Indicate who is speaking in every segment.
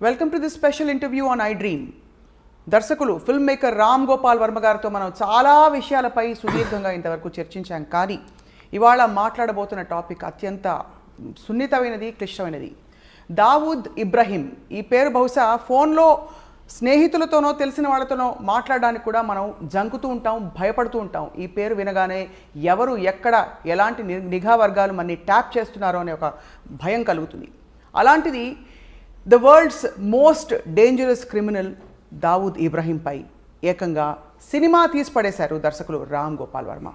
Speaker 1: Welcome to this special interview on I dream. దర్శకులు film maker Ram Gopal Varma గారితో మనం చాలా విషయాలపై సుదీర్ఘంగా ఇంతవరకు చర్చించాం. కానీ ఇవాళ మాట్లాడబోతున్న టాపిక్ అత్యంత సున్నితమైనది, క్లిష్టమైనది. దావూద్ ఇబ్రహీం. ఈ పేరు బహుశా ఫోన్లో స్నేహితులతోనో తెలిసిన వాళ్ళతోనో మాట్లాడడానికి కూడా మనం జంకుతూ ఉంటాం, భయపడుతూ ఉంటాం. ఈ పేరు వినగానే ఎవరు ఎక్కడ ఎలాంటి నిఘా వర్గాలు మనని ట్యాప్ చేస్తున్నారో అనే ఒక భయం కలుగుతుంది. అలాంటిది the world's most dangerous criminal Dawood ఇబ్రహీంపై ఏకంగా సినిమా తీసి పడేశారు దర్శకులు రామ్ గోపాల్ వర్మ.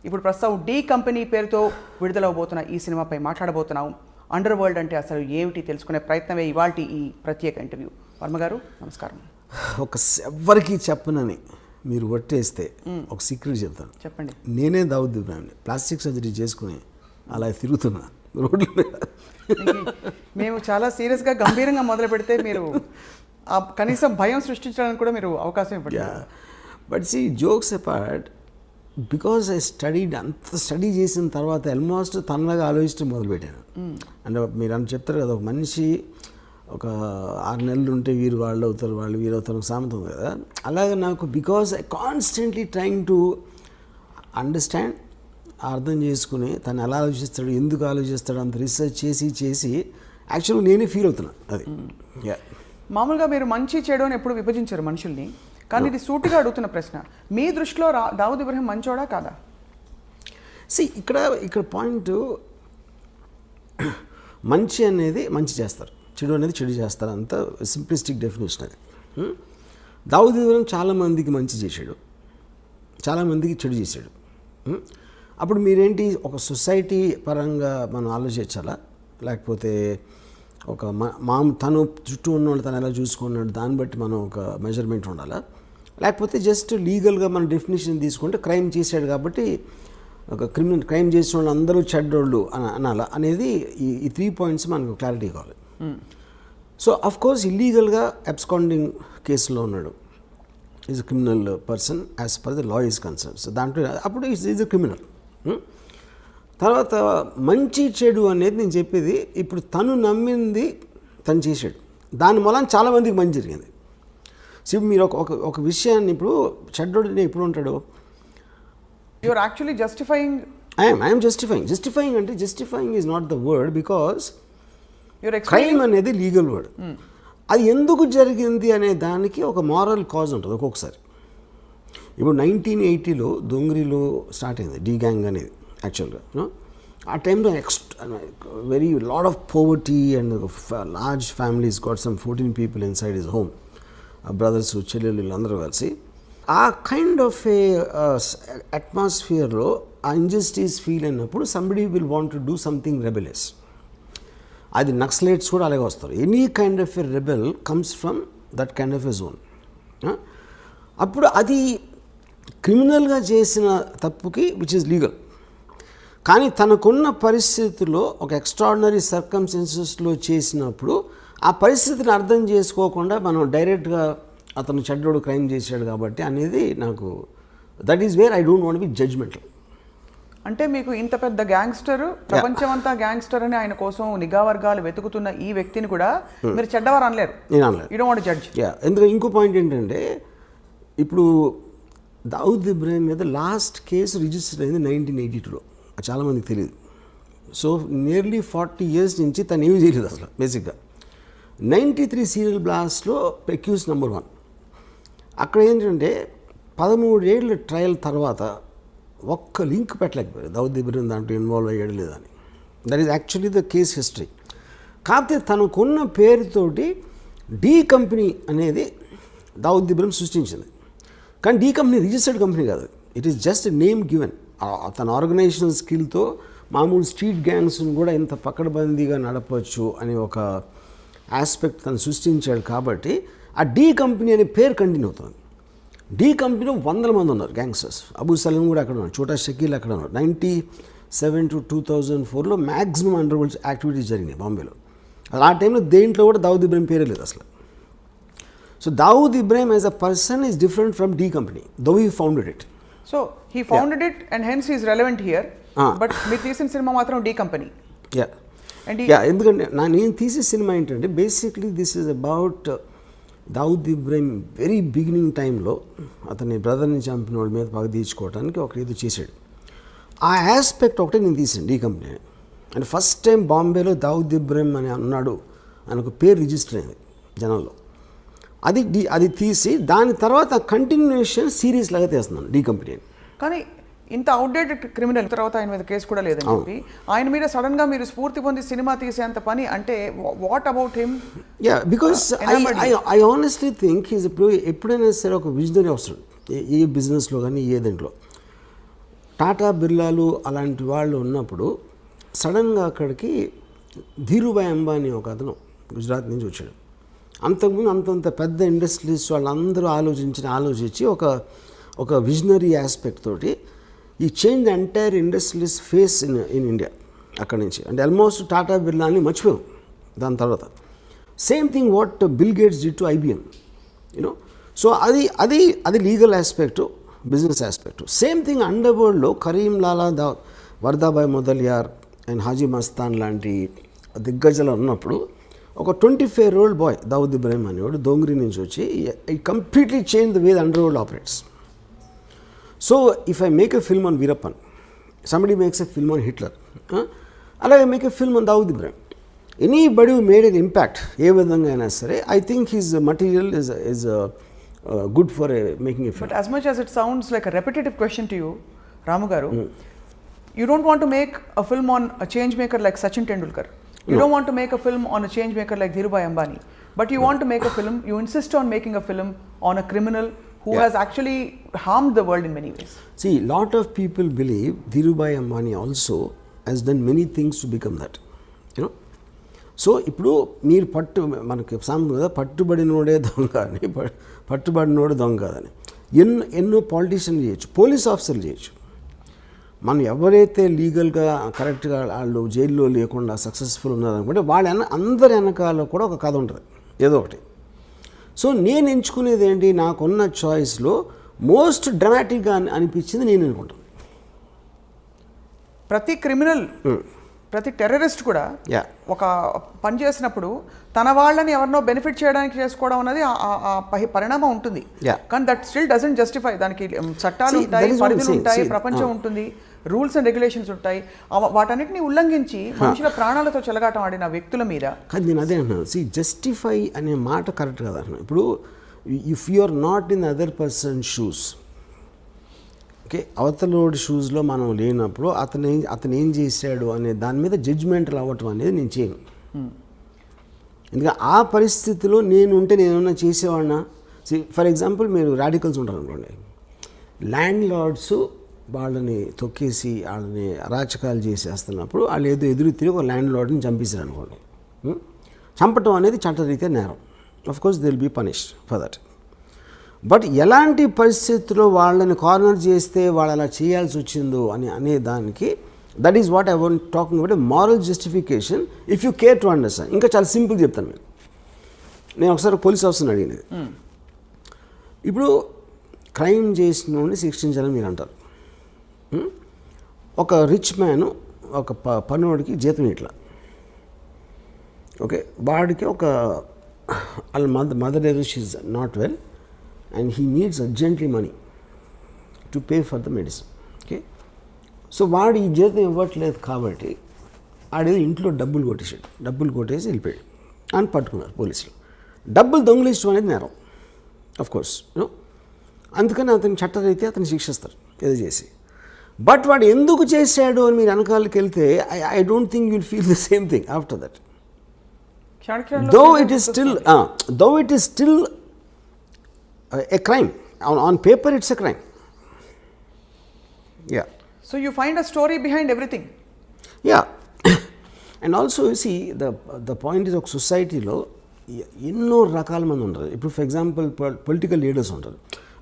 Speaker 1: ఇప్పుడు ప్రస్తుతం డి కంపెనీ పేరుతో విడుదలవబోతున్న ఈ సినిమాపై మాట్లాడబోతున్నాం. అండర్ వరల్డ్ అంటే అసలు ఏమిటి తెలుసుకునే ప్రయత్నమే ఇవాల్టి ఈ ప్రత్యేక ఇంటర్వ్యూ. వర్మ గారు నమస్కారం.
Speaker 2: ఎవరికి చెప్పనని మీరు కొట్టేస్తే ఒక సీక్రెట్ చెప్తాను.
Speaker 1: చెప్పండి.
Speaker 2: నేనే దావూద్ ఇబ్రహీం ప్లాస్టిక్ సర్జరీ చేసుకుని అలా తిరుగుతున్నా రోడ్ల మీద.
Speaker 1: మేము చాలా సీరియస్గా గంభీరంగా మొదలు పెడితే మీరు కనీసం భయం సృష్టించడానికి కూడా మీరు అవకాశం ఇవ్వండి.
Speaker 2: But see jokes apart, because I studied, అంత స్టడీ చేసిన తర్వాత ఆల్మోస్ట్ తనలాగా ఆలోచించడం మొదలుపెట్టాను. అంటే మీరు అని చెప్తారు కదా, ఒక మనిషి ఒక 6 నెలలు ఉంటే వీరు వాళ్ళు అవుతారు, వాళ్ళు వీరు అవుతారు సామెత ఉంది కదా. అలాగే నాకు because I constantly trying to understand, అర్థం చేసుకుని తను ఎలా ఆలోచిస్తాడు, ఎందుకు ఆలోచిస్తాడు, అంత రీసెర్చ్ చేసి యాక్చువల్గా నేనే ఫీల్ అవుతున్నా. అది
Speaker 1: మామూలుగా మీరు మంచి చెడు అని ఎప్పుడు విభజించారు మనుషుల్ని, కానీ ఇది సూటిగా అడుగుతున్న ప్రశ్న. మీ దృష్టిలో దావూద్ ఇబ్రహీం మంచోడా కాదా?
Speaker 2: ఇక్కడ పాయింట్, మంచి అనేది మంచి చేస్తారు, చెడు అనేది చెడు చేస్తారు, అంత సింప్లిస్టిక్ డెఫినేషన్ అది. దావూద్ ఇబ్రహీం చాలామందికి మంచి చేశాడు, చాలామందికి చెడు చేశాడు. అప్పుడు మీరేంటి, ఒక సొసైటీ పరంగా మనం ఆలోచించాలా, లేకపోతే ఒక తను చుట్టూ ఉన్న వాళ్ళు తను ఎలా చూసుకున్నాడు దాన్ని బట్టి మనం ఒక మెజర్మెంట్ ఉండాలా, లేకపోతే జస్ట్ లీగల్గా మన డెఫినేషన్ తీసుకుంటే క్రైమ్ చేశాడు కాబట్టి ఒక క్రైమ్ చేసిన వాళ్ళు అందరూ చెడ్డోళ్ళు అనాలా అనేది ఈ 3 పాయింట్స్ మనకు క్లారిటీ కావాలి. సో అఫ్ కోర్స్ ఇల్లీగల్గా అబ్స్కాండింగ్ కేసులో ఉన్నాడు, is a criminal person as per the law is concern. So దాంట్లో అప్పుడు ఈజ్ అ క్రిమినల్. తర్వాత మంచి చెడు అనేది నేను చెప్పేది, ఇప్పుడు తను నమ్మింది తను చేశాడు, దాని మూలం చాలామందికి మంచి జరిగింది. సో మీరు ఒక విషయాన్ని, ఇప్పుడు చెడ్డోడు ఎప్పుడు ఉంటాడు,
Speaker 1: you are actually justifying.
Speaker 2: I'm justifying అంటే justifying is not the word, because crime అనేది లీగల్ వర్డ్. అది ఎందుకు జరిగింది అనే దానికి ఒక మారల్ కాజ్ ఉంటుంది ఒక్కొక్కసారి. ఇప్పుడు 1980లో దొంగరిలో స్టార్ట్ అయింది డి గ్యాంగ్ అనేది. యాక్చువల్గా ఆ టైంలో very lot of poverty and large families got some 14 people inside his home, brothers చెల్లెళ్ళు వీళ్ళందరూ కలిసి. ఆ కైండ్ ఆఫ్ ఏ అట్మాస్ఫియర్లో ఆ ఇంజస్టిస్ ఫీల్ అయినప్పుడు somebody will want to do something rebellious. అది నక్సలైట్స్ కూడా అలాగే వస్తారు. Any kind of a rebel comes from that kind of a zone. అప్పుడు అది క్రిమినల్గా చేసిన తప్పుకి విచ్ ఇస్ లీగల్, కానీ తనకున్న పరిస్థితుల్లో ఒక ఎక్స్ట్రాడినరీ సర్కమ్స్టెన్సెస్లో చేసినప్పుడు ఆ పరిస్థితిని అర్థం చేసుకోకుండా మనం డైరెక్ట్గా అతను చెడ్డోడు క్రైమ్ చేశాడు కాబట్టి అనేది నాకు, that is where I don't want be judgemental.
Speaker 1: అంటే మీకు ఇంత పెద్ద గ్యాంగ్స్టర్, ప్రపంచమంతా గ్యాంగ్స్టర్ అని ఆయన కోసం నిఘా వర్గాలు వెతుకుతున్న ఈ వ్యక్తిని కూడా మీరు చెడ్డవారు అనలేరు.
Speaker 2: నేను అనలేదు.
Speaker 1: You don't want judge.
Speaker 2: ఎందుకంటే ఇంకో పాయింట్ ఏంటంటే, ఇప్పుడు దావూద్ ఇబ్రహీం మీద లాస్ట్ కేసు రిజిస్టర్ అయింది 1982లో. చాలామందికి తెలియదు. సో నియర్లీ 40 years నుంచి తను ఏమీ చేయలేదు అసలు. బేసిక్గా 93 సీరియల్ బ్లాస్ట్లో అక్యూజ్ నెంబర్ 1. అక్కడ ఏంటంటే 13 ఏళ్ళ ట్రయల్ తర్వాత ఒక్క లింక్ పెట్టలేకపోయారు దావూద్ ఇబ్రహీం దాంట్లో ఇన్వాల్వ్ అయ్యాడు లేదని. That is actually the case history. కాకపోతే తనకున్న పేరుతోటి డి కంపెనీ అనేది దావూద్ ఇబ్రహీం సృష్టించింది, కానీ డి కంపెనీ రిజిస్టర్డ్ కంపెనీ కాదు. It is just name given. తన ఆర్గనైజేషనల్ స్కిల్తో మామూలు స్ట్రీట్ గ్యాంగ్స్ని కూడా ఇంత పకడ్బందీగా నడపవచ్చు అనే ఒక ఆస్పెక్ట్ తను సృష్టించాడు. కాబట్టి ఆ డి కంపెనీ అనే పేరు కంటిన్యూ అవుతుంది. డి కంపెనీలో 100 మంది ఉన్నారు గ్యాంగ్స్టర్స్. అబూ సలీం కూడా అక్కడ ఉన్నారు, చోటా షకీల్ అక్కడ ఉన్నారు. 97 to 2004లో మ్యాక్సిమం అండర్ వరల్డ్ యాక్టివిటీస్ జరిగినాయి బాంబేలో. ఆ టైంలో దేంట్లో కూడా దావూద్ ఇబ్రహీం పేరే లేదు అసలు. So Dawood Ibrahim as a person is different from D company, though he founded it.
Speaker 1: So he founded it and hence he is relevant here. But మీరు తీసిన సినిమా మాత్రం డి కంపెనీ. అండ్
Speaker 2: ఎందుకంటే నేను తీసే సినిమా ఏంటంటే basically this is about Dawood Ibrahim very beginning టైంలో అతని బ్రదర్ని చంపిన వాళ్ళ మీద పగ తీర్చుకోవడానికి ఒక ఏదో చేశాడు. ఆ ఆస్పెక్ట్ ఒకటే నేను తీసాను డీ కంపెనీ. అంటే ఫస్ట్ టైం బాంబేలో దావుద్ ఇబ్రాహిం అని అన్నాడు అని ఒక పేరు రిజిస్టర్ అయింది జనంలో. అది తీసి దాని తర్వాత కంటిన్యూషన్ సిరీస్ లాగా తీస్తున్నాను డీ కంపెనీ.
Speaker 1: కానీ ఇంత అవుట్డేటెడ్ క్రిమినల్ తర్వాత ఆయన మీద కేసు కూడా లేదని చెప్పి ఆయన మీద సడన్ గా మీరు స్ఫూర్తి పొంది సినిమా తీసేంత పని అంటే what about him?
Speaker 2: Because I honestly think is ఎప్పుడైనా సరే ఒక విజనరీ వస్తాడు ఏ బిజినెస్లో కానీ ఏ దాంట్లో. టాటా బిర్లాలు అలాంటి వాళ్ళు ఉన్నప్పుడు సడన్గా అక్కడికి ధీరుభాయ్ అంబానీ ఒక అతను గుజరాత్ నుంచి వచ్చాడు. అంతకుముందు అంతంత పెద్ద ఇండస్ట్రీస్ వాళ్ళందరూ ఆలోచించి ఒక విజనరీ ఆస్పెక్ట్ తోటి ఈ change entire industries face in India అక్కడి నుంచి. అంటే ఆల్మోస్ట్ టాటా బిర్లాని మర్చిపోయాం దాని తర్వాత. Same thing what Bill Gates did to IBM, you know. So అది legal aspect, business aspect. Same thing అండర్ వరల్డ్లో కరీం లాలా వర్దాబాయ్ మొదలియార్ అండ్ హాజీ మస్తాన్ లాంటి దిగ్గజలు ఉన్నప్పుడు ఒక 25-year-old బాయ్ దావుద్ ఇబ్రాహిం అనేవాడు దోంగ్రీ నుంచి వచ్చి I completely change the way the underworld operates. So if I make a film on Veerappan, somebody makes a film on Hitler, అలాగే make a film on Dawood Ibrahim. Anybody who made an impact ఏ విధంగా అయినా సరే I think his material is good for making a film.
Speaker 1: But as much as it sounds like a repetitive question to you, Ramu garu, you don't want to make a film on a change maker like Sachin Tendulkar. You don't want to make a film on a change maker like Dhirubhai Ambani. But you want to make a film, you insist on making a film on a criminal who has actually harmed the world in many ways.
Speaker 2: See, lot of people believe Dhirubhai Ambani also has done many things to become that, you know. So ఇప్పుడు మీరు మనకి సామెత కదా, పట్టుబడినోడే దొంగ అని, పట్టుబడినోడు దొంగ కాదని. ఎన్నో పాలిటీషియన్లు చేయొచ్చు, పోలీస్ ఆఫీసర్లు చేయొచ్చు. మనం ఎవరైతే లీగల్గా కరెక్ట్గా వాళ్ళు జైల్లో లేకుండా సక్సెస్ఫుల్ ఉన్నారనుకుంటే అందరి వెనకాల కూడా ఒక కథ ఉంటుంది ఏదో ఒకటి. సో నేను ఎంచుకునేది ఏంటి, నాకున్న చాయిస్లో మోస్ట్ డ్రామాటిక్గా అనిపించింది నేను అనుకుంటాను.
Speaker 1: ప్రతి క్రిమినల్, ప్రతి టెర్రరిస్ట్ కూడా ఒక పని చేసినప్పుడు తన వాళ్ళని ఎవరినో బెనిఫిట్ చేయడానికి చేసుకోవడం అనేది ఆ పరిణామం ఉంటుంది. కానీ దట్ స్టిల్ డజంట్ జస్టిఫై. దానికి చట్టాలు ఉంటాయి, పరిధులు ఉంటాయి, ప్రపంచం ఉంటుంది, రూల్స్ అండ్ రెగ్యులేషన్స్ ఉంటాయి. వాటన్నిటిని ఉల్లంఘించి మనుషుల ప్రాణాలతో చెలగాటం ఆడిన వ్యక్తుల మీద.
Speaker 2: కానీ నేను అదే అంటున్నాను, జస్టిఫై అనే మాట కరెక్ట్ కదా అంటున్నాను. ఇప్పుడు if you are not in other person shoes, okay, అవతలోడి షూస్లో మనం లేనప్పుడు అతను ఏం చేశాడు అనే దాని మీద జడ్జిమెంటల్ అవ్వటం అనేది నేను చేయను. ఎందుకంటే ఆ పరిస్థితిలో నేనుంటే నేనేమన్నా చేసేవాడినా. ఫర్ ఎగ్జాంపుల్ మీరు రాడికల్స్ ఉంటారు అనుకోండి, ల్యాండ్ లార్డ్స్ వాళ్ళని తొక్కేసి వాళ్ళని అరాచకాలు చేసేస్తున్నప్పుడు వాళ్ళు ఏదో ఎదురు తిరిగి ఒక ల్యాండ్ లార్డ్ని చంపేశారు అనుకోండి. చంపటం అనేది చట్టరీత్యా నేరం. Of course they will be punished for that. But ఎలాంటి పరిస్థితుల్లో వాళ్ళని కార్నర్ చేస్తే వాళ్ళు అలా చేయాల్సి వచ్చిందో అనే దానికి that is what I want talking about a moral justification if you care to understand. ఇంకా చాలా సింపుల్ చెప్తాను మీరు. నేను ఒకసారి పోలీస్ ఆఫీసర్ని అడిగినది, ఇప్పుడు క్రైమ్ చేసిన వాడిని శిక్షించాలని మీరు అంటారు. ఒక రిచ్ మ్యాన్ ఒక పనుడికి జీతం ఇట్లా, ఓకే, వాడికి ఒక వాళ్ళ మదర్ ఏదో she's not well and he needs urgently money to pay for the medicine, okay. So వాడు ఈ జీతం ఇవ్వట్లేదు కాబట్టి ఆడేదో ఇంట్లో డబ్బులు కొట్టేసి వెళ్ళిపోయాడు అని పట్టుకున్నారు పోలీసులు. డబ్బులు దొంగిలించడం అనేది నేరం అఫ్కోర్స్, యూనో. అందుకని అతని చట్టరీత్యా అతను శిక్షిస్తారు ఏదో చేసి. బట్ వాడు ఎందుకు చేశాడు అని మీరు వెనకాలకి వెళ్తే I don't think you'll feel the same thing after that. Though it is still a crime. On paper it's a crime. Yeah.
Speaker 1: So you find a story behind everything.
Speaker 2: Yeah. And also you see the point is, ఒక సొసైటీలో ఎన్నో రకాల మంది ఉంటారు. ఇప్పుడు for example political leaders ఉంటారు,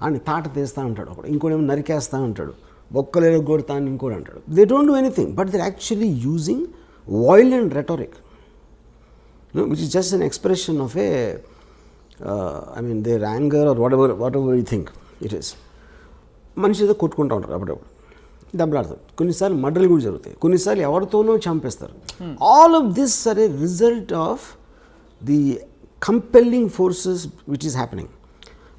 Speaker 2: అని తాట తీస్తూ ఉంటాడు ఒకడు, ఇంకోటేమో నరికేస్తూ ఉంటాడు, బొక్కలేదో కొడతా అని ఇంకోటి అంటాడు. They don't do anything but they actually using violent rhetoric, which is just an expression of their anger or whatever you think it is. మనిషి ఏదో కొట్టుకుంటూ ఉంటారు అప్పుడప్పుడు. దెబ్బలాడతారు, కొన్నిసార్లు మర్డర్లు కూడా జరుగుతాయి, కొన్నిసార్లు ఎవరితోనో చంపేస్తారు. All of this are a result of the compelling forces which is happening.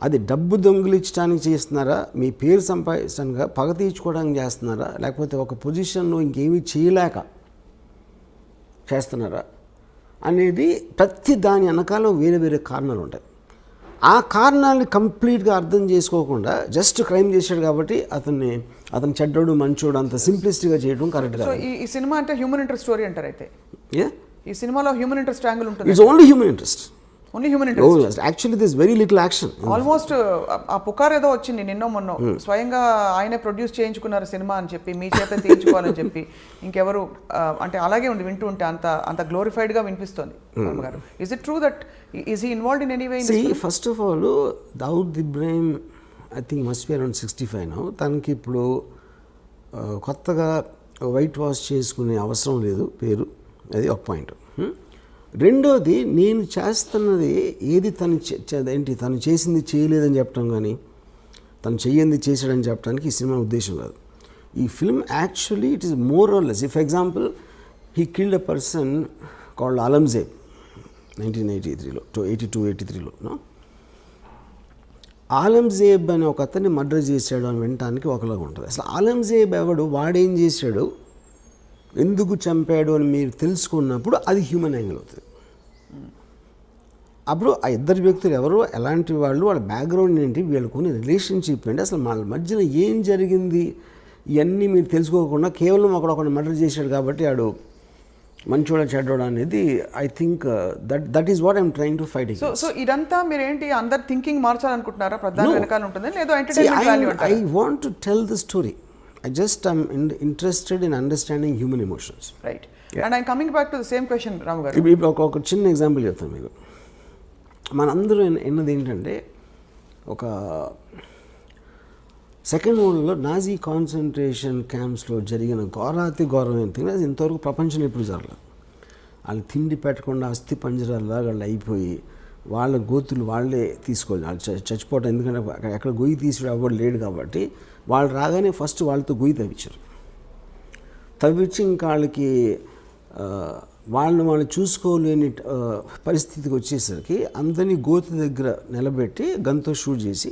Speaker 2: అది డబ్బు దొంగిలించడానికి చేస్తున్నారా, మీ పేరు సంపాదించడానికి, పగ తీర్చుకోవడానికి చేస్తున్నారా, లేకపోతే ఒక పొజిషన్లో ఇంకేమీ చేయలేక చేస్తున్నారా అనేది ప్రతి దాని వెనకాల వేరే వేరే కారణాలు ఉంటాయి. ఆ కారణాలని కంప్లీట్గా అర్థం చేసుకోకుండా జస్ట్ క్రైమ్ చేశాడు కాబట్టి అతను చెడ్డోడు మంచోడు అంత సింప్లిస్టిక్గా చేయడం కరెక్ట్ కాదు.
Speaker 1: ఈ సినిమా అంటే హ్యూమన్ ఇంట్రెస్ట్ స్టోరీ అంటారు అయితే. ఈ సినిమాలో హ్యూమన్ ఇంట్రెస్ట్ యాంగిల్ ఉంటుంది.
Speaker 2: It's only human interest.
Speaker 1: Only human interest.
Speaker 2: Actually this very little action.
Speaker 1: Almost ఆ పుకార్ ఏదో వచ్చింది నిన్నో మొన్నో, స్వయంగా ఆయనే ప్రొడ్యూస్ చేయించుకున్నారు సినిమా అని చెప్పి, మీ చేత తీయించుకోవాలని చెప్పి. ఇంకెవరు అంటే అలాగే ఉంది వింటూ ఉంటే, అంత గ్లోరిఫైడ్ గా వినిపిస్తుంది. Is it true that is he involved in any way?
Speaker 2: First of all Dawood Ibrahim I think must be around 65 now. తనకి ఇప్పుడు కొత్తగా వైట్ వాష్ చేసుకునే అవసరం లేదు పేరు, అది ఒక పాయింట్. రెండోది, నేను చేస్తున్నది ఏది తను చేసింది చేయలేదని చెప్పడం కానీ, తను చెయ్యింది చేసాడని చెప్పడానికి ఈ సినిమా ఉద్దేశం కాదు. ఈ film actually it is more or less. For example, he killed a person called Alamzeb 1983లో, 82-83లో. ఆలంజేబ్ అని ఒక అతన్ని మర్డర్ చేశాడు అని వినటానికి ఒకలాగా ఉంటుంది. అసలు ఆలంజేబ్ ఎవడు, వాడేం చేశాడు, ఎందుకు చంపాడు అని మీరు తెలుసుకున్నప్పుడు అది హ్యూమన్ యాంగిల్ అవుతుంది. అప్పుడు ఆ ఇద్దరు వ్యక్తులు ఎవరు, ఎలాంటి వాళ్ళు, వాళ్ళ బ్యాక్గ్రౌండ్ ఏంటి, వీళ్ళకున్న రిలేషన్షిప్ ఏంటి, అసలు వాళ్ళ మధ్యన ఏం జరిగింది, ఇవన్నీ మీరు తెలుసుకోకుండా కేవలం ఒకడు మర్డర్ చేశాడు కాబట్టి ఆడు మంచోడ చెడ్డోడ అనేది I think that is what I'm trying to fight.
Speaker 1: So ఇదంతా మీరు ఏంటి అందరు థింకింగ్ మార్చాలనుకుంటున్నారా? ప్రధాన వెనకాల ఉంటుంది లేదో ఎంటర్టైన్మెంట్ వాల్యూ అంటారా?
Speaker 2: I want to tell the story. I just am interested in understanding human emotions.
Speaker 1: Right. Yeah. And I'm coming back to the same question, Ramu garu.
Speaker 2: ఇప్పుడు ఒక చిన్న ఎగ్జాంపుల్ చెప్తాను మీకు. మనందరూ ఎన్నది ఏంటంటే, ఒక సెకండ్ వరల్డ్లో నాజీ కాన్సన్ట్రేషన్ క్యాంప్స్లో జరిగిన ఘోరాతి ఘోరమైన థింగ్ అది ఇంతవరకు ప్రపంచంలో ఎప్పుడు జరగలేదు. వాళ్ళు తిండి పెట్టకుండా అస్థి పంజరాల్లాగా వాళ్ళు అయిపోయి, వాళ్ళ గోతులు వాళ్ళే తీసుకోవాలి, వాళ్ళు చచ్చిపోవటం. ఎందుకంటే ఎక్కడ గొయ్యి తీసి ఎవరు లేడు కాబట్టి వాళ్ళు రాగానే ఫస్ట్ వాళ్ళతో గొయ్యి తవ్వించి ఇంకా వాళ్ళకి వాళ్ళు చూసుకోలేని పరిస్థితికి వచ్చేసరికి అందరినీ గోతు దగ్గర నిలబెట్టి గన్తో షూట్ చేసి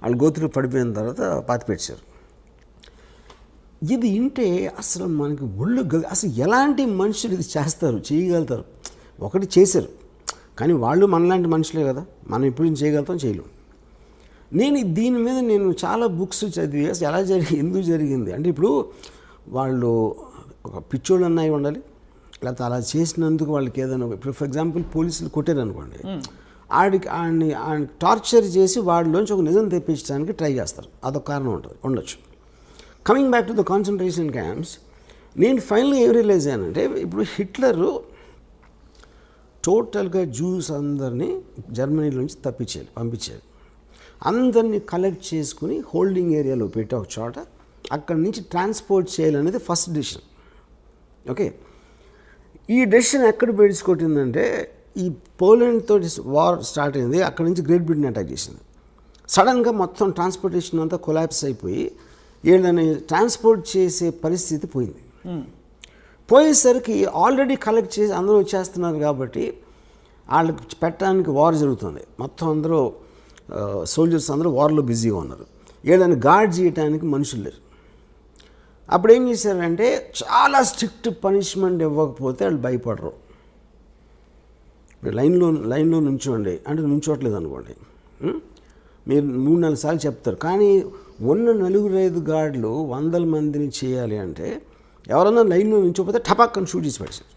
Speaker 2: వాళ్ళు గోతులు పడిపోయిన తర్వాత పాతిపెట్టారు. ఇది వింటే అసలు మనకి ఒళ్ళు అసలు ఎలాంటి మనుషులు ఇది చేస్తారు, చేయగలుగుతారు. ఒకటి చేశారు, కానీ వాళ్ళు మనలాంటి మనుషులే కదా, మనం ఎప్పుడు చేయగలుగుతాం, చేయలేం. దీని మీద నేను చాలా బుక్స్ చదివి ఎలా ఎందుకు జరిగింది అంటే, ఇప్పుడు వాళ్ళు ఒక పిచ్చోళ్ళు అన్నవి ఉండాలి, లేకపోతే అలా చేసినందుకు వాళ్ళకి ఏదైనా, ఇప్పుడు ఫర్ ఎగ్జాంపుల్ పోలీసులు కొట్టారు అనుకోండి, ఆడిని టార్చర్ చేసి వాడిలోంచి ఒక నిజం తెప్పించడానికి ట్రై చేస్తారు, అదొక కారణం ఉండొచ్చు. Coming back to the concentration camps, నేను ఫైనల్గా ఏం రియలైజ్ అయ్యానంటే, ఇప్పుడు హిట్లరు టోటల్గా జ్యూస్ అందరినీ జర్మనీలోంచి పంపించారు. అందరినీ కలెక్ట్ చేసుకుని హోల్డింగ్ ఏరియాలో పెట్టి ఒక చోట అక్కడి నుంచి ట్రాన్స్పోర్ట్ చేయాలనేది ఫస్ట్ డెసిషన్. ఓకే, ఈ డెసిషన్ ఎక్కడ పెట్టుకొట్టిందంటే, ఈ పోలాండ్ తోటి వార్ స్టార్ట్ అయింది, అక్కడి నుంచి గ్రేట్ బ్రిటన్ అటాక్ చేసింది. సడన్గా మొత్తం ట్రాన్స్పోర్టేషన్ అంతా కొలాప్స్ అయిపోయి వీళ్ళని ట్రాన్స్పోర్ట్ చేసే పరిస్థితి పోయింది. పోయేసరికి ఆల్రెడీ కలెక్ట్ చేసి అందరూ వచ్చేస్తున్నారు కాబట్టి వాళ్ళకి పెట్టడానికి వార్ జరుగుతుంది. మొత్తం అందరూ సోల్జర్స్ అందరూ వార్లో బిజీగా ఉన్నారు. వీళ్ళని గార్డ్ చేయడానికి మనుషులు లేరు. అప్పుడు ఏం చేశారంటే, చాలా స్ట్రిక్ట్ పనిష్మెంట్ ఇవ్వకపోతే వాళ్ళు భయపడరు. లైన్లో నుంచోండి అంటే నుంచోట్లేదు అనుకోండి, మీరు 3-4 సార్లు చెప్తారు. కానీ ఉన్న 4-5 గార్డులు 100 మందిని చేయాలి అంటే ఎవరన్నా లైన్లో నుంచోపోతే టపాక్కని షూట్ చేసి పడేసారు.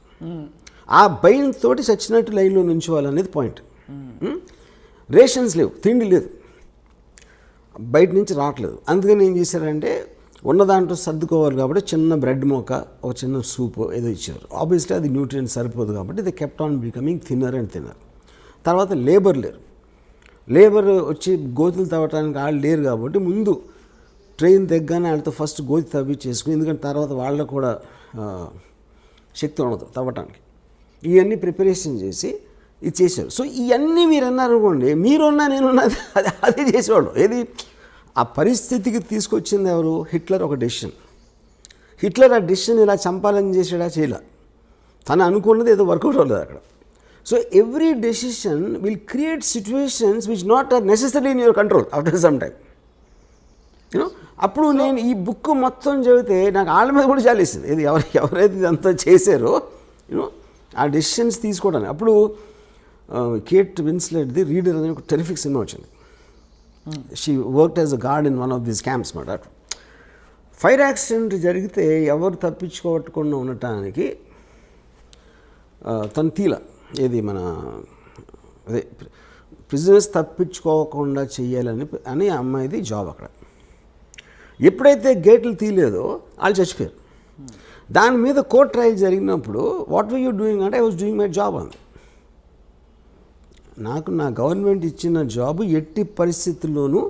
Speaker 2: ఆ భయంతో చచ్చినట్టు లైన్లో నుంచోవాలనేది పాయింట్. రేషన్స్ లేవు, తిండి లేదు, బయట నుంచి రావట్లేదు. అందుకని ఏం చేశారంటే, ఉన్న దాంట్లో సర్దుకోవాలి కాబట్టి చిన్న బ్రెడ్ మొక్క, ఒక చిన్న సూప్ ఏదో ఇచ్చారు. ఆబ్వియస్లీ అది న్యూట్రియంట్ సరిపోదు కాబట్టి ఇది kept on becoming thinner and thinner. తర్వాత లేబర్ వచ్చి గోతులు తవ్వటానికి వాళ్ళు లేరు కాబట్టి ముందు ట్రైన్ దగ్గరనే వాళ్ళతో ఫస్ట్ గోతి తవ్వించేసుకుని, ఎందుకంటే తర్వాత వాళ్ళకు కూడా శక్తి ఉండదు తవ్వటానికి. ఇవన్నీ ప్రిపరేషన్ చేసి ఇది చేశారు. సో ఇవన్నీ మీరు అన్నారు అనుకోండి, మీరున్నా నేనున్నా అదే చేసేవాడు. ఏది ఆ పరిస్థితికి తీసుకొచ్చింది ఎవరు? హిట్లర్ ఒక డెసిషన్. హిట్లర్ ఆ డెసిషన్ ఇలా చంపాలని చేసాడా? చేయలే. తను అనుకున్నది ఏదో వర్కౌట్ అవ్వలేదు అక్కడ. So every decision will create situations which not are necessary in your control after some time. You know అప్పుడు నేను ఈ బుక్ మొత్తం చదివితే నాకు వాళ్ళ మీద కూడా జాలేసింది. ఇది ఎవరైతే ఇదంతా చేశారో యూనో ఆ డెసిషన్స్ తీసుకోవడానికి. అప్పుడు కేట్ విన్స్లెట్ది రీడర్ అనే ఒక టెరిఫిక్ సినిమా వచ్చింది. She worked as a guard in one of these camps మాట. ఫైర్ యాక్సిడెంట్ జరిగితే ఎవరు తప్పించుకోవకుండా ఉండటానికి తను తీల ఏది మన అదే ప్రిజనర్స్ తప్పించుకోకుండా చెయ్యాలని అమ్మాయిది జాబ్ అక్కడ. ఎప్పుడైతే గేట్లు తీయలేదో వాళ్ళు చచ్చిపోయారు. దాని మీద కోర్ట్ ట్రయల్ జరిగినప్పుడు వాట్ వర్ యూ డూయింగ్ అంటే I was doing my job అంది. నాకు నా గవర్నమెంట్ ఇచ్చిన జాబు ఎట్టి పరిస్థితుల్లోనూ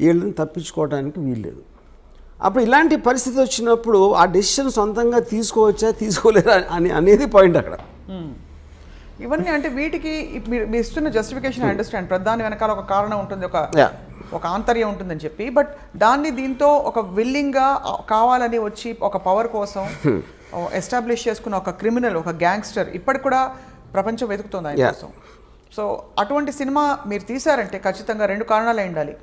Speaker 2: వీళ్ళని తప్పించుకోవడానికి వీల్లేదు. అప్పుడు ఇలాంటి పరిస్థితి వచ్చినప్పుడు ఆ డెసిషన్ సొంతంగా తీసుకోవచ్చా తీసుకోలేరా అనేది పాయింట్ అక్కడ.
Speaker 1: ఇవన్నీ అంటే వీటికి మీరు ఇస్తున్న జస్టిఫికేషన్ అండర్స్టాండ్, ప్రధాని వెనకాల ఒక కారణం ఉంటుంది, ఒక ఆంతర్యం ఉంటుందని చెప్పి. బట్ దాన్ని దీంతో ఒక విల్లింగ్గా కావాలని వచ్చి ఒక పవర్ కోసం ఎస్టాబ్లిష్ చేసుకున్న ఒక క్రిమినల్, ఒక గ్యాంగ్స్టర్ ఇప్పటికి కూడా ప్రపంచం వెతుకుతుంది ఆయన కోసం. సో అటువంటి సినిమా మీరు తీశారంటే ఖచ్చితంగా 2 కారణాలు ఉండాలి.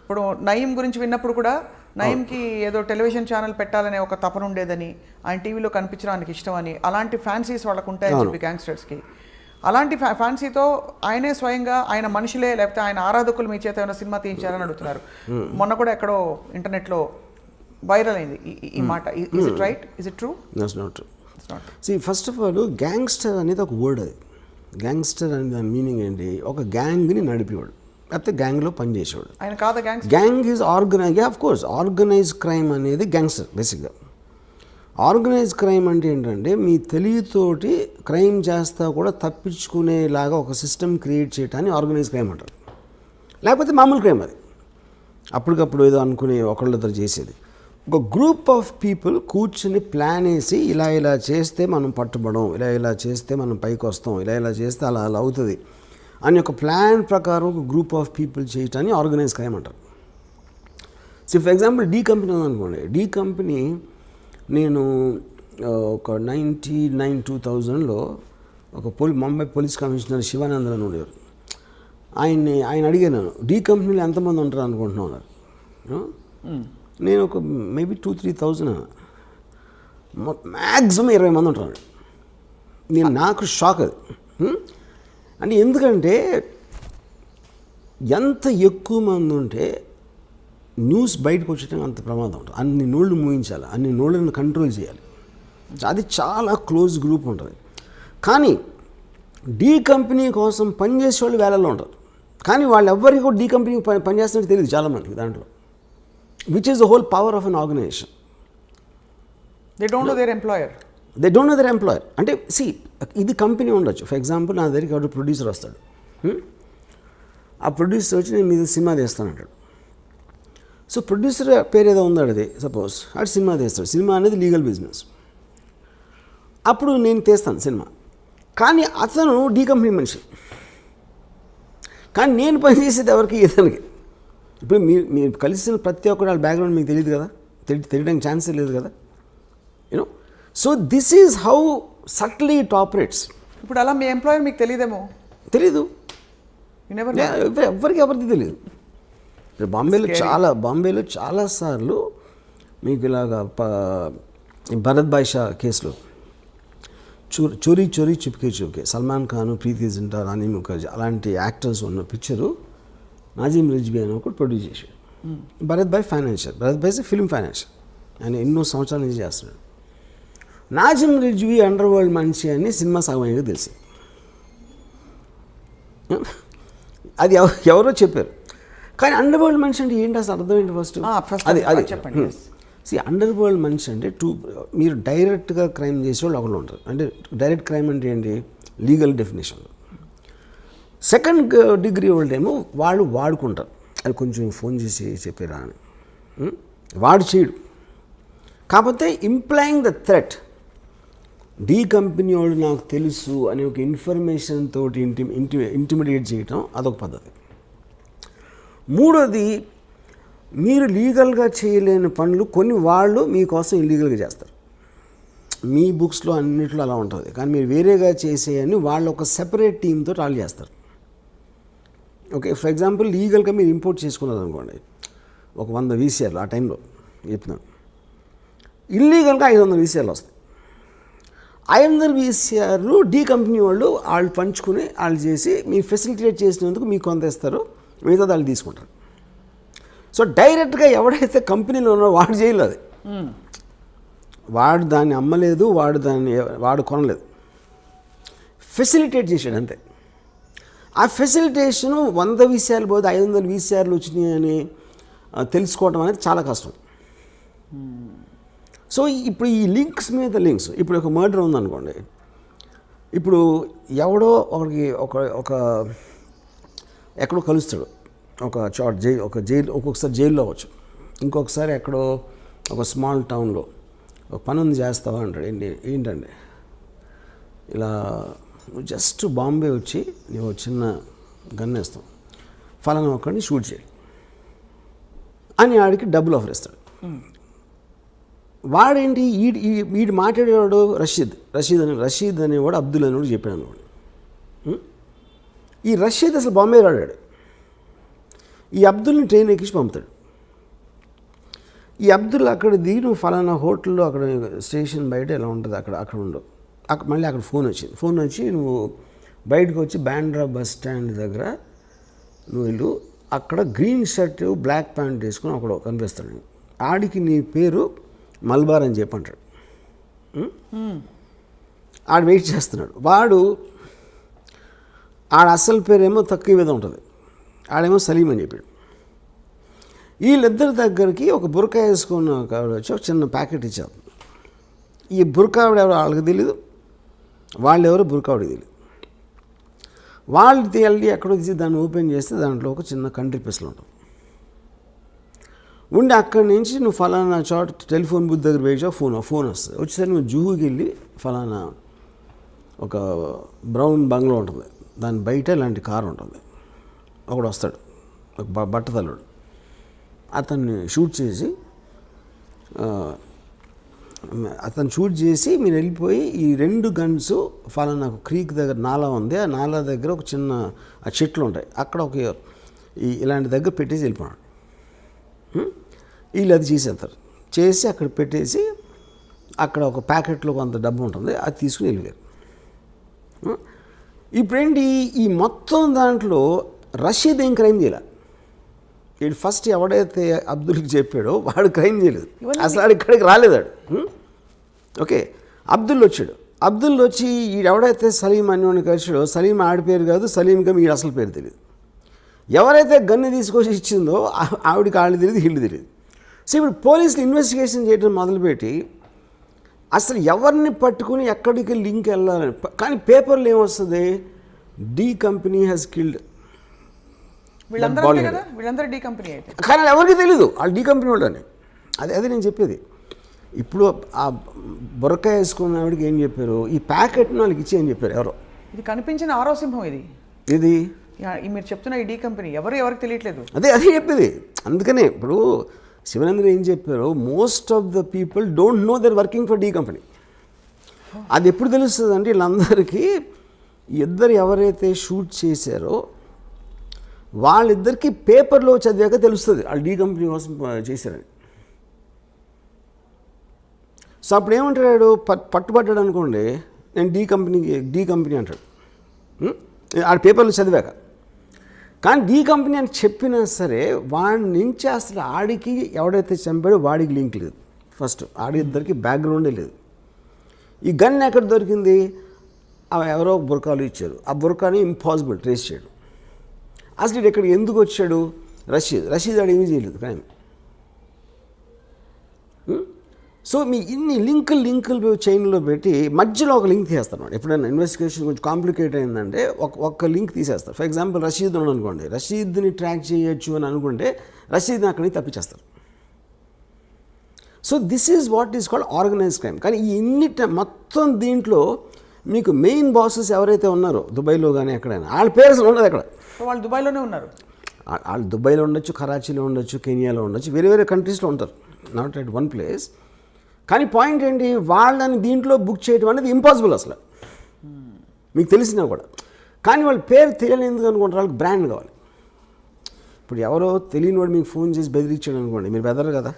Speaker 1: ఇప్పుడు నయీం గురించి విన్నప్పుడు కూడా నయీంకి ఏదో టెలివిజన్ ఛానల్ పెట్టాలనే ఒక తపన ఉండేదని, ఆయన టీవీలో కనిపించడానికి ఇష్టం అని, అలాంటి ఫ్యాన్సీస్ వాళ్ళకు ఉంటాయని చెప్పి గ్యాంగ్స్టర్స్కి. అలాంటి ఫ్యాన్సీతో ఆయనే స్వయంగా ఆయన మనుషులే లేకపోతే ఆయన ఆరాధకులు మీ చేత ఏమైనా సినిమా తీయించారని అడుగుతున్నారు. మొన్న కూడా ఎక్కడో ఇంటర్నెట్లో వైరల్ అయింది ఈ మాట. Is it right? Is it true?
Speaker 2: That's not true. See, first of all gangster అనేది ఒక వర్డ్. అది గ్యాంగ్స్టర్ అనే దాని మీనింగ్ ఏంటి? ఒక గ్యాంగ్ని నడిపేవాడు, లేకపోతే గ్యాంగ్లో పనిచేసేవాడు.
Speaker 1: ఆయన కాదా gang?
Speaker 2: Gang is organise. Of course organise crime అనేది గ్యాంగ్స్టర్ బేసిక్గా. ఆర్గనైజ్ క్రైమ్ అంటే ఏంటంటే మీ తెలివితోటి క్రైమ్ చేస్తా కూడా తప్పించుకునేలాగా ఒక సిస్టమ్ క్రియేట్ చేయటాన్ని ఆర్గనైజ్ క్రైమ్ అంటారు. లేకపోతే మామూలు క్రైమ్ అది, అప్పటికప్పుడు ఏదో అనుకునే ఒకళ్ళిద్దరు చేసేది. ఒక గ్రూప్ ఆఫ్ పీపుల్ కూర్చుని ప్లాన్ వేసి ఇలా చేస్తే మనం పట్టుబడం, ఇలా చేస్తే మనం పైకి వస్తాం, ఇలా చేస్తే అలా అవుతుంది అని ఒక ప్లాన్ ప్రకారం ఒక గ్రూప్ ఆఫ్ పీపుల్ చేయటాన్ని ఆర్గనైజ్ క్రైమ్ అంటారు. So for example D company ఉందనుకోండి. డీ కంపెనీ నేను ఒక 1999-2000లో ఒక ముంబై పోలీస్ కమిషనర్ శివానందన్ అని ఉండేవారు. ఆయన అడిగాను, డీ కంపెనీలో ఎంతమంది ఉంటారు అనుకుంటున్నాం అన్నారు. నేను ఒక మేబీ 2-3,000, మ్యాక్సిమం 20 మంది ఉంటారు. నాకు షాక్ అది. అంటే ఎందుకంటే ఎంత ఎక్కువ మంది ఉంటే న్యూస్ బయటకు వచ్చేటప్పుడు అంత ప్రమాదం ఉంటుంది. అన్ని నోళ్ళు మూయించాలి, అన్ని నోళ్ళను కంట్రోల్ చేయాలి. అది చాలా క్లోజ్ గ్రూప్ ఉంటుంది. కానీ డీ కంపెనీ కోసం పనిచేసే వాళ్ళు వేలల్లో ఉంటారు. కానీ వాళ్ళు ఎవరికి కూడా డీ కంపెనీ పనిచేస్తున్నట్టు తెలియదు చాలామందికి దాంట్లో. Which is the whole power of an organisation.
Speaker 1: They don't know their employer. అంటే ఇది కంపెనీ ఉండొచ్చు. ఫర్ ఎగ్జాంపుల్ నా దగ్గరికి ఎవరు ప్రొడ్యూసర్ వస్తాడు. ఆ ప్రొడ్యూసర్ వచ్చి నేను మీద సినిమా తీస్తానంటాడు. సో ప్రొడ్యూసర్ పేరు ఏదో ఉందాడు, అది సపోజ్ అటు సినిమా తీస్తాడు. సినిమా అనేది లీగల్ బిజినెస్. అప్పుడు నేను తీస్తాను సినిమా, కానీ అతను డీ కంపెనీ మనిషి. కానీ నేను పనిచేసేది ఎవరికి? ఇతనికి. ఇప్పుడు మీరు కలిసిన ప్రతి ఒక్కరు వాళ్ళ బ్యాక్గ్రౌండ్ మీకు తెలియదు కదా, తెలియడానికి ఛాన్సే లేదు కదా. You know so this is how సట్లీ it operates. ఇప్పుడు అలా మీ ఎంప్లాయర్ మీకు తెలియదేమో?
Speaker 2: తెలీదు, ఎవరికి తెలియదు. బాంబేలో చాలాసార్లు మీకు ఇలాగా భరత్ భాయ్ షా కేసులో చోరీ చుప్కే సల్మాన్ ఖాన్, ప్రీతి జింటా, రాణి ముఖర్జీ అలాంటి యాక్టర్స్ ఉన్న పిక్చరు నాజిమ్ రిజ్వీ అని ఒకటి ప్రొడ్యూస్ చేశాడు. భరత్ భాయ్ ఫిల్మ్ ఫైనాన్షియర్, ఆయన ఎన్నో సంవత్సరాల నుంచి చేస్తున్నాడు. నాజిమ్ రిజ్వీ అండర్ వరల్డ్ మనిషి అని సినిమా సగం అయ్యాక తెలిసి అది ఎవరో చెప్పారు. కానీ అండర్ వరల్డ్ మనిషి అంటే ఏంటి అసలు అర్థం ఏంటి? ఫస్ట్ అది
Speaker 1: చెప్పండి.
Speaker 2: అండర్ వరల్డ్ మనిషి అంటే మీరు డైరెక్ట్గా క్రైమ్ చేసేవాళ్ళు ఒకళ్ళు ఉంటారు. అంటే డైరెక్ట్ క్రైమ్ అంటే ఏంటి? లీగల్ డెఫినేషన్లో. సెకండ్ డిగ్రీ వాళ్ళేమో వాళ్ళు వాడుకుంటారు, అది కొంచెం ఫోన్ చేసి చెప్పారా అని. వాడు చేయడు. కాకపోతే employing the threat, D company వాళ్ళు నాకు తెలుసు అనే ఒక ఇన్ఫర్మేషన్ తోటి ఇంటిమిడియేట్ చేయటం అదొక పద్ధతి. మూడోది మీరు లీగల్గా చేయలేని పనులు కొన్ని వాళ్ళు మీకోసం ఇల్లీగల్గా చేస్తారు. మీ బుక్స్లో అన్నిట్లో అలా ఉంటుంది. కానీ మీరు వేరేగా చేసేయని వాళ్ళు ఒక సెపరేట్ టీమ్తో వాళ్ళు చేస్తారు. ఓకే, ఫర్ ఎగ్జాంపుల్ లీగల్గా మీరు ఇంపోర్ట్ చేసుకున్నారు అనుకోండి, ఒక 100 వీసీఆర్లు ఆ టైంలో చెప్తున్నాను, ఇల్లీగల్గా 500 వీసీఆర్లు వస్తాయి. 500 వీసీఆర్లు డీ కంపెనీ వాళ్ళు పంచుకుని వాళ్ళు చేసి మీరు ఫెసిలిటేట్ చేసినందుకు మీకు కొంత ఇస్తారు, మిగతా వాళ్ళు తీసుకుంటారు. సో డైరెక్ట్గా ఎవడైతే కంపెనీలో ఉన్నారో వాడు చేయలేదు, అది వాడు దాన్ని అమ్మలేదు, వాడు కొనలేదు, ఫెసిలిటేట్ చేశాడు అంతే. ఆ ఫెసిలిటేషను 100 వీసీఆర్లు పోతే 500 వీసీఆర్లు వచ్చినాయి అని తెలుసుకోవడం అనేది చాలా కష్టం. సో ఇప్పుడు ఈ లింక్స్ మీద లింక్స్, ఇప్పుడు ఒక మర్డర్ ఉందనుకోండి, ఇప్పుడు ఎవడో ఒక ఎక్కడో కలుస్తాడు, ఒక జైలు, ఒక్కొక్కసారి జైల్లో అవ్వచ్చు, ఇంకొకసారి ఎక్కడో ఒక స్మాల్ టౌన్లో ఒక పని ఉంది చేస్తావా అంటాడు. ఏంటండి ఇలా నువ్వు జస్ట్ బాంబే వచ్చి నువ్వు చిన్న గన్ వేస్తావు, ఫలానా ఒకరిని షూట్ చేయి అని ఆడికి డబ్బులు ఆఫర్ ఇస్తాడు. వాడేంటి వీడు మాట్లాడేవాడు రషీద్ అనేవాడు అబ్దుల్ అనేవాడు చెప్పాడు అనుకోండి. ఈ రషీద్ అసలు బాంబే రాడాడు, ఈ అబ్దుల్ని ట్రైన్ ఎక్కించి పంపుతాడు. ఈ అబ్దుల్ అక్కడ దిగి నువ్వు ఫలానా హోటల్లో అక్కడ స్టేషన్ బయట ఎలా ఉంటుంది అక్కడ ఉండవు. మళ్ళీ అక్కడ ఫోన్ వచ్చి నువ్వు బయటకు వచ్చి బాండ్రా బస్ స్టాండ్ దగ్గర నువ్వు వెళ్ళు, అక్కడ గ్రీన్ షర్ట్ బ్లాక్ ప్యాంట్ వేసుకుని అక్కడ కనిపిస్తాడు. ఆడికి నీ పేరు మల్బార్ అని చెప్పి అంటాడు. ఆడు వెయిట్ చేస్తున్నాడు. ఆడ అసలు పేరేమో తక్కువ మీద ఉంటుంది, ఆడేమో సలీం అని చెప్పాడు. వీళ్ళిద్దరి దగ్గరికి ఒక బురకా వేసుకున్న వచ్చి ఒక చిన్న ప్యాకెట్ ఇచ్చారు. ఈ బురకావిడ ఎవరో వాళ్ళకి తెలీదు, వాళ్ళు ఎవరో బురకావిడికి తెలియదు. వాళ్ళు వెళ్ళి ఎక్కడో తీసి దాన్ని ఓపెన్ చేస్తే దాంట్లో ఒక చిన్న కంట్రీ పిస్టల్ ఉంటుంది. ఉండి అక్కడి నుంచి నువ్వు ఫలానా చోట టెలిఫోన్ బూత్ దగ్గర వేసావు, ఫోన్ వస్తుంది. వచ్చేసరికి నువ్వు జూహుకి వెళ్ళి ఫలానా ఒక బ్రౌన్ బంగ్లో ఉంటుంది, దాని బయట ఇలాంటి కారు ఉంటుంది. ఒకడు వస్తాడు, ఒక బట్టతల్లుడు, అతన్ని షూట్ చేసి మీరు వెళ్ళిపోయి ఈ 2 గన్స్ ఫలానా క్రీక్ దగ్గర నాలా ఉంది, ఆ నాలా దగ్గర ఒక చిన్న ఆ చెట్లు ఉంటాయి, అక్కడ ఇలాంటి దగ్గర పెట్టేసి వెళ్ళిపోయాడు. వీళ్ళు అది చేసి అక్కడ పెట్టేసి అక్కడ ఒక ప్యాకెట్లో కొంత డబ్బు ఉంటుంది, అది తీసుకుని వెళ్ళిపోయారు. ఇప్పుడేంటి ఈ మొత్తం దాంట్లో రషీద్ ఏం క్రైమ్ చేయలే. వీడు ఫస్ట్ ఎవడైతే అబ్దుల్కి చెప్పాడో వాడు క్రైమ్ చేయలేదు, అసలు వాడు ఇక్కడికి రాలేదాడు. ఓకే, అబ్దుల్ వచ్చి ఎవడైతే సలీం అని కలిసాడో, సలీం ఆడి పేరు కాదు, సలీంగా వీడు అసలు పేరు తెలియదు. ఎవరైతే గన్ను తీసుకొచ్చి ఇచ్చిందో ఆవిడికి ఆళ్ళు తెలియదు, వీళ్ళు తెలియదు. సో ఇప్పుడు పోలీసులు ఇన్వెస్టిగేషన్ చేయడం మొదలుపెట్టి అసలు ఎవరిని పట్టుకుని ఎక్కడికి లింక్ వెళ్ళాలని, కానీ పేపర్లు ఏమొస్తుంది, డీ కంపెనీ హ్యాస్ కిల్డ్.
Speaker 1: వీళ్ళందరూ డీ కంపెనీ అయితే
Speaker 2: కానీ ఎవరికి తెలీదు వాళ్ళు డీ కంపెనీ వాళ్ళని. అదే నేను చెప్పేది. ఇప్పుడు ఆ బురక వేసుకున్న ఆవిడకి ఏం చెప్పారు, ఈ ప్యాకెట్ని వాళ్ళకి ఇచ్చి ఏం చెప్పారు ఎవరో.
Speaker 1: ఇది కనిపించిన ఆరో సింహం
Speaker 2: ఇది
Speaker 1: మీరు చెప్తున్న ఈ డీ కంపెనీ ఎవరికి తెలియట్లేదు.
Speaker 2: అదే చెప్పేది. అందుకనే ఇప్పుడు శివనంద్ర ఏం చెప్పారు, most of the people don't know they're working for D company. అది ఎప్పుడు తెలుస్తుంది అంటే వీళ్ళందరికీ ఇద్దరు ఎవరైతే షూట్ చేశారో వాళ్ళిద్దరికీ పేపర్లో చదివాక తెలుస్తుంది వాళ్ళు డీ కంపెనీ కోసం చేశారని. సో అప్పుడు ఏమంటాడు, పట్టుబడ్డాడు అనుకోండి, నేను డీ కంపెనీ అంటాడు ఆ పేపర్లో చదివాక. కానీ డీ కంపెనీ అని చెప్పినా సరే వాడి నుంచి అసలు ఆడికి ఎవడైతే చంపాడో వాడికి లింక్ లేదు. ఫస్ట్ ఆడిద్దరికి బ్యాక్గ్రౌండే లేదు. ఈ గన్ ఎక్కడ దొరికింది, ఎవరో బురకాలు ఇచ్చారు, ఆ బురకాని ఇంపాసిబుల్ ట్రేస్ చేయడం. అసలు ఇది ఎక్కడ ఎందుకు వచ్చాడు, రషీద్ ఆడు ఏమీ చేయలేదు క్రైమ్. సో మీ ఇన్ని లింకులు చైన్లో పెట్టి మధ్యలో ఒక లింక్ తీసేస్తాను. ఎప్పుడైనా ఇన్వెస్టిగేషన్ కొంచెం కాంప్లికేట్ అయిందంటే ఒక లింక్ తీసేస్తారు. ఫర్ ఎగ్జాంపుల్ రషీద్ ఉన్నాడు అనుకోండి, రషీద్ని ట్రాక్ చేయొచ్చు అని అనుకుంటే రషీద్ని అక్కడి నుంచి తప్పించేస్తారు. So this is what is called organised crime. కానీ మొత్తం దీంట్లో మీకు మెయిన్ బాసెస్ ఎవరైతే ఉన్నారో దుబాయ్లో కానీ ఎక్కడైనా వాళ్ళ పేరు అసలు ఉండదు. అక్కడ
Speaker 1: వాళ్ళు దుబాయ్లోనే ఉన్నారు.
Speaker 2: వాళ్ళు దుబాయ్లో ఉండొచ్చు, కరాచీలో ఉండొచ్చు, కెనియాలో ఉండొచ్చు, వేరే వేరే కంట్రీస్లో ఉంటారు, నాట్ ఎట్ వన్ ప్లేస్. కానీ పాయింట్ ఏంటి, వాళ్ళని దీంట్లో బుక్ చేయడం అనేది ఇంపాసిబుల్ అసలు, మీకు తెలిసినా కూడా. కానీ వాళ్ళ పేరు తెలియని ఎందుకు అనుకుంటారు, వాళ్ళకి బ్రాండ్ కావాలి. ఇప్పుడు ఎవరో తెలియని వాడు మీకు ఫోన్ చేసి బెదిరించాడు అనుకోండి, మీరు బెదరు కదా.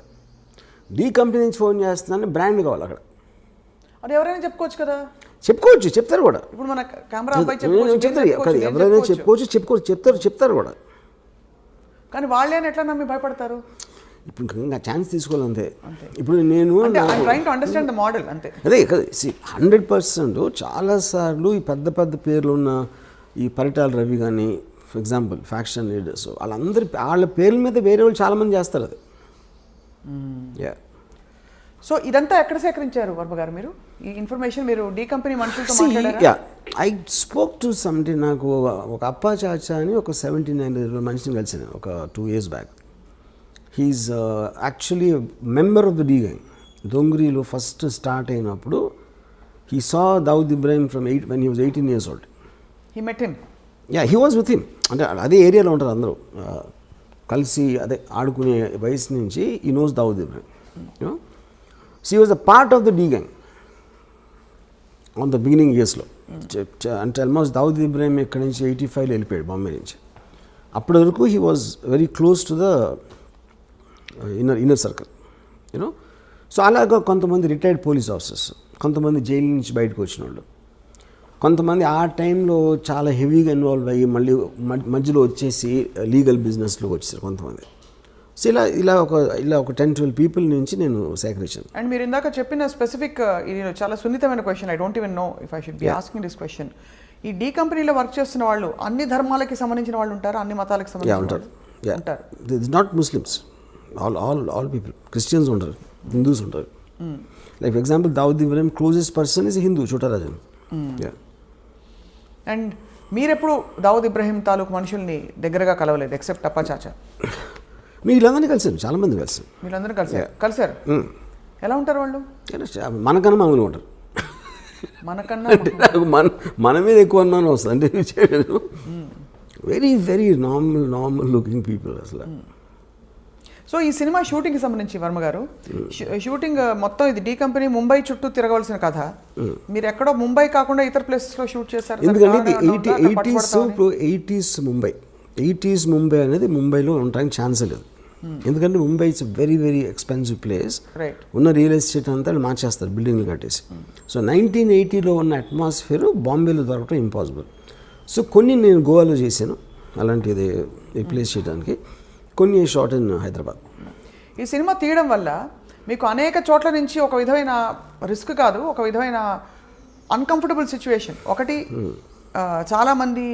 Speaker 2: డీ కంపెనీ నుంచి ఫోన్ చేస్తున్నాను, బ్రాండ్ కావాలి అక్కడ.
Speaker 1: అది ఎవరైనా చెప్పుకోవచ్చు కదా,
Speaker 2: చెప్పుకోవచ్చు, చెప్తారు కూడా.
Speaker 1: ఇప్పుడు మన కెమెరా అబ్బాయి
Speaker 2: చెప్తారు, ఎవరైనా చెప్తారు కూడా.
Speaker 1: కానీ వాళ్ళేనా ఎట్లా నమ్మి భయపడతారు?
Speaker 2: ఇప్పుడు ఇంకా ఛాన్స్ తీసుకోవాలంతే. ఇప్పుడు నేను
Speaker 1: అండర్స్టాండ్ ద మోడల్ అంతే.
Speaker 2: అదే 100% చాలాసార్లు ఈ పెద్ద పెద్ద పేర్లు ఉన్న ఈ పరిటాల రవి కానీ, ఫర్ ఎగ్జాంపుల్ ఫ్యాక్షన్ లీడర్స్, వాళ్ళ పేర్ల మీద వేరే వాళ్ళు చాలామంది చేస్తారు అది.
Speaker 1: సో ఇదంతా ఎక్కడ సేకరించారు వర్మ గారు మీరు ఈ ఇన్ఫర్మేషన్? మీరు డీ కంపెనీ మనుషులతో మాట్లాడారా?
Speaker 2: I spoke to somebody. నాకు ఒక అప్పా చాచా అని ఒక 79 మనిషిని కలిసాను ఒక 2 years back. He is actually member of the D gang. దొంగరిలో ఫస్ట్ స్టార్ట్ అయినప్పుడు he saw Dawood Ibrahim from when he was 18 years old.
Speaker 1: He met him.
Speaker 2: He was with him. అంటే అదే ఏరియాలో ఉంటారు అందరూ కలిసి, అదే ఆడుకునే వయసు నుంచి ఈ knows Dawood Ibrahim. She was a part of the D gang on the beginning ఇయర్స్లో. అంటే ఆల్మోస్ట్ దావుద్ ఇబ్రాహిం ఇక్కడ నుంచి 85లో వెళ్ళిపోయాడు బాంబే నుంచి. అప్పటి వరకు he was very close to the inner circle, you know. So అలాగా కొంతమంది రిటైర్డ్ పోలీస్ ఆఫీసర్స్, కొంతమంది జైలు నుంచి బయటకు వచ్చిన వాళ్ళు, కొంతమంది ఆ టైంలో చాలా హెవీగా ఇన్వాల్వ్ అయ్యి మళ్ళీ మధ్యలో వచ్చేసి లీగల్ బిజినెస్లో వచ్చేసారు కొంతమంది. సో ఇలా ఒక 10-12 పీపుల్ నుంచి నేను సేకరించాను.
Speaker 1: అండ్ మీరు ఇందాక చెప్పిన స్పెసిఫిక్, ఇది చాలా సున్నితమైన question. I don't even know if I should be asking this question. ఈ డీ కంపెనీలో వర్క్ చేస్తున్న వాళ్ళు అన్ని ధర్మాలకి సంబంధించిన వాళ్ళు ఉంటారు, అన్ని మతాలకు సంబంధించిన
Speaker 2: ఉంటారు.
Speaker 1: ఉంటారు.
Speaker 2: Not Muslims, all people. Christians ఉంటారు, హిందూస్ ఉంటారు. Like for example Dawood Ibrahim closest person is Hindu, Chhota Rajan.
Speaker 1: And మీరెప్పుడు దావుద్ ఇబ్రాహిం తాలూకు మనుషుల్ని దగ్గరగా కలవలేదు ఎక్సెప్ట్ అప్పా చాచా?
Speaker 2: వీళ్ళందరినీ కలిసాను, చాలామంది కలిసాను.
Speaker 1: వీళ్ళందరూ కలిసారు. ఎలా ఉంటారు వాళ్ళు?
Speaker 2: మనకన్నా మామూలుగా ఉంటారు.
Speaker 1: మనకన్నా
Speaker 2: మన మీద ఎక్కువ అనుమానం వస్తుంది. అంటే very very normal looking people అసలు.
Speaker 1: సో ఈ సినిమా షూటింగ్కి సంబంధించి వర్మ గారు, షూటింగ్ మొత్తం ఇది డీ కంపెనీ ముంబై చుట్టూ తిరగవలసిన కథ. మీరు ఎక్కడో ముంబై కాకుండా ఇతర ప్లేసెస్లో షూట్ చేశారు.
Speaker 2: ఎందుకంటే ఇది 80s ముంబై అనేది ముంబైలో ఉండడానికి ఛాన్స్ లేదు. ఎందుకంటే Mumbai it's very very expensive place. ఉన్న రియల్ ఎస్టేట్ అంతా మార్చేస్తారు, బిల్డింగ్లు కట్టేసి. సో 1980లో ఉన్న అట్మాస్ఫియర్ బాంబేలో దొరకడం ఇంపాసిబుల్. సో కొన్ని నేను గోవాలో చేశాను అలాంటిది రీప్లేస్ చేయడానికి, కొన్ని షాట్ ఇన్ హైదరాబాద్.
Speaker 1: ఈ సినిమా తీయడం వల్ల మీకు అనేక చోట్ల నుంచి ఒక విధమైన రిస్క్ కాదు, ఒక విధమైన అన్కంఫర్టబుల్ సిచ్యువేషన్. ఒకటి, చాలామంది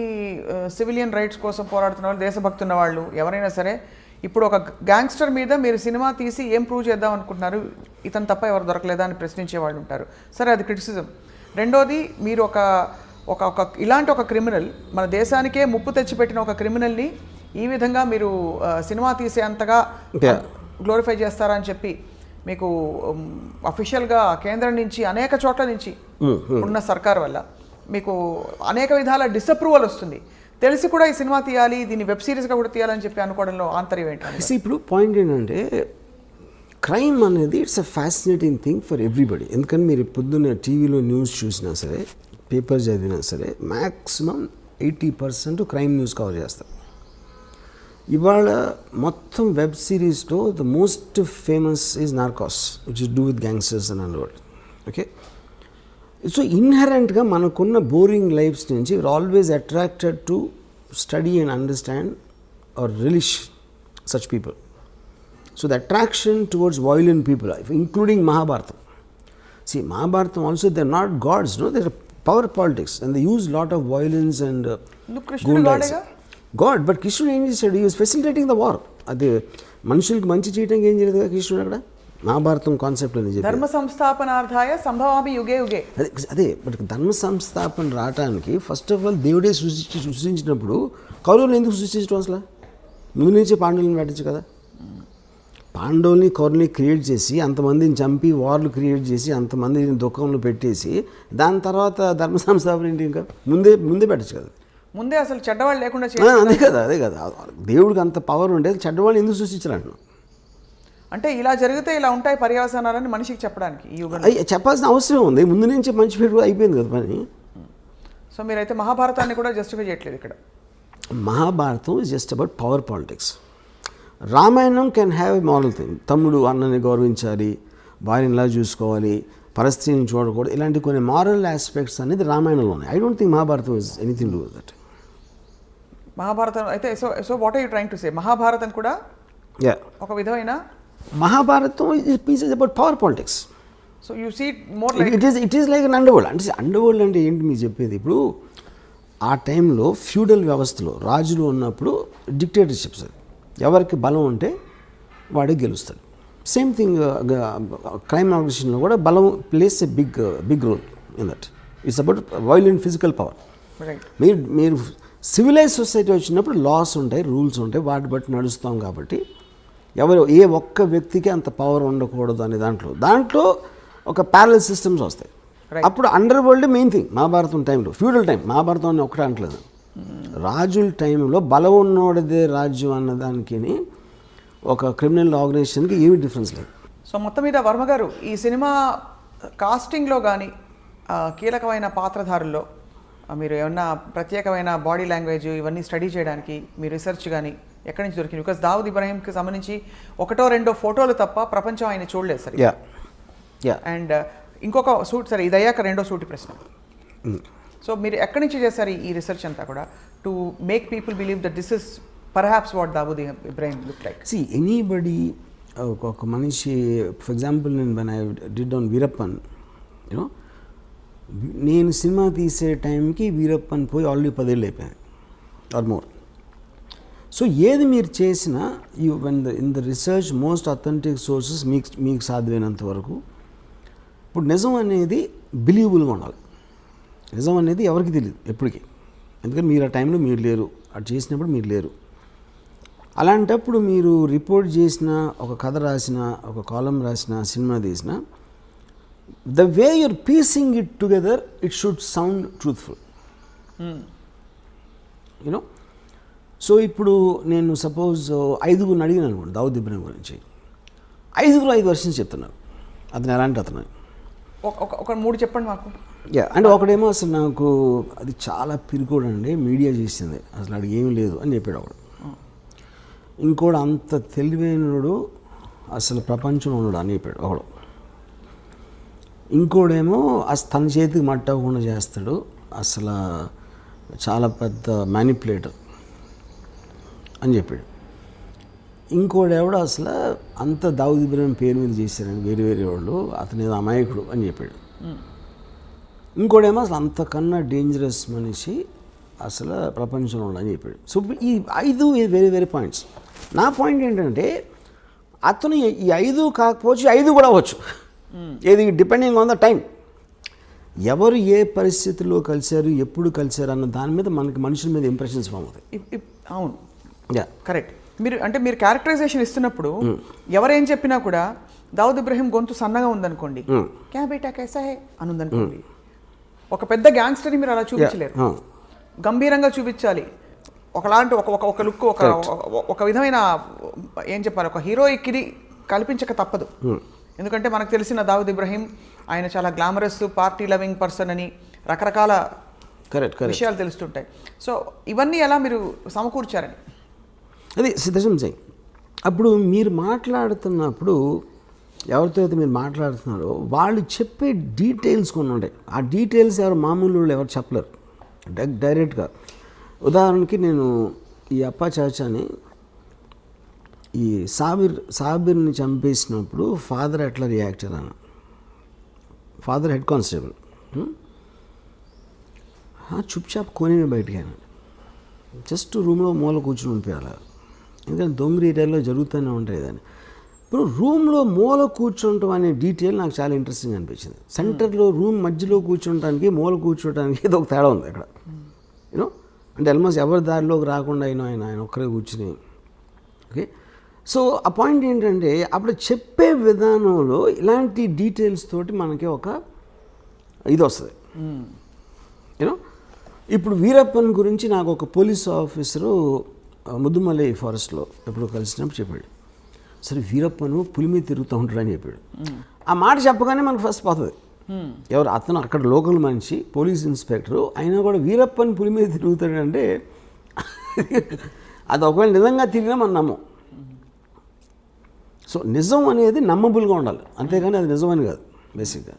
Speaker 1: సివిలియన్ రైట్స్ కోసం పోరాడుతున్న వాళ్ళు, దేశభక్తి ఉన్న వాళ్ళు ఎవరైనా సరే, ఇప్పుడు ఒక గ్యాంగ్స్టర్ మీద మీరు సినిమా తీసి ఏం ప్రూవ్ చేద్దాం అనుకుంటున్నారు, ఇతను తప్ప ఎవరు దొరకలేదా అని ప్రశ్నించే వాళ్ళు ఉంటారు. సరే, అది క్రిటిసిజం. రెండోది, మీరు ఒక ఇలాంటి ఒక క్రిమినల్, మన దేశానికే ముప్పు తెచ్చిపెట్టిన ఒక క్రిమినల్ని ఈ విధంగా మీరు సినిమా తీసే అంతగా గ్లోరిఫై చేస్తారా అని చెప్పి మీకు అఫీషియల్గా కేంద్రం నుంచి అనేక చోట్ల నుంచి ఉన్న సర్కార్ వల్ల మీకు అనేక విధాల డిసప్రూవల్ వస్తుంది. తెలిసి కూడా ఈ సినిమా తీయాలి, దీన్ని వెబ్ సిరీస్గా కూడా తీయాలని చెప్పి అనుకోవడంలో ఆంతర్యం ఏంటంటే,
Speaker 2: ఇప్పుడు పాయింట్ ఏంటంటే, క్రైమ్ అనేది it's a fascinating thing for everybody. ఎందుకంటే మీరు పొద్దున్న టీవీలో న్యూస్ చూసినా సరే, పేపర్ చదివినా సరే, మ్యాక్సిమం 80% క్రైమ్ న్యూస్ కవర్ చేస్తారు. ఇవాళ మొత్తం వెబ్ సిరీస్లో the most famous is Narcos, which is do with gangsters and onward. Okay, so ఇన్హెరెంట్గా మనకున్న బోరింగ్ లైఫ్స్ నుంచి we are always attracted to study and understand or relish such people. So the attraction towards violent people, including Mahabharatam. See, Mahabharatam also, they're not gods, no, they're power politics and they use lot of violence and God, but Krishna ఏం చేశాడు? He was facilitating the war. అది మనుషులకి మంచి చేయడానికి ఏం చేయలేదు కదా కృష్ణుడు అక్కడ. మహాభారతం కాన్సెప్ట్ అని చెప్పి
Speaker 1: ధర్మ సంస్థాపనార్థాయ సంభవామి యుగే యుగే.
Speaker 2: అదే బట్ ధర్మ సంస్థాపన రావడానికి ఫస్ట్ ఆఫ్ ఆల్ దేవుడే సృష్టించినప్పుడు కౌరవులు ఎందుకు సృష్టించడం అసలు? ముందు నుంచే పాండవులను పెట్టచ్చు కదా. పాండవుల్ని కౌరవుల్ని క్రియేట్ చేసి అంతమందిని చంపి వార్లు క్రియేట్ చేసి అంతమందిని దుఃఖంలో పెట్టేసి దాని తర్వాత ధర్మ సంస్థాపన ఏంటి? ఇంకా ముందే పెట్టచ్చు కదా.
Speaker 1: ముందే అసలు చెడ్డవాళ్ళు లేకుండా
Speaker 2: అదే కదా దేవుడికి అంత పవర్ ఉండేది, చెడ్డవాళ్ళు ఎందుకు సృష్టించాలంటున్నాను.
Speaker 1: అంటే ఇలా జరిగితే ఇలా ఉంటాయి పర్యవసానాలని మనిషికి చెప్పడానికి ఈ యుగంలో
Speaker 2: చెప్పాల్సిన అవసరం ఉంది, ముందు నుంచి మంచి పేరు అయిపోయింది కదా పని.
Speaker 1: సో మీరైతే మహాభారతాన్ని కూడా జస్టిఫై చేయట్లేదు ఇక్కడ.
Speaker 2: Mahabharatam is just about power politics. Ramayanam can have a moral thing, తమ్ముడు అన్నని గౌరవించాలి, భార్యని ఇలా చూసుకోవాలి, పరిస్థితిని చూడకూడదు, ఇలాంటి కొన్ని మారల్ ఆస్పెక్ట్స్ అనేది రామాయణంలో ఉన్నాయి. I don't think Mahabharatam is anything to do with that.
Speaker 1: Mahabharatam అయితే so what are you trying to say, Mahabharatam కూడా ఒక విధమైన
Speaker 2: Mahabharatam is about power politics.
Speaker 1: So you see more like
Speaker 2: it is like an underworld. అంటే underworld అంటే ఏంటి మీకు చెప్పేది, ఇప్పుడు ఆ టైంలో ఫ్యూడల్ వ్యవస్థలో రాజులు ఉన్నప్పుడు డిక్టేటర్షిప్స్, ఎవరికి బలం ఉంటే వాడే గెలుస్తాడు. సేమ్ థింగ్ క్రైమ్ ఆర్గనైజేషన్లో కూడా బలం plays a big role in that. It's about violent physical power. మీరు సివిలైజ్ సొసైటీ వచ్చినప్పుడు లాస్ ఉంటాయి, రూల్స్ ఉంటాయి, వాటి బట్టి నడుస్తాం. కాబట్టి ఏ ఒక్క వ్యక్తికి అంత పవర్ ఉండకూడదు అనే దాంట్లో ఒక ప్యారలల్ సిస్టమ్స్ వస్తాయి. అప్పుడు under world main thing. Mahabharatam టైంలో ఫ్యూడల్ టైం, మహాభారతం అని ఒకటే అంటలేదు, రాజుల టైంలో బలం ఉన్నోడిదే రాజ్యం అన్నదానికి ఒక క్రిమినల్ ఆర్గనైజేషన్కి ఏమి డిఫరెన్స్ లేదు.
Speaker 1: సో మొత్తం మీద వర్మ గారు ఈ సినిమా కాస్టింగ్లో కానీ కీలకమైన పాత్రధారుల్లో మీరు ఏమన్నా ప్రత్యేకమైన బాడీ లాంగ్వేజ్ ఇవన్నీ స్టడీ చేయడానికి మీ రీసెర్చ్ కానీ ఎక్కడి నుంచి దొరికింది? బికాస్ దావుద్ ఇబ్రాహీంకి సంబంధించి ఒకటో రెండో ఫోటోలు తప్ప ప్రపంచం ఆయన చూడలేదు సరే. అండ్ ఇంకొక సూట్ సరే, ఇది అయ్యాక రెండో సూటి ప్రశ్న. సో మీరు ఎక్కడి నుంచి చేశారు ఈ రీసెర్చ్ అంతా కూడా to make people believe that this is perhaps what Dawood Ibrahim look like?
Speaker 2: See anybody, ఒక మనిషి ఫర్ ఎగ్జాంపుల్ నేను when I did on Veerappan, you know నేను సినిమా తీసే టైంకి వీరప్పన్ పోయి ఆల్రెడీ 10 ఏళ్ళు అయిపోయాయి ఆర్ మోర్. సో ఏది మీరు చేసినా in the research most authentic sources మీకు సాధ్యమైనంత వరకు. ఇప్పుడు నిజం అనేది బిలీవబుల్గా ఉండాలి. నిజం అనేది ఎవరికి తెలియదు ఎప్పటికీ, ఎందుకంటే మీరు ఆ టైంలో మీరు లేరు, అది చేసినప్పుడు మీరు లేరు. అలాంటప్పుడు మీరు రిపోర్ట్ చేసిన, ఒక కథ రాసిన, ఒక కాలం రాసిన, సినిమా తీసిన, the way your piecing it together it should sound truthful, you know. So ఇప్పుడు నేను సపోజ్ 5 అడిగిన అనుకోండి దావుద్ ఇబ్రాహీం గురించి, 5 వర్షన్స్ చెప్తున్నారు అతను ఎలాంటి అతను.
Speaker 1: ఒక 3 చెప్పండి మాకు.
Speaker 2: అంటే ఒకడేమో అసలు నాకు అది చాలా పిరికోడు అండి, మీడియా చేసింది, అసలు అది ఏమీ లేదు అని చెప్పాడు ఒకడు. ఇంకోడు అంత తెలివైనడు అసలు ప్రపంచంలో ఉన్నాడు అని చెప్పాడు ఒకడు. ఇంకోడేమో అసలు తన చేతికి మట్టకుండా చేస్తాడు, అసలు చాలా పెద్ద మ్యానిపులేటర్ అని చెప్పాడు. ఇంకోడెవడో అసలు అంత దావుద్ ఇబ్రాహీం పేరు మీద చేశారని వేరే వాళ్ళు, అతని అమాయకుడు అని చెప్పాడు. ఇంకోడేమో అసలు అంతకన్నా డేంజరస్ మనిషి అసలు ప్రపంచంలో అని చెప్పాడు. సో ఈ 5 వేరే పాయింట్స్. నా పాయింట్ ఏంటంటే అతను ఈ 5 కాకపోవచ్చు, 5 కూడా అవ్వచ్చు, ఏది డిపెండింగ్ ఆన్ ద టైం. ఎవరు ఏ పరిస్థితిలో కలిశారు, ఎప్పుడు కలిశారు అన్న దాని మీద మనకి మనుషుల మీద ఇంప్రెషన్స్ ఫామ్ అవుతాయి.
Speaker 1: అవును, కరెక్ట్. మీరు క్యారెక్టరైజేషన్ ఇస్తున్నప్పుడు ఎవరేం చెప్పినా కూడా దావుద్ ఇబ్రాహీం గొంతు సన్నగా ఉందనుకోండి, క్యా బేటా కైసా హై అని ఉందనుకోండి, ఒక పెద్ద గ్యాంగ్స్టర్ని మీరు అలా చూపించలేరు, గంభీరంగా చూపించాలి. ఒకలాంటి ఒక లుక్, ఒక విధమైన ఏం చెప్పాలి, ఒక హీరోయిక్కి కల్పించక తప్పదు. ఎందుకంటే మనకు తెలిసిన దావుద్ ఇబ్రాహీం ఆయన చాలా గ్లామరస్, పార్టీ లవింగ్ పర్సన్ అని రకరకాల విషయాలు తెలుస్తుంటాయి. సో ఇవన్నీ ఎలా మీరు సమకూర్చారని
Speaker 2: అది సిద్ధం చేయి. అప్పుడు మీరు మాట్లాడుతున్నప్పుడు ఎవరితో అయితే మీరు మాట్లాడుతున్నారో వాళ్ళు చెప్పే డీటెయిల్స్ కొన్ని ఉంటాయి. ఆ డీటెయిల్స్ ఎవరు మామూలు వాళ్ళు ఎవరు చెప్పలేరు డైరెక్ట్గా. ఉదాహరణకి నేను ఈ అప్పా చాచాని, ఈ సాబిర్ని చంపేసినప్పుడు ఫాదర్ ఎట్లా రియాక్ట్ అయ్యాను. ఫాదర్ హెడ్ కానిస్టేబుల్, చుప్చాప్ కోనే బయటికి అయినా, జస్ట్ రూమ్లో మూల కూర్చుని ఉండిపోయాలి. ఎందుకంటే దొంగ ఏరియాలో జరుగుతూనే ఉంటాయి దాన్ని. ఇప్పుడు రూమ్లో మూల కూర్చుంటాం అనే డీటెయిల్ నాకు చాలా ఇంట్రెస్టింగ్ అనిపించింది. సెంటర్లో రూమ్ మధ్యలో కూర్చుంటానికి, మూల కూర్చోటానికి ఏదో ఒక తేడా ఉంది అక్కడ, యూనో. అంటే ఆల్మోస్ట్ ఎవరి దారిలోకి రాకుండా ఆయన ఒక్కరే కూర్చుని. ఓకే, సో ఆ పాయింట్ ఏంటంటే అప్పుడు చెప్పే విధానంలో ఇలాంటి డీటెయిల్స్ తోటి మనకి ఒక ఇది వస్తుంది, యూనో. ఇప్పుడు వీరప్పన్ గురించి నాకు ఒక పోలీస్ ఆఫీసరు ముద్దుమలై ఫారెస్ట్లో ఎప్పుడు కలిసినప్పుడు చెప్పాడు, సరే వీరప్పను పులి మీద తిరుగుతూ ఉంటాడు అని చెప్పాడు. ఆ మాట చెప్పగానే మనకు ఫస్ట్ పోతుంది. ఎవరు అతను అక్కడ లోకల్ మనిషి, పోలీస్ ఇన్స్పెక్టరు, అయినా కూడా వీరప్పన్ పులి మీద తిరుగుతాడంటే అది ఒకవేళ నిజంగా తిరిగినా మనం నమ్మం. సో నిజం అనేది నమ్మబుల్గా ఉండాలి, అంతేగాని అది నిజమని కాదు బేసిక్గా.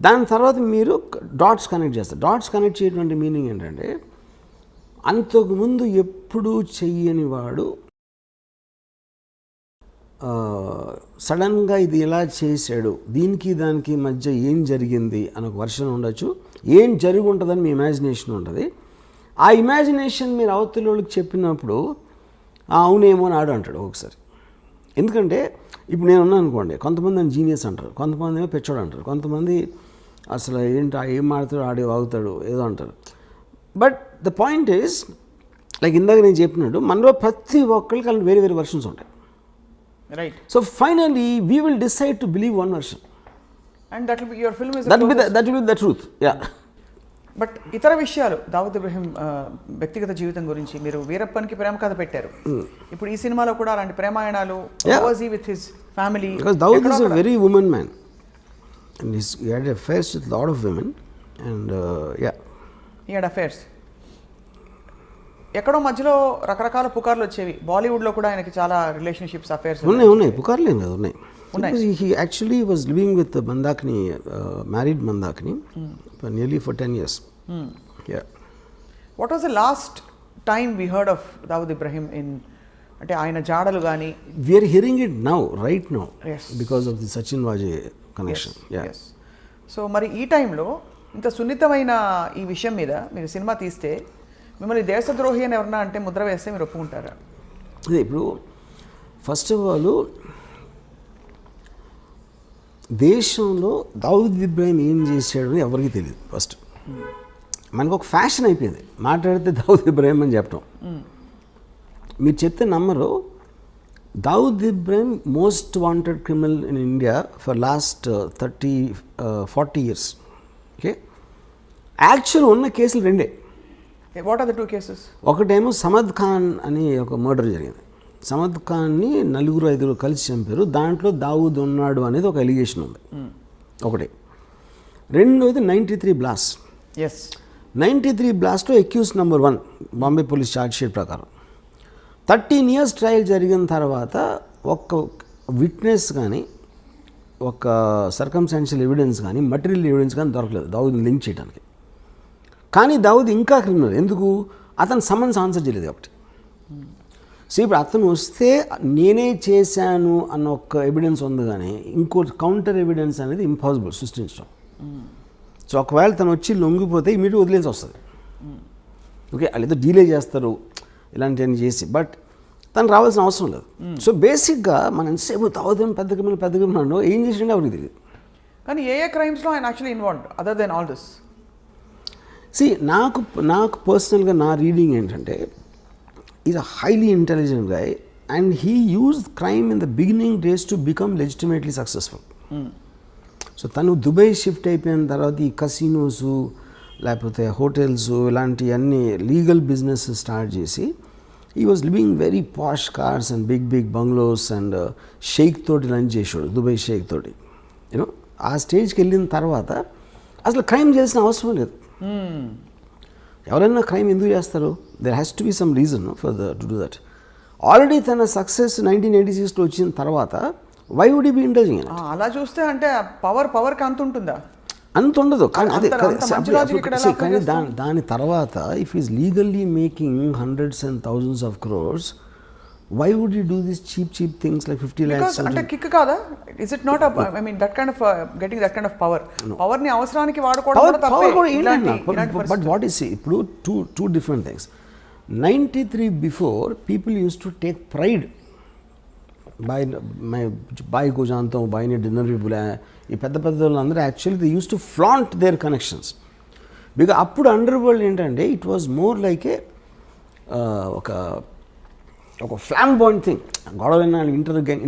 Speaker 2: దాని తర్వాత మీరు డాట్స్ కనెక్ట్ చేస్తారు. డాట్స్ కనెక్ట్ చేయటువంటి మీనింగ్ ఏంటంటే, అంతకుముందు ఎప్పుడూ చెయ్యని వాడు సడన్గా ఇది ఎలా చేశాడు, దీనికి దానికి మధ్య ఏం జరిగింది అని ఒక వర్షన్ ఉండొచ్చు, ఏం జరిగి ఉంటుందని మీ ఇమాజినేషన్ ఉంటుంది. ఆ ఇమాజినేషన్ మీరు అవతల వాళ్ళకి చెప్పినప్పుడు అవునేమో అని ఆడు అంటాడు ఒకసారి. ఎందుకంటే ఇప్పుడు నేను ఉన్నాను అనుకోండి, కొంతమంది అని జీనియస్ అంటారు, కొంతమంది ఏమో పెచ్చోడు అంటారు, కొంతమంది అసలు ఏంటి ఏం ఆడుతాడు ఆడే వాగుతాడు ఏదో అంటారు. But the point is, like ఇందాక నేను చెప్పినట్టు మనలో ప్రతి ఒక్కరికి అలా వేరే వేరే వర్షన్స్ ఉంటాయి.
Speaker 1: Right.
Speaker 2: So finally we will decide to believe one version
Speaker 1: and that will be your film is
Speaker 2: that will be the truth. Yeah.
Speaker 1: But ఇతర విషయాలు దావుద్ ఇబ్రహీం వ్యక్తిగత జీవితం గురించి మీరు వీరప్పన్కి ప్రేమ కథ పెట్టారు. ఇప్పుడు ఈ సినిమాలో కూడా అలాంటి ప్రేమాయణాలు with his family.
Speaker 2: Because Dawood is a very woman man and he had affairs with a lot of women and yeah.
Speaker 1: He had affairs. ఎక్కడో మధ్యలో రకరకాల పుకార్లు వచ్చేవి. బాలీవుడ్లో కూడా ఆయనకి చాలా రిలేషన్షిప్స్ అఫేర్స్
Speaker 2: ఉన్నాయి పుకార్లేం కదా ఉన్నాయి. He actually was living with Mandakini, married Mandakini for nearly for 10 years. Yeah.
Speaker 1: What was the last time we heard of Dawood Ibrahim in, అంటే ఆయన జాడలు కానీ?
Speaker 2: We are hearing it now, right now.
Speaker 1: Yes.
Speaker 2: Because of the Sachin Vajay connection.
Speaker 1: Yes.
Speaker 2: Yeah.
Speaker 1: Yes. So మరి ఈ టైంలో ఇంత సున్నితమైన ఈ విషయం మీద మీరు సినిమా తీస్తే మిమ్మల్ని దేశద్రోహి అని ఎవరన్నా అంటే ముద్ర వేస్తే మీరు ఒప్పుకుంటారా?
Speaker 2: అదే ఇప్పుడు ఫస్ట్ ఆఫ్ ఆల్ దేశంలో దావుద్ ఇబ్రాహిం ఏం చేశాడు అని ఎవరికి తెలియదు. ఫస్ట్ మనకు ఒక ఫ్యాషన్ అయిపోయింది మాట్లాడితే దావుద్ ఇబ్రాహిం అని చెప్పడం. మీరు చెప్తే నమ్మరు, Dawood Ibrahim most wanted criminal in India for last 30-40 years. Okay, actual ఉన్న కేసులు రెండే.
Speaker 1: What are the two cases?
Speaker 2: ఒకటేమో సమద్ ఖాన్ అని ఒక మర్డర్ జరిగింది. సమద్ ఖాన్ని 4-5 కలిసి చంపారు, దాంట్లో దావూద్ ఉన్నాడు అనేది ఒక ఎలిగేషన్ ఉంది ఒకటి. రెండోది 93 బ్లాస్ట్.
Speaker 1: ఎస్,
Speaker 2: 93 బ్లాస్ట్లో accuse number 1 Bombay police charge sheet ప్రకారం 13 years ట్రయల్ జరిగిన తర్వాత ఒక్క విట్నెస్ కానీ ఒక సర్కమ్స్టాన్షియల్ ఎవిడెన్స్ కానీ మటీరియల్ ఎవిడెన్స్ కానీ దొరకలేదు దావూద్ని లింక్ చేయడానికి. కానీ దావూద్ ఇంకా క్రిమినల్. ఎందుకు? అతను సమన్స్ ఆన్సర్ చేయలేదు కాబట్టి. సో ఇప్పుడు అతను వస్తే నేనే చేశాను అన్న ఒక ఎవిడెన్స్ ఉంది, కానీ ఇంకో కౌంటర్ ఎవిడెన్స్ అనేది ఇంపాసిబుల్ సృష్టించడం. సో ఒకవేళ తను వచ్చి లొంగిపోతే ఇమీడియట్ వదిలేసి వస్తుంది. ఓకే, వాళ్ళు ఏదో డీలే చేస్తారు ఇలాంటివన్నీ చేసి, బట్ తను రావాల్సిన అవసరం లేదు. సో బేసిక్గా మనం ఎంతసేపు తాగుతాం పెద్ద క్రిమినల్ ఏం చేసిండే ఎవరికి తెలియదు.
Speaker 1: కానీ ఏ క్రైమ్స్లో ఆయన actually involved other than all this?
Speaker 2: See నాకు పర్సనల్గా నా రీడింగ్ ఏంటంటే, is a highly intelligent guy and he used crime in the beginning days to become legitimately successful. So తను దుబాయ్ షిఫ్ట్ అయిపోయిన తర్వాత ఈ కసినోస్ లేకపోతే హోటల్స్ ఇలాంటివన్నీ లీగల్ బిజినెస్ స్టార్ట్ చేసి ఈ was living very posh cars and big bungalows and షేక్ తోటి లంచ్ చేసాడు, దుబాయ్ షేక్ తోటి. యూనో ఆ స్టేజ్కి వెళ్ళిన తర్వాత అసలు క్రైమ్ చేయాల్సిన అవసరం లేదు. ఎవరైనా క్రైమ్ ఎందుకు చేస్తారు? There has to be some reason for to do that. Already తన సక్సెస్ 1986లో వచ్చిన తర్వాత why would be indulging in it?
Speaker 1: అలా చూస్తే అంటే పవర్కి అంత ఉంటుందా?
Speaker 2: అంత ఉండదు. కానీ అదే
Speaker 1: అంత
Speaker 2: కానీ దాని తర్వాత if is legally making hundreds and thousands of crores, why would you do these cheap things like 50 lakhs?
Speaker 1: అంటే కిక్ కాదా? Is it not I mean that kind of getting that kind of power? Power ని అవసరానికి వాడుకోవడం కూడా తప్పే.
Speaker 2: But what is ఇప్పుడు two different things. 93 before people used to take pride. బాయ్ को जानता हूँ, బాయ్ని డిన్నర్ भी बुलाया. ఈ పెద్ద వాళ్ళందరూ actually they use to flaunt their connections. Because అప్పుడు అండర్ వరల్డ్ ఏంటంటే it was more like a ఒక ఫ్లాంబాయింట్ థింగ్. గొడవైనా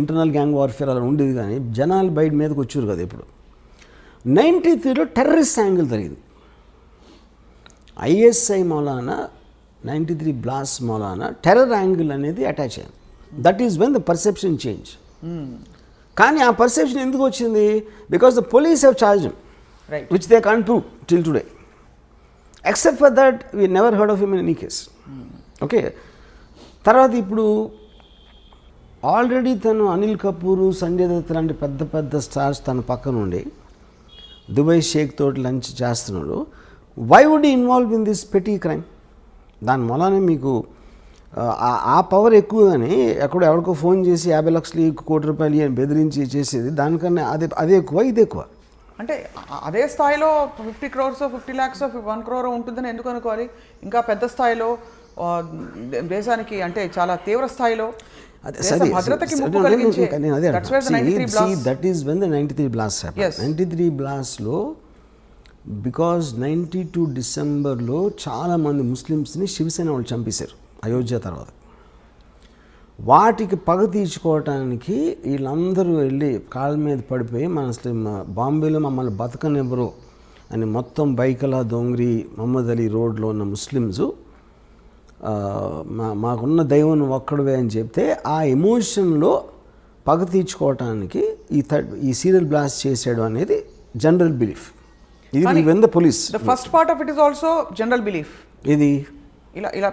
Speaker 2: ఇంటర్నల్ గ్యాంగ్ వార్ఫేర్ అలా ఉండేది, కానీ జనాలు బయట మీదకి వచ్చారు కదా. ఇప్పుడు 93లో టెర్రరిస్ట్ యాంగిల్ జరిగింది. ISI Maulana 93 blast Maulana terror angle అనేది అటాచ్ అయ్యింది. That is when the perception change. కానీ ఆ పర్సెప్షన్ ఎందుకు వచ్చింది? Because the police have charge
Speaker 1: right
Speaker 2: which they can't prove till today. Except for that we never heard of him in any case. Okay, తర్వాత ఇప్పుడు already తను అనిల్ కపూర్, సంజయ్ దత్ లాంటి పెద్ద పెద్ద స్టార్స్ తన పక్క నుండి దుబాయ్ షేక్ తోటి లంచ్ చేస్తున్నాడు. Why would involve in this petty crime? దాని మూలానే మీకు ఆ పవర్ ఎక్కువ కానీ ఎవరికో ఫోన్ చేసి 50 లక్షలు 1 కోటి రూపాయలు అని బెదిరించి చేసేది దానికన్నా అదే ఎక్కువ, ఇది ఎక్కువ.
Speaker 1: అంటే అదే స్థాయిలో 50 crores 50 lakhs 1 crore ఉంటుందని ఎందుకు అనుకోవాలి? ఇంకా పెద్ద స్థాయిలో దేశానికి అంటే చాలా తీవ్ర స్థాయిలో భద్రతకి ముప్పు కలిగించే
Speaker 2: that is when the 93 blast happen. 93 బ్లాస్ట్లో బికాజ్ 92 డిసెంబర్లో చాలామంది ముస్లిమ్స్ని శివసేన వాళ్ళు చంపేశారు అయోధ్య తర్వాత. వాటికి పగ తీర్చుకోవటానికి వీళ్ళందరూ వెళ్ళి కాళ్ళ మీద పడిపోయి బాంబేలో మమ్మల్ని బతకనివ్వరు అని మొత్తం బైకలా దొంగరి మహమ్మద్ అలీ రోడ్లో ఉన్న ముస్లిమ్స్ మాకున్న దైవం ఒక్కడవే అని చెప్తే ఆ ఎమోషన్లో పగ తీర్చుకోవటానికి ఈ సీరియల్ బ్లాస్ట్ చేసాడు అనేది జనరల్ బిలీఫ్. ఇది when the police
Speaker 1: the first part of it is also general belief.
Speaker 2: ఇది
Speaker 1: ఇలా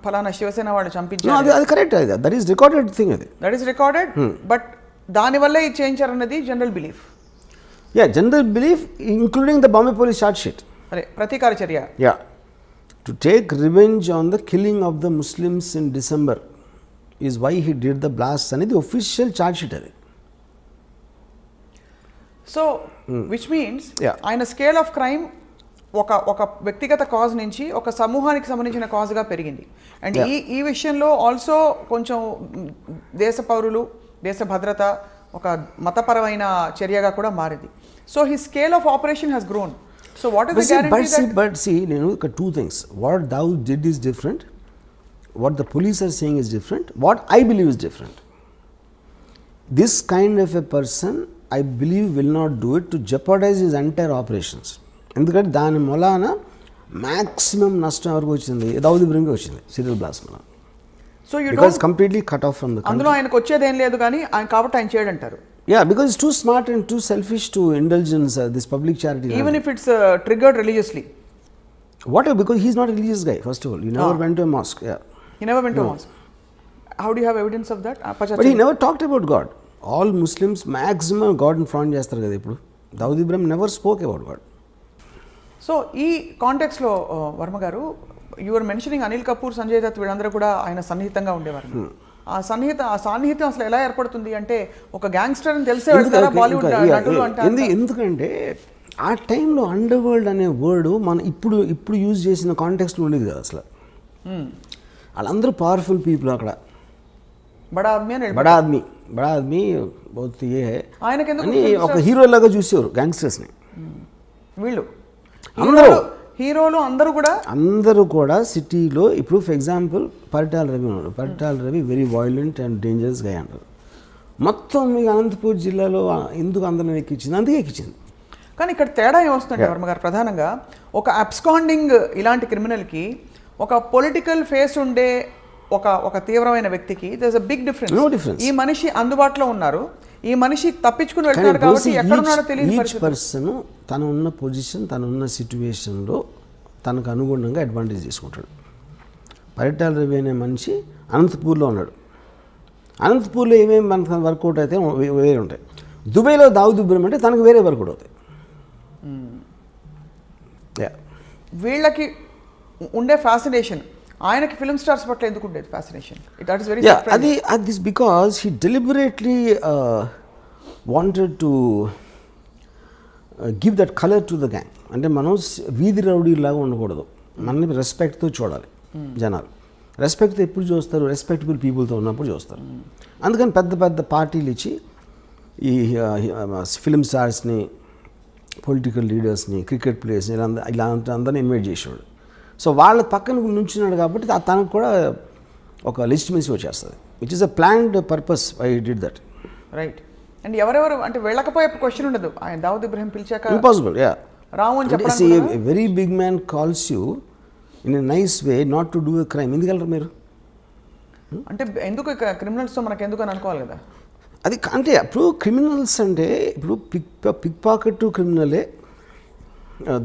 Speaker 1: ఫలానా శివసేన వాళ్ళు చంపించారు,
Speaker 2: అది correct, that is recorded thing,
Speaker 1: that is recorded. But దానివల్లే ఇది చేయించారన్నది general belief.
Speaker 2: Yeah, general belief including the Bombay police charge sheet.
Speaker 1: అరే ప్రతీకార చర్య.
Speaker 2: Yeah, to take revenge on the killing of the muslims in December is why he did the blast అనేది official charge sheet అది.
Speaker 1: So which means ఆయన scale of crime ఒక వ్యక్తిగత cause నుంచి ఒక సమూహానికి సంబంధించిన కాజ్గా పెరిగింది. అండ్ ఈ విషయంలో ఆల్సో కొంచెం దేశ పౌరులు, దేశ భద్రత, ఒక మతపరమైన చర్యగా కూడా మారింది. So he scale of operation has grown. So what is the guarantee that...
Speaker 2: But see, two things. What Dawood did is different. What the police are saying is different. What I believe is different. This kind of a person, I believe, will not do it to jeopardize his entire operations. ఎందుకంటే దాని మూలాన maximum నష్టం ఎవరికి వచ్చింది? దావుద్ ఇబ్రహీంకి వచ్చింది serial blast మూలాన.
Speaker 1: So you
Speaker 2: don't completely cut off from the
Speaker 1: అందులో ఆయనకు వచ్చేదేం లేదు కానీ ఆయన కాబట్టి ఆయన చేయడంటారు.
Speaker 2: Yeah, because it's too smart and too selfish to indulge in this public charity.
Speaker 1: Even if it's triggered religiously.
Speaker 2: Whatever, because he's not a religious guy, first of all. He never went to a mosque. Yeah.
Speaker 1: He never went to a mosque. How do you have evidence of that?
Speaker 2: But he never talked about God. All Muslims maximum God in front చేస్తారు కదా ఇప్పుడు. Dawood Ibrahim never spoke about God.
Speaker 1: సో ఈ కాంటెక్స్లో Varma garu, you are mentioning Anil Kapoor, Sanjay Dutt వీళ్ళందరూ కూడా ఆయన సన్నిహితంగా ఉండేవారు. ఆ సాన్నిహిత్యం అసలు ఎలా ఏర్పడుతుంది అంటే ఒక గ్యాంగ్స్టర్ అని తెలిసే వెళ్తారా బాలీవుడ్ నటులు అంటే?
Speaker 2: ఎందుకంటే ఆ టైంలో అండర్ వరల్డ్ అనే వర్డ్ మన ఇప్పుడు యూజ్ చేసిన కాంటెక్స్ట్ ఉండేది కదా అసలు. వాళ్ళందరూ పవర్ఫుల్ పీపుల్ అక్కడ. బడా ఆద్మీ బహుత్ ఏ అని ఒక హీరో లాగా చూసేవారు గ్యాంగ్స్టర్స్ని.
Speaker 1: వీళ్ళు
Speaker 2: హీరోలు అందరూ కూడా సిటీలో ఇప్పుడు ఫర్ ఎగ్జాంపుల్ పరిటాల రవి ఉన్నారు. Paritala Ravi very violent and dangerous గా అంటారు. మొత్తం మీకు అనంతపూర్ జిల్లాలో ఎందుకు అందరిని ఎక్కించింది? అందుకే ఎక్కించింది.
Speaker 1: కానీ ఇక్కడ తేడా ఏమొస్తుందంటే వర్మ గారు, ప్రధానంగా ఒక అబ్స్కాండింగ్ ఇలాంటి క్రిమినల్కి ఒక పొలిటికల్ ఫేస్ ఉండే ఒక తీవ్రమైన వ్యక్తికి there is a big difference. ఈ మనిషి అందుబాటులో ఉన్నారు, ఈ మనిషి తప్పించుకుని వెళ్తున్నారు కాబట్టి ఎక్కడున్నాడో తెలియని పరిస్థితి.
Speaker 2: ఈచ్ పర్సన్ తను ఉన్న పొజిషన్, తను ఉన్న సిచ్యువేషన్లో తనకు అనుగుణంగా అడ్వాంటేజ్ తీసుకుంటాడు. పరిటాల రవి అనే మనిషి అనంతపూర్లో ఉన్నాడు. అనంతపూర్లో ఏమేమి మనకు వర్కౌట్ అయితే వేరే ఉంటాయి. దుబాయ్లో దావుద్ ఇబ్రహీం అంటే తనకు వేరే వర్కౌట్ అవుతాయి.
Speaker 1: వీళ్ళకి ఉండే ఫ్యాసినేషన్ ఆయనకి ఫిల్మ్ స్టార్స్ పట్ల ఎందుకు ఉండేది ఫ్యాసినేషన్? దట్ ఇస్ వెరీ
Speaker 2: అది because he deliberately wanted to give that colour to the gang. అంటే మనం వీధి రౌడీలాగా ఉండకూడదు, మనని రెస్పెక్ట్తో చూడాలి. జనాలు రెస్పెక్ట్తో ఎప్పుడు చూస్తారు? రెస్పెక్టబుల్ పీపుల్తో ఉన్నప్పుడు చూస్తారు. అందుకని పెద్ద పెద్ద పార్టీలు ఇచ్చి ఈ ఫిల్మ్ స్టార్స్ని, పొలిటికల్ లీడర్స్ని, క్రికెట్ ప్లేయర్స్ని ఇలాంటి అందరినీ ఇన్వైట్ చేసేవాడు. సో వాళ్ళ పక్కన నుంచున్నాడు కాబట్టి తనకు కూడా ఒక లెజిటిమసీ వచ్చేస్తుంది. It is a planned purpose I did that.
Speaker 1: Right. And ఎవరెవరు అంటే వెళ్ళకపోయే క్వశ్చన్ ఉండదు. ఆయన దావుద్ ఇబ్రహీం పిలిచాక
Speaker 2: ఇంపాసిబుల్. యా,
Speaker 1: రాము అని చెప్పడానికి
Speaker 2: very big man calls you in a nice way not to do a crime. ఎందుకు వెళ్ళరు మీరు?
Speaker 1: అంటే ఎందుకు క్రిమినల్స్తో మనకు ఎందుకు అని అనుకోవాలి కదా.
Speaker 2: అది అంటే అప్పుడు క్రిమినల్స్ అంటే ఇప్పుడు పిక్ పాకెట్ క్రిమినలే,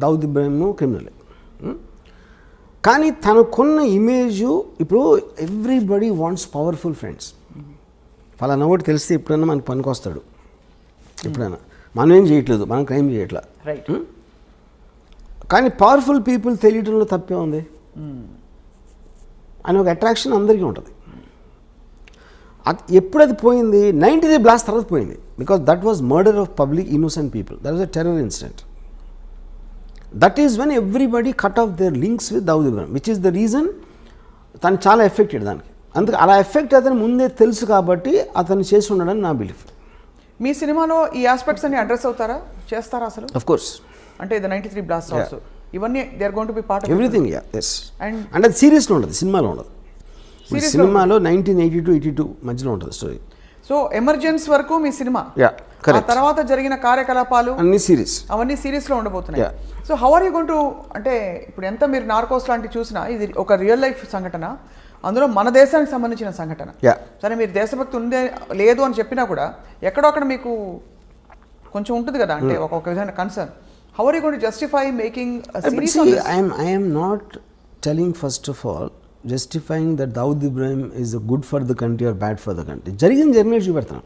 Speaker 2: దావుద్ ఇబ్రాహిం క్రిమినలే. కానీ తనకున్న ఇమేజు ఇప్పుడు ఎవ్రీబడి వాంట్స్ పవర్ఫుల్ ఫ్రెండ్స్. ఫలానా ఒకటి తెలిస్తే ఎప్పుడైనా మనకు పనికొస్తాడు, ఎప్పుడైనా మనం ఏం చేయట్లేదు, మనం క్రైమ్ చేయట్లా.
Speaker 1: రైట్.
Speaker 2: కానీ పవర్ఫుల్ పీపుల్ తెలియటంలో తప్పే ఉంది అని ఒక అట్రాక్షన్ అందరికీ ఉంటుంది. ఎప్పుడు అది పోయింది? 93 బ్లాస్ట్ తర్వాత పోయింది. Because that was murder of public innocent people. That was a terror incident. That is when everybody cut of their links with Dawood Ibrahim, which is the reason తను చాలా ఎఫెక్టెడ్ దానికి. అందుకే అలా ఎఫెక్ట్ అతను ముందే తెలుసు కాబట్టి అతను చేసి ఉండడని నా బిలీఫ్.
Speaker 1: మీ సినిమాలో ఈ ఆస్పెక్ట్స్ అన్ని అడ్రస్ అవుతారా, చేస్తారా అసలు?
Speaker 2: Of course.
Speaker 1: అంటే ద 93 బ్లాస్ట్ ఆల్సో ఇవన్నీ they are going to be part of
Speaker 2: everything. Yes.
Speaker 1: And
Speaker 2: అంటే అది సీరియస్లో ఉండదు, సినిమాలో ఉండదు. సినిమాలో 1982-82 మధ్యలో ఉంటుంది స్టోరీ.
Speaker 1: సో ఎమర్జెన్స్ వరకు మీ సినిమా, ఆ తర్వాత జరిగిన కార్యకలాపాలు
Speaker 2: అన్ని సిరీస్,
Speaker 1: అవన్నీ సిరీస్లో ఉండబోతున్నాయి. So how are you going to, అంటే ఇప్పుడు ఎంత మీరు నార్కోస్ లాంటివి చూసినా ఇది ఒక రియల్ లైఫ్ సంఘటన, అందులో మన దేశానికి సంబంధించిన సంఘటన. సరే మీరు దేశభక్తి ఉందే లేదు అని చెప్పినా కూడా ఎక్కడో అక్కడ మీకు కొంచెం ఉంటుంది కదా, అంటే ఒక విధమైన concern. How are you going to justify making series on this?
Speaker 2: I am not telling first of all justifying that Dawood Ibrahim is good for the country or bad for the country. జరిగిన journal చూపెడతాను.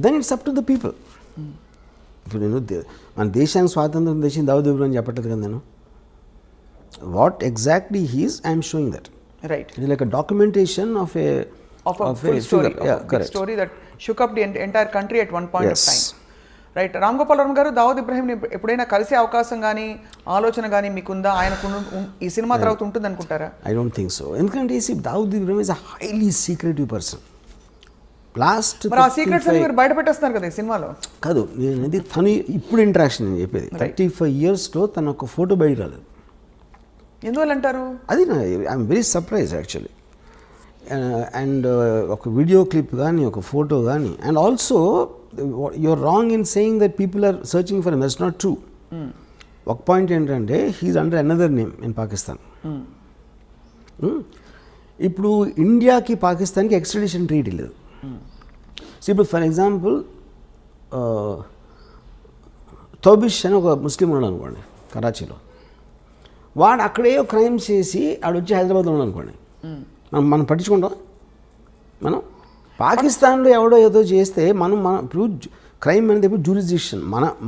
Speaker 2: Then it's up to the people. ఇప్పుడు నేను మన దేశానికి స్వాతంత్రం తెచ్చింది దావుద్ ఇబ్రాహిం చెప్పట్లేదు కదా నేను. What exactly he's I'm showing that.
Speaker 1: Right.
Speaker 2: It like a documentation of a
Speaker 1: full story, correct story that shook up the entire country at one point of time. Right. Ram Gopal Varma గారు, దావుద్ ఇబ్రాహింని ఎప్పుడైనా కలిసే అవకాశం కానీ ఆలోచన కానీ మీకుందా? ఆయనకు ఈ సినిమా తర్వాత ఉంటుంది అనుకుంటారా?
Speaker 2: I don't think so. ఎందుకంటే Dawood Ibrahim is a highly secretive person. Last
Speaker 1: మరి ఆ సీక్రెట్స్ అని మీరు బయట పెట్టేస్తున్నారు కదా ఈ సినిమాలో.
Speaker 2: కాదు, నేను తను ఇప్పుడు ఇంటరాక్షన్ నేను చెప్పేది 35 yearsలో తన ఒక ఫోటో బయట రాలేదు.
Speaker 1: ఎందువల్ల అంటారు?
Speaker 2: అది I'm very surprise actually. And ఒక వీడియో క్లిప్ కానీ ఒక ఫోటో కానీ. And also you're wrong in saying that people are searching for him. That's not true. ఒక పాయింట్ ఏంటంటే he is under another name in Pakistan. ఇప్పుడు ఇండియాకి పాకిస్తాన్కి ఎక్స్ట్రడిషన్ ట్రీటీ లేదు. సో ఇప్పుడు ఫర్ ఎగ్జాంపుల్ తౌబిష్ అని ఒక ముస్లిం ఉన్నాడు అనుకోండి కరాచీలో, వాడు అక్కడే క్రైమ్ చేసి ఆడు వచ్చి హైదరాబాద్లో ఉన్నాడు అనుకోండి, మనం పట్టించుకుంటాం. మనం పాకిస్తాన్లో ఎవడో ఏదో చేస్తే మనం ఇప్పుడు క్రైమ్ అనేది ఇప్పుడు జ్యూరిస్డిక్షన్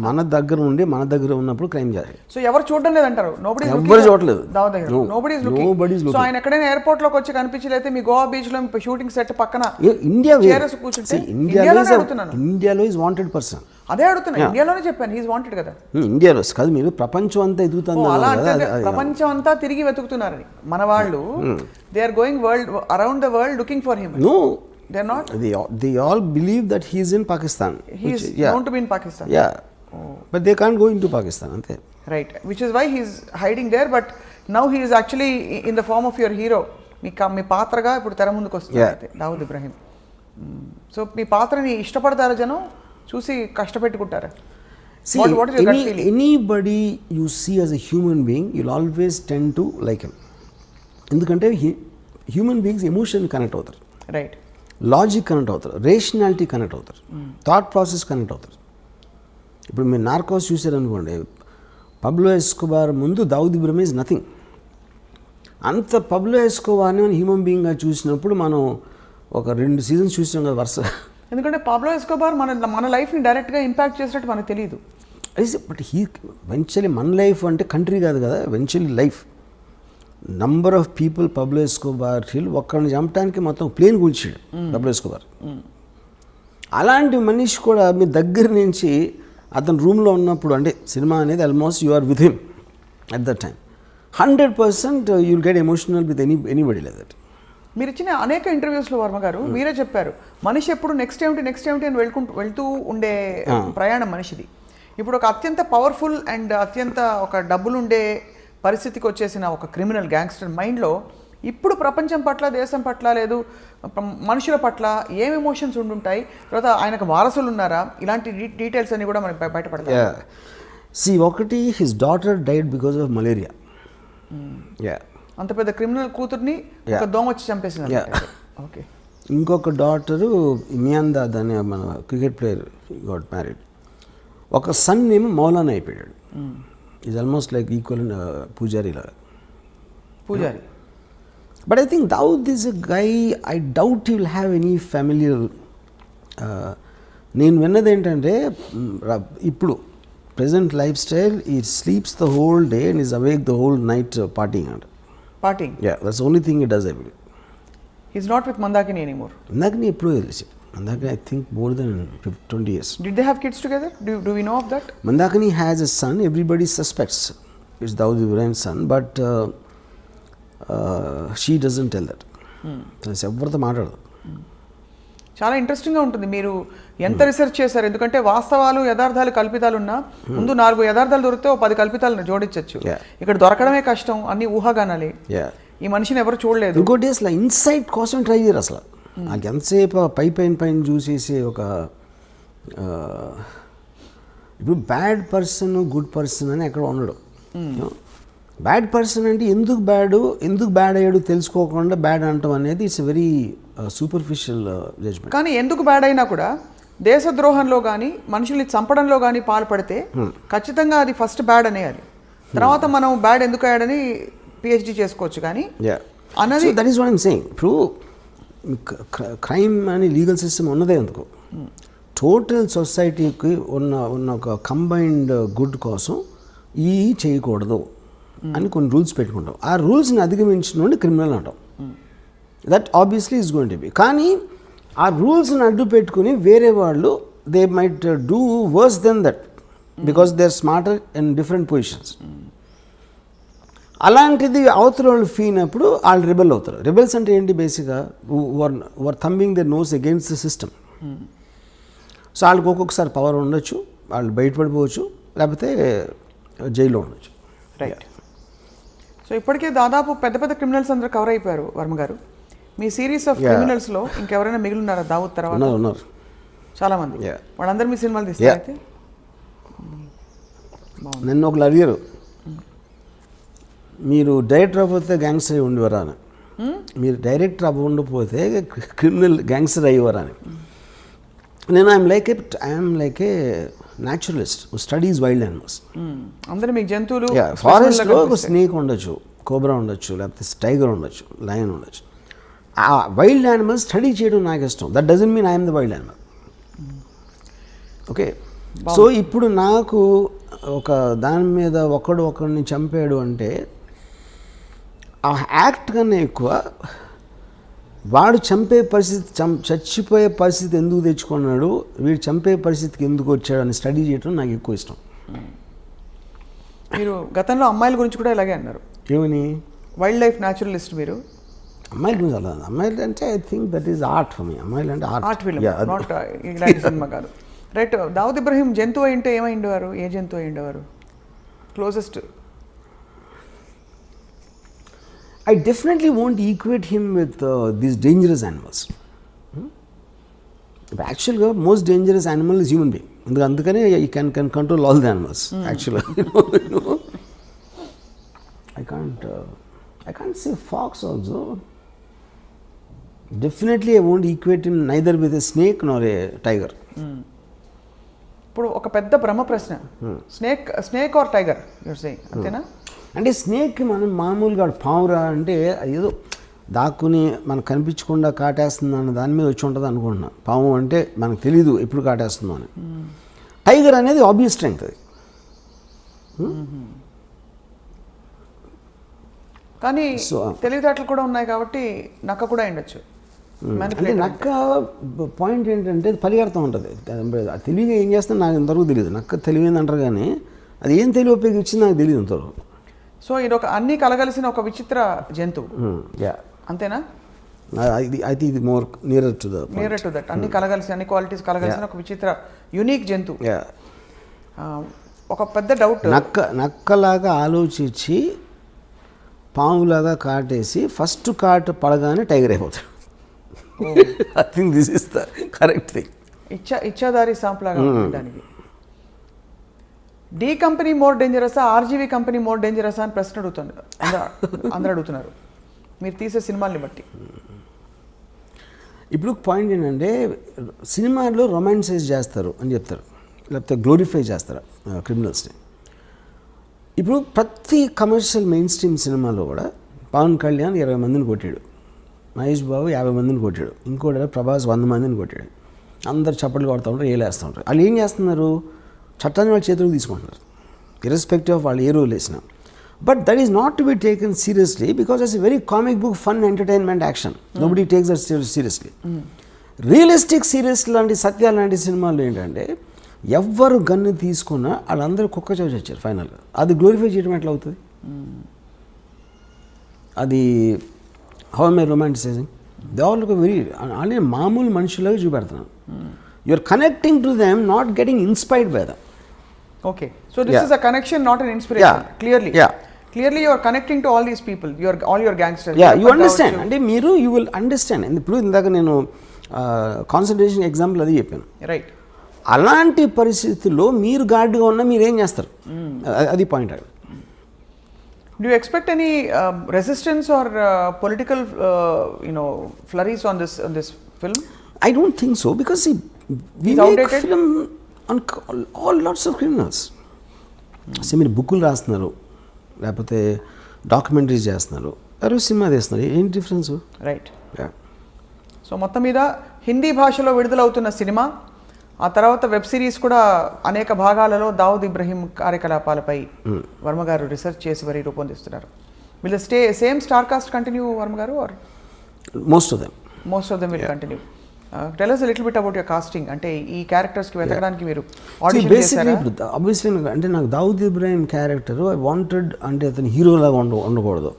Speaker 2: మన దగ్గర ఉండి మన దగ్గర ఉన్నప్పుడు క్రైమ్ చేయాలి.
Speaker 1: సో ఎవరు చూడడం లేదంటారు?
Speaker 2: ఎవరు చూడలేదు.
Speaker 1: సో ఆయన ఎక్కడైనా ఎయిర్పోర్ట్ లోకి వచ్చి కనిపించలేతే మీ గోవా బీచ్ లో షూటింగ్ సెట్ పక్కన
Speaker 2: ఇండియాలో ఈజ్ వాంటెడ్ పర్సన్.
Speaker 1: అదే అడుగుతున్నా, ఇండియాలోనే చెప్పాను హీస్ వాంటెడ్ కదా.
Speaker 2: ఇండియాలో కాదు, మీరు ప్రపంచం అంతా ఎదుగుతుంది.
Speaker 1: ప్రపంచం అంతా తిరిగి వెతుకుతున్నారని మన వాళ్ళు. They are going world around the world looking for him.
Speaker 2: No,
Speaker 1: they're not.
Speaker 2: They all believe that he is in Pakistan.
Speaker 1: He is known to be in Pakistan.
Speaker 2: Yeah. But they can't go into Pakistan, ante.
Speaker 1: Right. Which is why he is hiding there. But now he is actually in the form of your hero. మీ పాత్రగా ఇప్పుడు తెర ముందుకు వస్తుంది అయితే Dawood Ibrahim. So మీ పాత్రని ఇష్టపడతారా జనం, చూసి కష్టపెట్టుకుంటారా?
Speaker 2: See, anybody you see as a human being, you'll always tend to like him. ఎందుకంటే హ్యూమన్ బీయింగ్స్ ఎమోషన్ కనెక్ట్ అవుతారు,
Speaker 1: రైట్,
Speaker 2: లాజిక్ కనెక్ట్ అవుతారు, రేషనాలిటీ కనెక్ట్ అవుతారు, థాట్ ప్రాసెస్ కనెక్ట్ అవుతారు. ఇప్పుడు మీరు నార్కోస్ చూసారనుకోండి, పబ్లో ఎస్కోబార్ ముందు దావుద్ ఇబ్రాహిం ఈజ్ నథింగ్. అంత పబ్లో ఎస్కోబార్ని మనం హ్యూమన్ బీయింగ్గా చూసినప్పుడు మనం ఒక 2 seasons చూసాం కదా వరుస.
Speaker 1: ఎందుకంటే పబ్లో ఎస్కోబార్ మన లైఫ్ని డైరెక్ట్గా ఇంపాక్ట్ చేసినట్టు మనకు తెలియదు.
Speaker 2: బట్ వెంచువల్లీ మన లైఫ్ అంటే కంట్రీ కాదు కదా, eventually life. Number of people Pablo Escobar hill ఒక్కడిని చంపడానికి మొత్తం ప్లేన్ కూల్చాడు పబ్లో ఎస్కోబార్. అలాంటి మనిషి కూడా మీ దగ్గర నుంచి అతను రూమ్లో ఉన్నప్పుడు, అంటే సినిమా అనేది almost you are with him at that time. 100% you'll get emotional with anybody like that.
Speaker 1: మీరు ఇచ్చిన అనేక ఇంటర్వ్యూస్లో వర్మ గారు మీరే చెప్పారు, మనిషి ఎప్పుడు నెక్స్ట్ ఏమిటి అని వెళ్తూ ఉండే ప్రయాణం మనిషిది. ఇప్పుడు ఒక అత్యంత పవర్ఫుల్ అండ్ అత్యంత ఒక డబ్బులుండే పరిస్థితికి వచ్చేసిన ఒక క్రిమినల్ గ్యాంగ్స్టర్ మైండ్లో ఇప్పుడు ప్రపంచం పట్ల, దేశం పట్ల, లేదు మనుషుల పట్ల ఏం ఎమోషన్స్ ఉండుంటాయి, తర్వాత ఆయనకు వారసులు ఉన్నారా, ఇలాంటి డీటెయిల్స్ అన్ని కూడా మనకి బయటపడతాయి.
Speaker 2: ఒకటి, his daughter died because of malaria. Yeah
Speaker 1: అంత పెద్ద క్రిమినల్ కూతుర్ని ఒక దోమ వచ్చి చంపేసింది. ఓకే.
Speaker 2: ఇంకొక డాటరు మియాందాద్ అనే మన క్రికెట్ ప్లేయర్ గాట్ మ్యారీడ్. ఒక సన్ ఏమో మౌలానా అయిపోయాడు. Is almost like equal Pujari లాగా.
Speaker 1: Pujari.
Speaker 2: But I think Dawood is a guy, I doubt he will have any familiar. నేను విన్నది ఏంటంటే ఇప్పుడు present lifestyle, he sleeps the whole day and is awake the whole night partying అంట.
Speaker 1: Partying.
Speaker 2: Yeah, that's only thing it does I believe.
Speaker 1: He's not with Mandakini anymore.
Speaker 2: Mandakini ఎప్పుడూ తెలిసి, Mandakini I think more than 20 years.
Speaker 1: Did they have kids together? Do we know of that?
Speaker 2: Mandakini has a son. Everybody suspects it's Dawood Ibrahim's son, but she doesn't tell that. ఎవరితో మాట్లాడదు.
Speaker 1: చాలా ఇంట్రెస్టింగ్గా ఉంటుంది. మీరు ఎంత research చేశారు? ఎందుకంటే వాస్తవాలు యథార్థాలు కల్పితాలు ఉన్నా ముందు 4 యథార్థాలు దొరికితే 10 కల్పితాలను జోడించవచ్చు. ఇక్కడ దొరకడమే కష్టం, అన్ని ఊహాగానాలే. ఈ మనిషిని ఎవరు చూడలేదు.
Speaker 2: ఇంకోటి అసలు ఇన్సైట్ కోసం ట్రై చేయరు అసలు. నాకు ఎంతసేపు పైన చూసేసి ఒక ఇప్పుడు బ్యాడ్ పర్సన్ గుడ్ పర్సన్ అని ఎక్కడ ఉండడు. బ్యాడ్ పర్సన్ అంటే ఎందుకు బ్యాడ్ అయ్యాడు తెలుసుకోకుండా బ్యాడ్ అంటాం అనేది ఇట్స్ వెరీ సూపర్ఫిషియల్ జడ్జ్మెంట్.
Speaker 1: కానీ ఎందుకు బ్యాడ్ అయినా కూడా దేశద్రోహంలో కానీ మనుషుల్ని చంపడంలో కానీ పాల్పడితే ఖచ్చితంగా అది ఫస్ట్ బ్యాడ్ అనేయాలి. తర్వాత మనం బ్యాడ్ ఎందుకు అయ్యాడని పిహెచ్డి చేసుకోవచ్చు. కానీ
Speaker 2: అన్నది that is what I'm saying. ఇప్పుడు క్రైమ్ అని లీగల్ సిస్టమ్ ఉన్నదే ఎందుకు, టోటల్ సొసైటీకి ఉన్న ఒక కంబైన్డ్ గుడ్ కోసం ఈ చేయకూడదు అని కొన్ని రూల్స్ పెట్టుకుంటాం. ఆ రూల్స్ని అధిగమించిన నుండి క్రిమినల్ అంటాం. That obviously is going to be. కానీ ఆ రూల్స్ని అడ్డు పెట్టుకుని వేరే వాళ్ళు they might do worse than that because they are smarter in different positions. అలాంటిది అవతల వాళ్ళు ఫీల్ అయినప్పుడు వాళ్ళు రిబెల్ అవుతారు. రిబెల్స్ అంటే ఏంటి? బేసిక్గా were thumbing the nose against the system. So వాళ్ళకి ఒక్కొక్కసారి పవర్ ఉండొచ్చు, వాళ్ళు బయటపడిపోవచ్చు, లేకపోతే జైల్లో ఉండొచ్చు.
Speaker 1: రైట్. సో ఇప్పటికే దాదాపు పెద్ద క్రిమినల్స్ అందరూ కవర్ అయిపోయారు వర్మ గారు. మీ సిరీస్ ఆఫ్ క్రిమినల్స్లో ఇంకెవరైనా మిగిలిన్నారా దావుద్ తర్వాత?
Speaker 2: ఉన్నారు
Speaker 1: చాలామంది. వాళ్ళందరూ మీ సినిమాలు తీస్తారైతే?
Speaker 2: నన్ను ఒకళ్ళు అడిగారు, మీరు డైరెక్టర్ అవ్వకపోతే గ్యాంగ్స్టర్ అయి ఉండేవారా అని. మీరు డైరెక్టర్ అవ్వకపోతే క్రిమినల్ గ్యాంగ్స్టర్ అయ్యేవారా అని. నేను I'm like A naturalist who studies wild animals.
Speaker 1: అందరూ మీకు జంతువులు,
Speaker 2: ఫారెస్ట్లో ఒక స్నేక్ ఉండొచ్చు, కోబ్రా ఉండొచ్చు, లేకపోతే టైగర్ ఉండొచ్చు, లయన్ ఉండొచ్చు. ఆ వైల్డ్ యానిమల్స్ స్టడీ చేయడం నాకు ఇష్టం. That doesn't mean I'm the wild animal. Okay. So ఇప్పుడు నాకు ఒక దాని మీద ఒకడిని చంపాడు అంటే ఆ యాక్ట్ కన్నా ఎక్కువ వాడు చంపే పరిస్థితి, చచ్చిపోయే పరిస్థితి ఎందుకు తెచ్చుకున్నాడు, వీడు చంపే పరిస్థితికి ఎందుకు వచ్చాడు అని స్టడీ చేయడం నాకు ఎక్కువ ఇష్టం.
Speaker 1: మీరు గతంలో అమ్మాయిల గురించి కూడా ఇలాగే అన్నారు.
Speaker 2: ఏమని?
Speaker 1: వైల్డ్ లైఫ్ న్యాచురలిస్ట్ మీరు.
Speaker 2: అమ్మాయిల గురించి అలా, అమ్మాయిలు అంటే I think that is art for me. అమ్మాయిలు అంటే
Speaker 1: ఆర్ట్ ఫిల్మ్, నాట్ ఇలాంటి సినిమా కాదు. రైట్. దావుద్ ఇబ్రహీం జంతువు అయింటే ఏమైండేవారు? ఏ జంతువు అయిండేవారు closest?
Speaker 2: I definitely won't equate him with these dangerous animals. Actually, most dangerous animal is human being. అందుకనే you can control all the animals. Actually, I can't say fox also. Definitely, I won't equate him neither with a snake nor a tiger.
Speaker 1: ఇప్పుడు ఒక పెద్ద బ్రహ్మ ప్రశ్న, snake or tiger you're saying, అంతేనా?
Speaker 2: అంటే స్నేక్కి మనం మామూలుగా పావురా అంటే ఏదో దాక్కుని మనకు కనిపించకుండా కాటేస్తుంది అన్న దాని మీద వచ్చి ఉంటుంది అనుకుంటున్నా. పాము అంటే మనకు తెలీదు ఎప్పుడు కాటేస్తుందో అని. టైగర్ అనేది ఆబ్వియస్ స్ట్రెంగ్త్ అది.
Speaker 1: కానీ తెలివితేటలు కూడా ఉన్నాయి కాబట్టి నక్క కూడా ఉండొచ్చు.
Speaker 2: అంటే నక్క పాయింట్ ఏంటంటే పరిగెడుతూ ఉంటుంది. తెలివిగా ఏం చేస్తుందో నాకు ఇంతవరకు తెలియదు. నక్క తెలివింది అంటారు కానీ అది ఏం తెలివి ఉపయోగించింది నాకు తెలియదు ఇంతవరకు.
Speaker 1: సో ఇది ఒక అన్ని కలగలిసిన ఒక విచిత్ర జంతువు, అంతేనా?
Speaker 2: I think more nearer to
Speaker 1: that. అన్ని కలగలిసి, అన్ని క్వాలిటీస్ కలగలిసిన ఒక విచిత్ర యూనిక్ జంతువు. ఒక పెద్ద డౌట్,
Speaker 2: నక్కలాగా ఆలోచించి పాములాగా కాటేసి ఫస్ట్ కాటు పడగానే టైగర్ అయిపోతాడు. I think this is the correct thing.
Speaker 1: ఇచ్చాదారి సాంప్లాగా దానికి. డి కంపెనీ మోర్ డేంజరసా, ఆర్జీవీ కంపెనీ మోర్ డేంజరసా అని ప్రశ్న అడుగుతున్నారు అందరూ అడుగుతున్నారు మీరు తీసే సినిమాల్ని బట్టి.
Speaker 2: ఇప్పుడు పాయింట్ ఏంటంటే సినిమాలో రొమాన్సైజ్ చేస్తారు అని చెప్తారు, లేకపోతే గ్లోరిఫై చేస్తారు క్రిమినల్స్ని. ఇప్పుడు ప్రతి కమర్షియల్ మెయిన్ స్ట్రీమ్ సినిమాలో కూడా పవన్ కళ్యాణ్ 20 మందిని కొట్టాడు, మహేష్ బాబు 50 మందిని కొట్టాడు, ఇంకోటి ప్రభాస్ 100 మందిని కొట్టాడు. అందరు చప్పట్లు కొడుతూ ఉంటారు, ఏలేస్తూ ఉంటారు. వాళ్ళు ఏం చేస్తున్నారు, చట్టాన్ని వాళ్ళ చేతులకు తీసుకుంటున్నారు ఇర్రెస్పెక్టివ్ ఆఫ్ వాళ్ళు ఏ రోల్ వేసినా. But that is not to be taken seriously because it's a very comic book fun entertainment action. Nobody takes that seriously. Realistic serious లాంటి సత్యాలు లాంటి సినిమాలు ఏంటంటే ఎవ్వరు గన్ను తీసుకున్నా వాళ్ళందరూ కుక్క చోచి వచ్చారు ఫైనల్గా. అది గ్లోరిఫై చేయడం ఎట్లా అవుతుంది? అది how am I romanticising? They all look very అంటే మామూలు మనుషులాగా చూపెడుతున్నాను. You are connecting to them, not getting inspired by them.
Speaker 1: Okay, so this is a connection, not an inspiration. Clearly you are connecting to all these people, all your gangsters.
Speaker 2: You understand. అంటే మీరు you will understand. ఇప్పుడు ఇందాక నేను concentration example అది చెప్పాను,
Speaker 1: right?
Speaker 2: అలాంటి పరిస్థితుల్లో మీరు గార్డ్గా ఉన్నా మీరు ఏం చేస్తారు, అది point.
Speaker 1: Do you expect any resistance or political flurries on this film?
Speaker 2: I don't think so because see, we make film on all lots of criminals. మీరు బుక్కులు రాస్తున్నారు, లేకపోతే డాక్యుమెంటరీస్ చేస్తున్నారు, ఎవరు సినిమా తీస్తున్నారు, ఏంటి డిఫరెన్స్?
Speaker 1: రైట్. సో మొత్తం మీద హిందీ భాషలో విడుదలవుతున్న సినిమా, ఆ తర్వాత వెబ్ సిరీస్ కూడా అనేక భాగాలలో దావుద్ ఇబ్రహీం కార్యకలాపాలపై వర్మ గారు రీసెర్చ్ చేసి మరీ రూపొందిస్తున్నారు. Will same star cast continue Varma గారు, or
Speaker 2: most of them
Speaker 1: will continue? Tell us a little bit about your casting. అంటే ఈ క్యారెక్టర్స్ కి వెతకడానికి మీరు ఆడిషన్ చేశారా?
Speaker 2: ఆబ్వియస్లీ అంటే నాకు Dawood Ibrahim character I wanted, అంటే అతను హీరోలాగా ఉండకూడదు,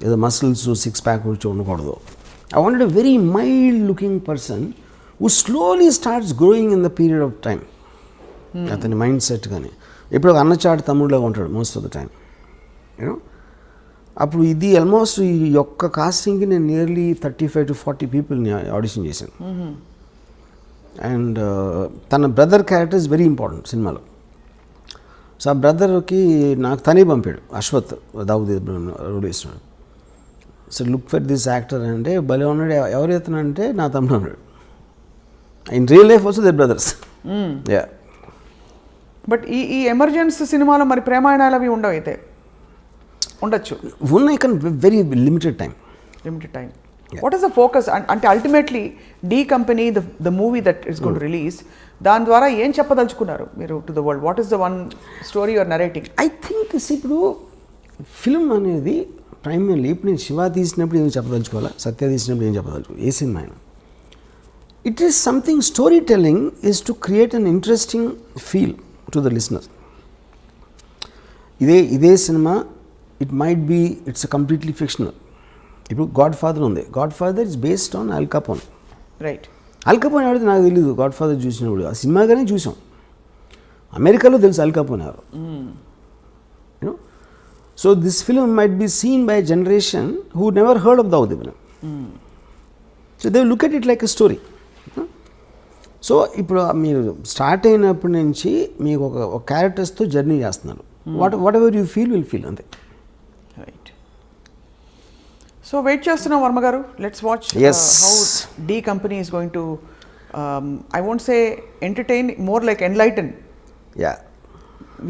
Speaker 2: ఏదో మసిల్స్ 6 ప్యాక్ వచ్చి ఉండకూడదు. I wanted a very mild looking person who slowly starts growing in the period of time. అతని మైండ్ సెట్ కానీ ఇప్పుడు ఒక అన్నచాటు తమ్ముడులాగా ఉంటాడు most of the time, you know. అప్పుడు ఇది ఆల్మోస్ట్ ఈ యొక్క కాస్టింగ్కి నేను నియర్లీ 35 to 40 పీపుల్ని ఆడిషన్ చేశాను. అండ్ తన brother character is very important సినిమాలో. సో ఆ బ్రదర్కి నాకు తనే పంపాడు, అశ్వత్ దావుద్ ఇబ్రహీం రోల్ వేస్తున్నాడు. So look for this actor అంటే భలే ఉన్నాడు, ఎవరు ఎత్తునంటే నా తమ్ముడు ఉన్నాడు. In real life also they brothers.
Speaker 1: But ఈ ఎమర్జెన్స్ సినిమాలో మరి ప్రేమాయణాలు అవి ఉండవు, అయితే ఉండొచ్చు,
Speaker 2: ఉన్నాయి కానీ very limited time.
Speaker 1: What is the focus? అంటే ultimately D company the movie that is going to release, దాని ద్వారా ఏం చెప్పదలుచుకున్నారు మీరు to the world? What is the one story your narrating?
Speaker 2: I think ఇప్పుడు ఫిల్మ్ అనేది ప్రైమర్లీ, ఇప్పుడు నేను శివ తీసినప్పుడు ఏం చెప్పదలుచుకోవాలా, సత్య తీసినప్పుడు ఏం చెప్పదలుచుకో, ఏ సినిమా అయినా it is something, storytelling is to create an interesting feel to the listener. ఇదే cinema it might be it's completely fictional. ఇప్పుడు గాడ్ ఫాదర్ ఉంది, godfather is based on Al Capone,
Speaker 1: right?
Speaker 2: Al కపోన్ ఎవరైతే నాకు తెలియదు, God father చూసినప్పుడు ఆ సినిమాగానే చూసాం. అమెరికాలో తెలుసు అల్ కపోన్ ఎవరు, you know. So this film might be seen by generation who never heard of Dawood Ibrahim. So they look at it like a story. So ఇప్పుడు మీరు స్టార్ట్ అయినప్పటి నుంచి మీకు ఒక క్యారెక్టర్స్తో జర్నీ చేస్తున్నారు. Whatever you feel will feel, అంతే.
Speaker 1: రైట్. సో వెయిట్ చేస్తున్నాం Varma garu, let's watch how D company is going to I won't say entertain, more like enlighten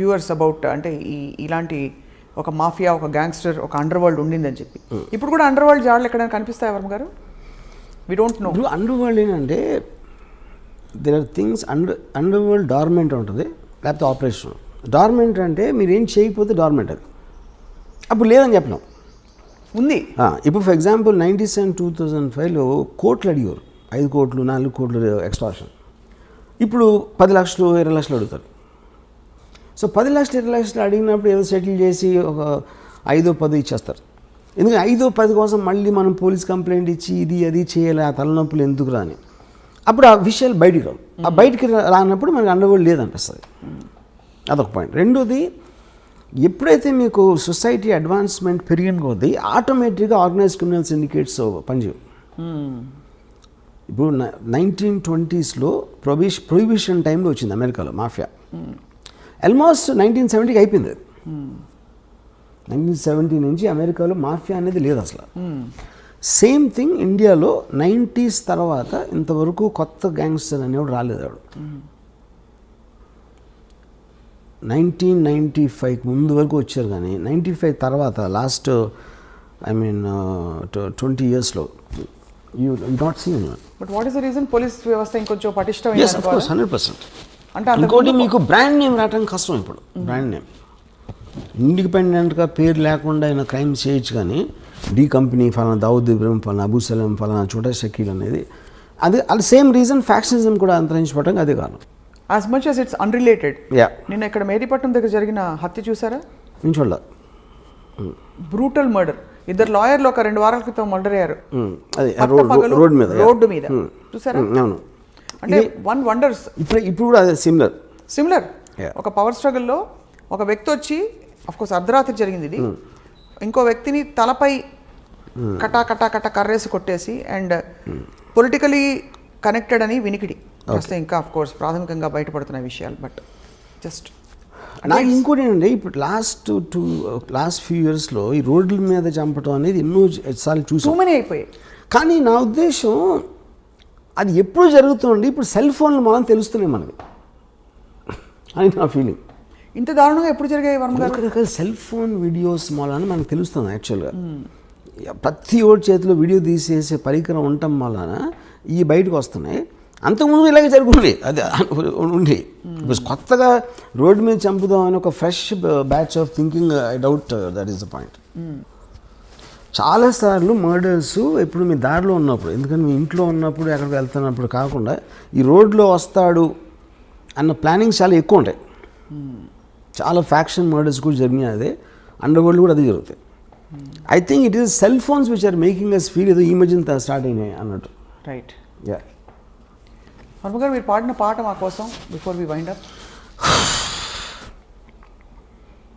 Speaker 1: viewers about, అంటే ఇలాంటి ఒక మాఫియా, ఒక గ్యాంగ్స్టర్, ఒక అండర్ వరల్డ్ ఉండిందని చెప్పి. ఇప్పుడు కూడా అండర్ వరల్డ్ జాడలు ఎక్కడైనా కనిపిస్తాయి Varma garu? We don't know.
Speaker 2: ఇప్పుడు అండర్ వరల్డ్ ఏంటంటే there are things underworld dormant ఉంటుంది, లేకపోతే ఆపరేషన్. డార్మెంట్ అంటే మీరు ఏం చేయకపోతే డార్మెంట్, అది అప్పుడు లేదని చెప్పినాం
Speaker 1: ఉంది.
Speaker 2: ఇప్పుడు ఫర్ ఎగ్జాంపుల్ 1997-2005లో కోట్లు అడిగారు, 5 కోట్లు 4 కోట్లు ఎక్స్ట్రాక్షన్. ఇప్పుడు 10 లక్షలు 20 లక్షలు అడుగుతారు. సో 10 లక్షలు 20 లక్షలు అడిగినప్పుడు ఏదో సెటిల్ చేసి ఒక 5-10 ఇచ్చేస్తారు. ఎందుకంటే 5-10 కోసం మళ్ళీ మనం పోలీస్ కంప్లైంట్ ఇచ్చి ఇది అది చేయాలి, ఆ తలనొప్పులు ఎందుకు రాని, అప్పుడు ఆ విషయాలు బయటికి రావు. ఆ బయటికి రానప్పుడు మనకి అండర్వరల్డ్ లేదనిపిస్తుంది. అదొక పాయింట్. రెండోది, ఎప్పుడైతే మీకు సొసైటీ అడ్వాన్స్మెంట్ పెరిగిన కొద్దీ ఆటోమేటిక్గా ఆర్గనైజ్డ్ క్రిమినల్ సిండికేట్స్ పనిచేయవు. ఇప్పుడు 1920s ప్రొహిబిషన్ టైంలో వచ్చింది అమెరికాలో మాఫియా. ఆల్మోస్ట్ 1970కి అయిపోయింది అది. 1970 నుంచి అమెరికాలో మాఫియా అనేది లేదు అసలు. సేమ్ థింగ్ ఇండియాలో 90s తర్వాత ఇంతవరకు కొత్త గ్యాంగ్స్టర్ అనేవాడు రాలేదు. ఆవిడ 1995 ముందు వరకు వచ్చారు, కానీ 95 తర్వాత లాస్ట్ 20 yearsలో you not seen.
Speaker 1: But what is the reason? Police వ్యవస్థ ఇంకొంచెం పటిష్టం.
Speaker 2: Yes of course 100%.
Speaker 1: అంటే
Speaker 2: ఇంకోటి మీకు బ్రాండ్ నేమ్ రావడానికి కష్టం ఇప్పుడు. బ్రాండ్ నేమ్ ఇండిపెండెంట్గా పేరు లేకుండా ఆయన క్రైమ్ చేయొచ్చు, కానీ డి కంపెనీ ఫలానా, దావుద్ ఇబ్రహీం ఫలానా, అబూ సలీం ఫలానా, చోటా షకీల్ అనేది అది సేమ్ రీజన్. ఫ్యాక్షనిజం కూడా అంతరించిపోవడానికి అదే కారణం.
Speaker 1: As much as it's unrelated.
Speaker 2: Yeah,
Speaker 1: నిన్న ఇక్కడ మేరీపట్నం దగ్గర జరిగిన హత్య చూసారా?
Speaker 2: నేను చూడాల.
Speaker 1: Brutal murder. ఇద్దరు లాయర్లు ఒక 2 వారాల క్రితం మర్డర్ అయ్యారు.
Speaker 2: అది
Speaker 1: రోడ్డు మీద చూసారా?
Speaker 2: అవును.
Speaker 1: అంటే వన్ వండర్స్.
Speaker 2: ఇప్పుడు కూడా అదే సిమిలర్.
Speaker 1: ఒక పవర్ స్ట్రగుల్లో ఒక వ్యక్తి వచ్చి, అఫ్ కోర్స్ అర్ధరాత్రి జరిగింది ఇది, ఇంకో వ్యక్తిని తలపై కటా కటా కటా కర్రేసి కొట్టేసి, అండ్ పొలిటికలీ కనెక్టెడ్ అని వినికిడి వస్తే ఇంకా అఫ్ కోర్స్ ప్రాథమికంగా బయటపడుతున్న విషయాలు. బట్ జస్ట్
Speaker 2: నాకు ఇంకోటి ఏంటంటే, ఇప్పుడు లాస్ట్ ఫ్యూ ఇయర్స్లో ఈ రోడ్ల మీద చంపడం అనేది ఎన్నోసార్లు చూసాం.
Speaker 1: టూ మెనీ అయిపోయాయి.
Speaker 2: కానీ నా ఉద్దేశం అది ఎప్పుడు జరుగుతుంది, ఇప్పుడు సెల్ ఫోన్లు మనం తెలుస్తున్నాయి మనకి అని నా ఫీలింగ్.
Speaker 1: ఇంత దారుణంగా ఎప్పుడు జరిగాయి వర్మ గారు?
Speaker 2: సెల్ ఫోన్ వీడియోస్ మూలన మనకు తెలుస్తుంది. యాక్చువల్గా ప్రతి ఓడి చేతిలో వీడియో తీసేసే పరికరం ఉండటం వలన ఈ బయటకు వస్తున్నాయి. అంతకుముందు ఇలాగే జరుగుతుంది, అది ఉండి కొత్తగా రోడ్డు మీద చంపుదాం అని ఒక fresh batch of thinking. I doubt that is the point. చాలాసార్లు మర్డర్స్ ఎప్పుడు మీ దారిలో ఉన్నప్పుడు, ఎందుకంటే మీ ఇంట్లో ఉన్నప్పుడు ఎక్కడికి వెళ్తున్నప్పుడు కాకుండా ఈ రోడ్లో వస్తాడు అన్న ప్లానింగ్స్ చాలా ఎక్కువ ఉంటాయి. చాలా ఫ్యాక్షన్ మర్డర్స్ కూడా జరిగినాయి, అదే అండర్ వరల్డ్ కూడా అదే జరుగుతాయి. I think it is cell phones which are making us feel ఏదో ఈ మధ్యన స్టార్ట్ అయినాయి అన్నట్టు.
Speaker 1: రైట్.
Speaker 2: యా,
Speaker 1: వర్మ గారు మీరు పాడిన పాట మా కోసం బిఫోర్ వి వైండ్ అప్,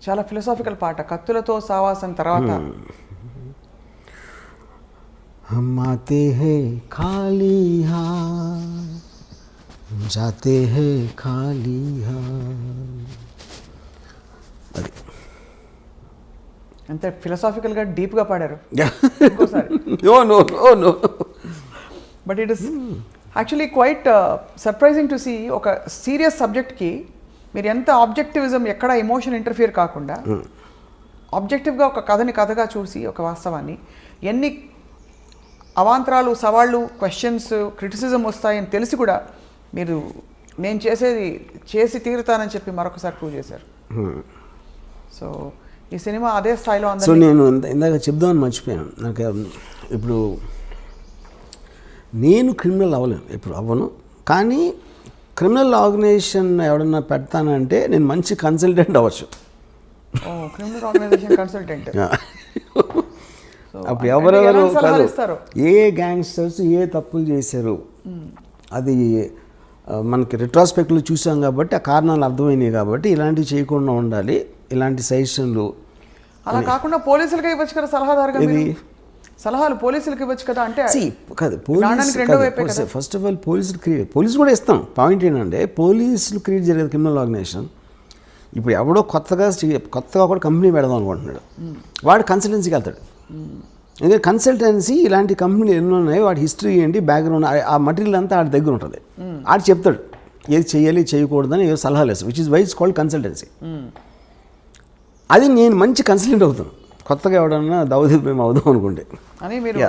Speaker 1: చాలా ఫిలసాఫికల్ పాట, కత్తులతో సావాసం తర్వాత.
Speaker 2: हम आते हैं खाली हाथ, जाते हैं खाली हाथ. అది
Speaker 1: అంతే ఫిలసాఫికల్గా డీప్గా పాడారు.
Speaker 2: No
Speaker 1: but it is actually quite surprising to see. ఒక సీరియస్ సబ్జెక్ట్కి మీరు ఎంత ఆబ్జెక్టివిజం, ఎక్కడ ఎమోషన్ ఇంటర్ఫియర్ కాకుండా ఆబ్జెక్టివ్గా ఒక కథని కథగా చూసి, ఒక వాస్తవాన్ని ఎన్ని అవాంతరాలు, సవాళ్ళు, క్వశ్చన్స్, క్రిటిసిజం వస్తాయని తెలిసి కూడా మీరు నేను చేసేది చేసి తీరుతానని చెప్పి మరొకసారి ప్రూవ్ చేశారు. సో ఈ సినిమా అదే స్థాయిలో ఉంది.
Speaker 2: సో నేను ఇందాక చెప్దామని మర్చిపోయాను. నాకు ఇప్పుడు నేను క్రిమినల్ అవ్వలేను, ఇప్పుడు అవ్వను. కానీ క్రిమినల్ ఆర్గనైజేషన్ ఎవడన్నా పెడతానంటే నేను మంచి కన్సల్టెంట్ అవ్వచ్చు.
Speaker 1: Criminal organisation consultant.
Speaker 2: అప్పుడు ఎవరెవరు కాదు, ఏ గ్యాంగ్స్టర్స్ ఏ తప్పులు చేశారు అది మనకి రిట్రాస్పెక్ట్లో చూసాం కాబట్టి ఆ కారణాలు అర్థమైనాయి. కాబట్టి ఇలాంటివి చేయకుండా ఉండాలి, ఇలాంటి సజెషన్లు.
Speaker 1: అలా కాకుండా పోలీసులకి ఇవ్వచ్చు కదా సలహాదారుగా, సలహాలు పోలీసులకి ఇవ్వచ్చు కదా. అంటే
Speaker 2: కాదు, ఫస్ట్ ఆఫ్ ఆల్ పోలీసు కూడా ఇస్తాం. పాయింట్ ఏంటంటే పోలీసులు క్రియేట్ జరిగేది క్రిమినల్ ఆర్గనైజేషన్. ఇప్పుడు ఎవడో కొత్తగా కూడా కంపెనీ పెడదాం అనుకుంటున్నాడు, వాడు కన్సల్టెన్సీకి వెళ్తాడు. ఎందుకంటే కన్సల్టెన్సీ ఇలాంటి కంపెనీలు ఎన్నో ఉన్నాయి, వాడి హిస్టరీ ఏంటి, బ్యాక్గ్రౌండ్, ఆ మటీరియల్ అంతా ఆడి దగ్గర ఉంటుంది. ఆడు చెప్తాడు ఏది చేయాలి చేయకూడదని ఏదో సలహాలు వేస్తాడు, which is why it's called consultancy. అది నేను మంచి కన్సల్టెంట్ అవుతాను, కొత్తగా ఎవడన్నా దావుద్ ఇబ్రహీం అవుదాం అనుకుంటే
Speaker 1: అని. మీరు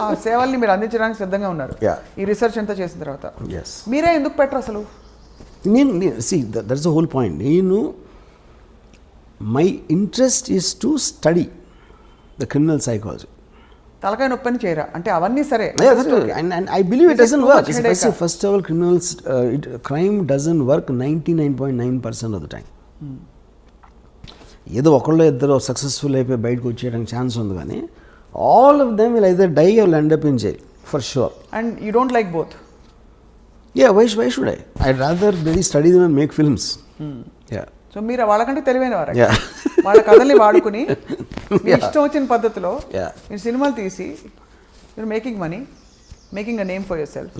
Speaker 1: ఆ సేవల్ని మీరు అందించడానికి సిద్ధంగా ఉన్నారు ఈ రీసెర్చ్ అంతా చేసిన తర్వాత. మీరే ఎందుకు పెట్టరు అసలు?
Speaker 2: That's the whole point. My interest is to study the criminal psychology.
Speaker 1: తలకాయ నొప్పని చేయరా అంటే అవన్నీ సరే.
Speaker 2: And I believe it doesn't work. First of all, crime doesn't work 99.9% of the time. ఏదో ఒకళ్ళు ఇద్దరు సక్సెస్ఫుల్ అయిపోయి బయటకు వచ్చేయడానికి ఛాన్స్ ఉంది, కానీ all of them will either die or end up in jail for sure.
Speaker 1: And you don't like both?
Speaker 2: Yeah, why should I rather study them and make films. Yeah,
Speaker 1: so మీరు వాళ్ళకంటే తెలివైన వారు, వాళ్ళ కథల్ని వాడుకుని మీ ఇష్టం వచ్చిన పద్ధతిలో మీరు సినిమాలు తీసి you're making money, making a name for yourself,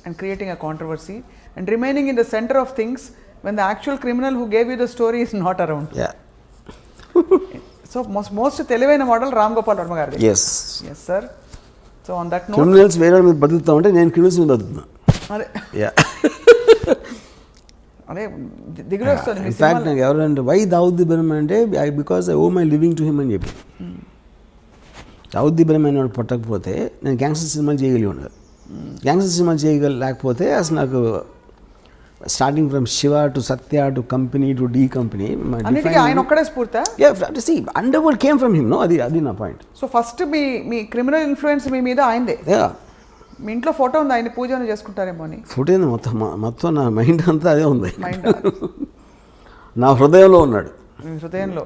Speaker 1: and creating a controversy and remaining in the center of things when the actual criminal who gave you the story is not around.
Speaker 2: Yeah.
Speaker 1: So most తెలివైన model Ram Gopal Varma గారిది.
Speaker 2: Yes.
Speaker 1: Yes sir. So on that note,
Speaker 2: criminals వేరే వాళ్ళ మీద బతుకుతా ఉంటే నేను criminals మీద బతుకుతున్నా.
Speaker 1: అదే
Speaker 2: Yeah.
Speaker 1: అదే దిగులు వస్తుంది మీ
Speaker 2: ఇన్ఫాక్ట్
Speaker 1: సినిమాలో.
Speaker 2: నాకు ఎవరంటే వై దావుద్ ఇబ్రహీం అంటే because I owe my living to him అని చెప్పి. దావుద్ ఇబ్రహీం అనేవాడు పుట్టకపోతే నేను గ్యాంగ్స్టర్ సినిమాలు చేయగలిగి ఉండదు. గ్యాంగ్స్టర్ సినిమాలు చేయలేకపోతే అసలు నాకు starting from Siva to Satya to company to D company
Speaker 1: అన్నిటికీ ఆయన ఒక్కడే స్ఫూర్తా?
Speaker 2: Underworld came from him. No, అది నా పాయింట్.
Speaker 1: సో ఫస్ట్ మీ క్రిమినల్ ఇన్ఫ్లుయెన్స్ మీ మీద ఆయనదే. మీ ఇంట్లో ఫోటో ఉంది, ఆయన పూజను చేసుకుంటారేమో అని.
Speaker 2: ఫోటో ఏంది, మొత్తం నా మైండ్ అంతా అదే ఉంది.
Speaker 1: మైండ్
Speaker 2: నా హృదయంలో ఉన్నాడు.
Speaker 1: మీ హృదయంలో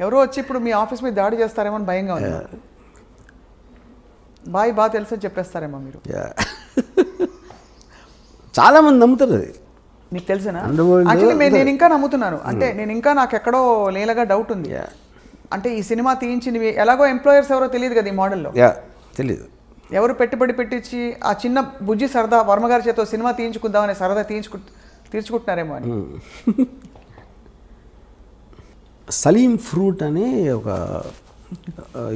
Speaker 1: ఎవరో వచ్చి ఇప్పుడు మీ ఆఫీస్ మీద దాడి చేస్తారేమో అని భయంగా ఉంది. బాగా తెలుసు అని చెప్పేస్తారేమో మీరు.
Speaker 2: చాలా మంది నమ్ముతారు అది.
Speaker 1: నీకు తెలిసినా? యాక్చువల్లీ నేను ఇంకా నమ్ముతున్నాను. అంటే నేను ఇంకా నాకు ఎక్కడో లేలగా డౌట్ ఉంది. అంటే ఈ సినిమా తీయించినవి ఎలాగో ఎంప్లాయర్స్ ఎవరో తెలియదు కదా ఈ మోడల్లో.
Speaker 2: తెలీదు.
Speaker 1: ఎవరు పెట్టుబడి పెట్టించి ఆ చిన్న బుజ్జి సరదా వర్మ గారి చేత సినిమా తీయించుకుందామని సరదా తీర్చుకుంటున్నారేమో అని.
Speaker 2: సలీం ఫ్రూట్ అనే ఒక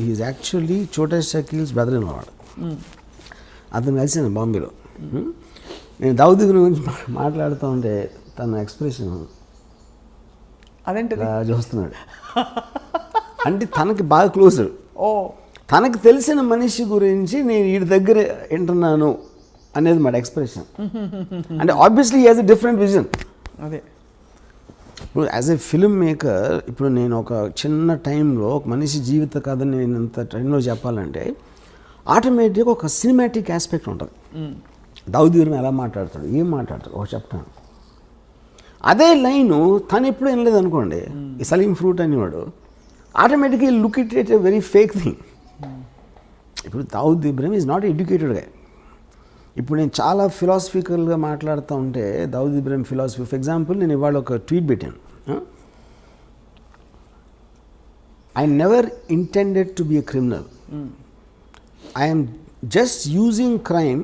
Speaker 2: ఈజ్ యాక్చువల్లీ చోటా షకీల్స్ బ్రదర్ ఇన్ వాడు. అతను కలిసాను బాంబేలో. నేను దావుద్ గురించి మాట్లాడుతూ ఉంటే తన ఎక్స్ప్రెషన్
Speaker 1: అదేంటిది
Speaker 2: చూస్తున్నాడు. అంటే తనకి బాగా క్లోజ్డ్.
Speaker 1: ఓ,
Speaker 2: తనకు తెలిసిన మనిషి గురించి నేను వీడి దగ్గర వింటున్నాను అనేది మాట ఎక్స్ప్రెషన్. అంటే obviously he has a different vision.
Speaker 1: అదే
Speaker 2: ఇప్పుడు యాజ్ ఎ ఫిల్మ్ మేకర్ ఇప్పుడు నేను ఒక చిన్న టైంలో ఒక మనిషి జీవిత కథని నేను ఇంత టైంలో చెప్పాలంటే ఆటోమేటిక్గా ఒక సినిమాటిక్ ఆస్పెక్ట్ ఉంటుంది. దావుద్ ఇబ్రహీం ఎలా మాట్లాడతాడు, ఏం మాట్లాడతాడు ఒక చెప్తాను. అదే లైను తను ఎప్పుడు వినలేదు అనుకోండి, ఈ సలీం ఫ్రూట్ అనేవాడు ఆటోమేటిక్గా look it a very fake thing. ఇప్పుడు Dawood Ibrahim is not educated గా. ఇప్పుడు నేను చాలా ఫిలాసఫికల్గా మాట్లాడుతూ ఉంటే Dawood Ibrahim philosophy, for example నేను ఇవాళ ఒక ట్వీట్ పెట్టాను. I never intended to be a criminal. I'm just using crime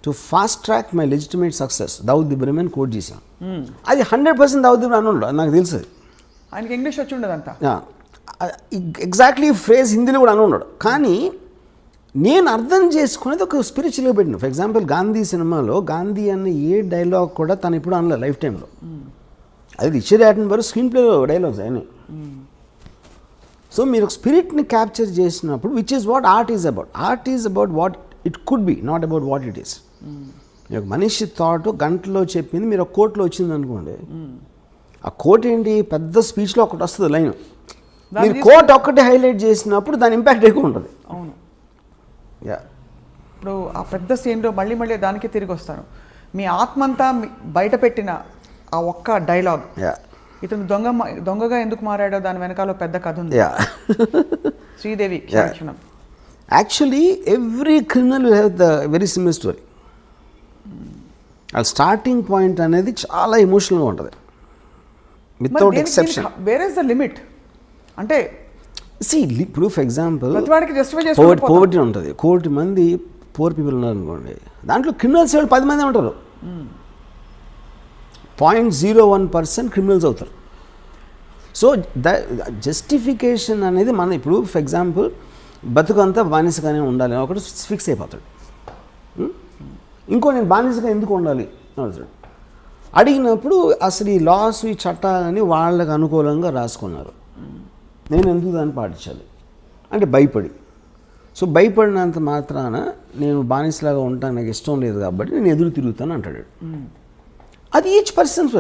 Speaker 2: to fast track my legitimate success. Dawood Ibrahim అని కోట్ చేశాను. అది 100% దావుద్ ఇబ్రహీం అన్నాడు, నాకు తెలుసు.
Speaker 1: ఆయనకి ఇంగ్లీష్ వచ్చి ఉండదంతా.
Speaker 2: ఎగ్జాక్ట్లీ ఫ్రేజ్ హిందీలో కూడా ఉన్నాడు. కానీ నేను అర్థం చేసుకునేది ఒక స్పిరిచువల్గా పెట్టిన. ఫర్ ఎగ్జాంపుల్ గాంధీ సినిమాలో గాంధీ అన్న ఏ డైలాగ్ కూడా తను ఇప్పుడు అనలేదు లైఫ్ టైంలో. అది రిచర్డ్ అటెన్బర్గ్ స్క్రీన్ ప్లే డైలాగ్స్ ఆయన. సో మీరు ఒక స్పిరిట్ని క్యాప్చర్ చేసినప్పుడు which is what art is about. Art is about what it could be, not about what it is. ఒక మనిషి థాట్ గంటలో చెప్పింది మీరు ఒక కోర్టులో వచ్చింది అనుకోండి, ఆ కోర్ట్ ఏంటి పెద్ద స్పీచ్లో ఒకటి వస్తుంది లైన్, మీరు కోర్ట్ ఒక్కటి హైలైట్ చేసినప్పుడు దాని ఇంపాక్ట్ ఎక్కువ ఉంటుంది.
Speaker 1: అవును. ఇప్పుడు ఆ పెద్ద సీన్లో మళ్ళీ దానికి తిరిగి వస్తాను. మీ ఆత్మంతా బయట పెట్టిన ఆ ఒక్క డైలాగ్, ఇతను దొంగగా ఎందుకు మారాడో దాని వెనకాల పెద్ద కథ ఉంది. శ్రీదేవి క్షణం.
Speaker 2: Actually every criminal will have the very similar story. ఆ స్టార్టింగ్ పాయింట్ అనేది చాలా ఎమోషనల్గా ఉంటుంది without exception.
Speaker 1: Where is the limit? అంటే
Speaker 2: ఇప్పుడు ఫర్ ఎగ్జాంపుల్
Speaker 1: పోవర్టీ
Speaker 2: ఉంటుంది, 1 కోటి మంది పూర్ పీపుల్ ఉన్నారు అనుకోండి, దాంట్లో క్రిమినల్స్ 10 మంది ఉంటారు. 0.01% క్రిమినల్స్ అవుతారు. సో ద జస్టిఫికేషన్ అనేది మన ఇప్పుడు ఫర్ ఎగ్జాంపుల్ బతుకంతా బానిసగానే ఉండాలి అని ఒకటి ఫిక్స్ అయిపోతాడు. ఇంకో నేను బానిసగా ఎందుకు ఉండాలి అడిగినప్పుడు అసలు ఈ లాస్ ఈ చట్టాలని వాళ్ళకు అనుకూలంగా రాసుకున్నారు, నేను ఎందుకు దాన్ని పాటించాలి అంటే భయపడి. సో భయపడినంత మాత్రాన నేను బానిసలాగా ఉంటాను, నాకు ఇష్టం లేదు కాబట్టి నేను ఎదురు తిరుగుతాను అంటాడు. అది ఈచ్ పర్సన్స్.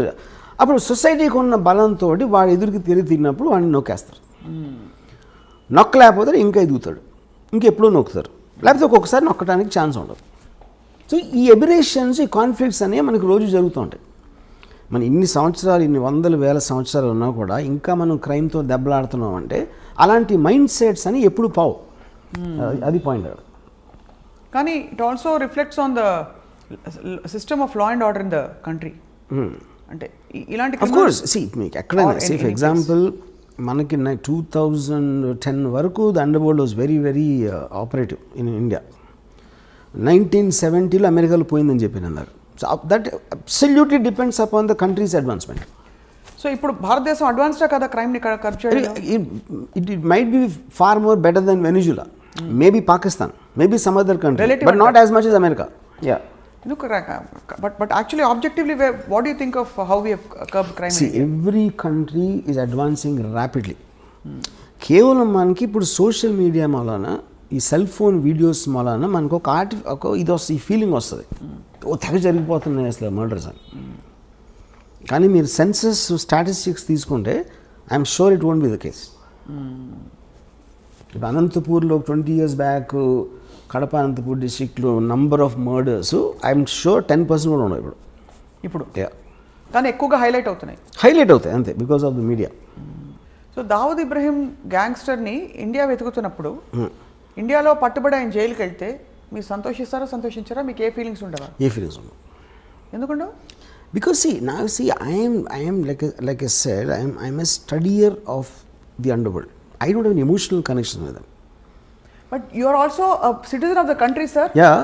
Speaker 2: అప్పుడు సొసైటీకి ఉన్న బలంతో వాడు ఎదురుకి తిరిగినప్పుడు వాడిని నొక్కేస్తారు. నొక్కలేకపోతే ఇంకా ఎదుగుతాడు, ఇంకెప్పుడూ నొక్కుతారు, లేకపోతే ఒక్కొక్కసారి నొక్కడానికి ఛాన్స్ ఉండదు. సో ఈ ఎబిరేషన్స్, ఈ కాన్ఫ్లిక్ట్స్ అనేవి మనకు రోజు జరుగుతూ ఉంటాయి. మనం ఇన్ని సంవత్సరాలు, ఇన్ని వందల వేల సంవత్సరాలు ఉన్నా కూడా ఇంకా మనం క్రైమ్తో దెబ్బలాడుతున్నాం అంటే అలాంటి మైండ్ సెట్స్ అని ఎప్పుడు పావు. అది పాయింట్.
Speaker 1: కానీ it also reflects on the system of law and order in the country. అంటే ఇలాంటి
Speaker 2: ఆఫ్ కోర్స్ మీకు ఎక్కడైనా ఫర్ ఎగ్జాంపుల్ మనకి 2010 వరకు the underworld was very very operative in India. 1970లో అమెరికాలో పోయిందని చెప్పాను అన్నారు. So that absolutely depends upon the country's advancement.
Speaker 1: సో ఇప్పుడు భారతదేశం అడ్వాన్స్డా కదా క్రైమ్ని కర్బ్ చేయడం?
Speaker 2: It might be far more better than Venezuela, maybe Pakistan, maybe some other country,
Speaker 1: Relative
Speaker 2: but not as much as America. Yeah.
Speaker 1: Look, but actually, objectively, what do you think of how we have curbed crime?
Speaker 2: See, every country is advancing rapidly. కేవలం మనకి ఇప్పుడు social media మూలాన ఈ cell phone videos మూలాన మనకు ఒక ఇది వస్తుంది, ఈ ఫీలింగ్ వస్తుంది, ఓ తెగ జరిగిపోతున్నాయి అసలు మర్డర్స్ అని. కానీ మీరు సెన్సస్ స్టాటిస్టిక్స్ తీసుకుంటే I'm sure it won't be the case. ఇప్పుడు అనంతపూర్లో 20 years బ్యాక్ కడప అనంతపూర్ డిస్ట్రిక్ట్లో number of murders I'm sure 10% కూడా ఉండవు ఇప్పుడు.
Speaker 1: కానీ ఎక్కువగా హైలైట్
Speaker 2: అవుతాయి అంతే, because of the media.
Speaker 1: So Dawood Ibrahim గ్యాంగ్స్టర్ని ఇండియా వెతుకుతున్నప్పుడు ఇండియాలో పట్టుబడి ఆయన జైలుకి వెళ్తే మీరు సంతోషించారా? మీకు ఏ ఫీలింగ్స్ ఉండవా?
Speaker 2: ఏ ఫీలింగ్స్ ఉండవు.
Speaker 1: ఎందుకుండవు?
Speaker 2: Because I am like I said, I am a studier of the underworld. I don't have an emotional connection with them.
Speaker 1: But you are also a citizen of the country, sir.
Speaker 2: Yeah.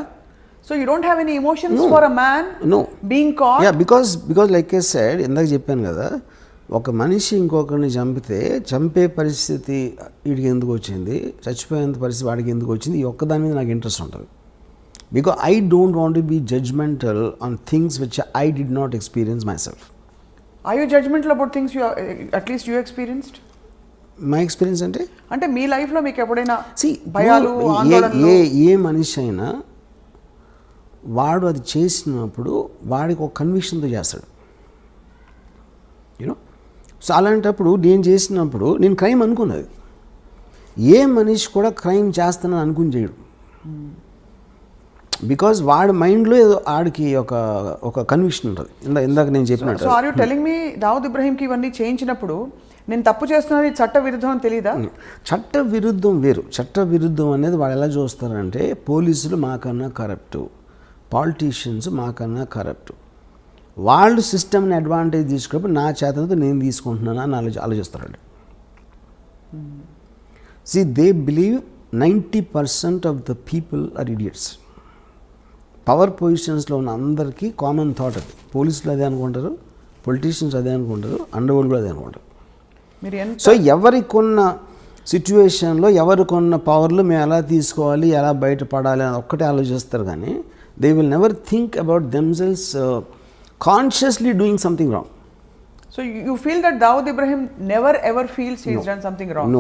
Speaker 1: So you don't have any emotions for a man being caught?
Speaker 2: Yeah, because like I said, ఇందాక చెప్పాను కదా, ఒక మనిషి ఇంకొకరిని చంపే పరిస్థితి వీడికి ఎందుకు వచ్చింది, చచ్చిపోయేంత పరిస్థితి వాడికి ఎందుకు వచ్చింది, ఈ ఒక్కదాని మీద నాకు ఇంట్రెస్ట్ ఉంటుంది. Because I don't want to be judgmental on things which I did not experience myself.
Speaker 1: Are you judgmental about things at least you experienced?
Speaker 2: My experience
Speaker 1: అంటే మీ లైఫ్లో మీకు ఎప్పుడైనా
Speaker 2: భయాలు, ఏ మనిషి అయినా వాడు అది చేసినప్పుడు వాడికి ఒక కన్విక్షన్తో చేస్తాడు, యూనో. సో అలాంటప్పుడు నేను చేసినప్పుడు నేను క్రైమ్ అనుకున్నది. ఏ మనిషి కూడా క్రైమ్ చేస్తానని అనుకుని చేయడు. బికాజ్ వాడి మైండ్లో ఏదో ఆడికి ఒక కన్విక్షన్ ఉంటుంది. ఇందాక నేను చెప్పినట్టు.
Speaker 1: So are you telling me Dawood ఇబ్రహీంకి ఇవన్నీ చేయించినప్పుడు నేను తప్పు చేస్తున్నాను, చట్ట విరుద్ధం అని తెలీదా?
Speaker 2: చట్ట విరుద్ధం వేరు. చట్ట విరుద్ధం అనేది వాళ్ళు ఎలా చూస్తారంటే, పోలీసులు మాకన్నా కరప్టు, పాలిటీషియన్స్ మాకన్నా కరప్టు, వాళ్ళు సిస్టమ్ని అడ్వాంటేజ్ తీసుకున్నప్పుడు నా చేతనతో నేను తీసుకుంటున్నాను అని ఆలోచిస్తారండి. See, they believe 90% of the people are idiots. Power పొజిషన్స్లో ఉన్న అందరికీ కామన్ థాట్ అది. పోలీసులు అదే అనుకుంటారు, పొలిటీషియన్స్ అదే అనుకుంటారు, అండర్వరల్డ్ కూడా అదే అనుకుంటారు. సో ఎవరికొన్న సిచ్యువేషన్లో ఎవరికొన్న పవర్లు మేము ఎలా తీసుకోవాలి, ఎలా బయటపడాలి అని ఒక్కటే ఆలోచిస్తారు. కానీ they will never think about themselves consciously doing something wrong.
Speaker 1: So you feel that Dawood Ibrahim never ever feels he has done something wrong?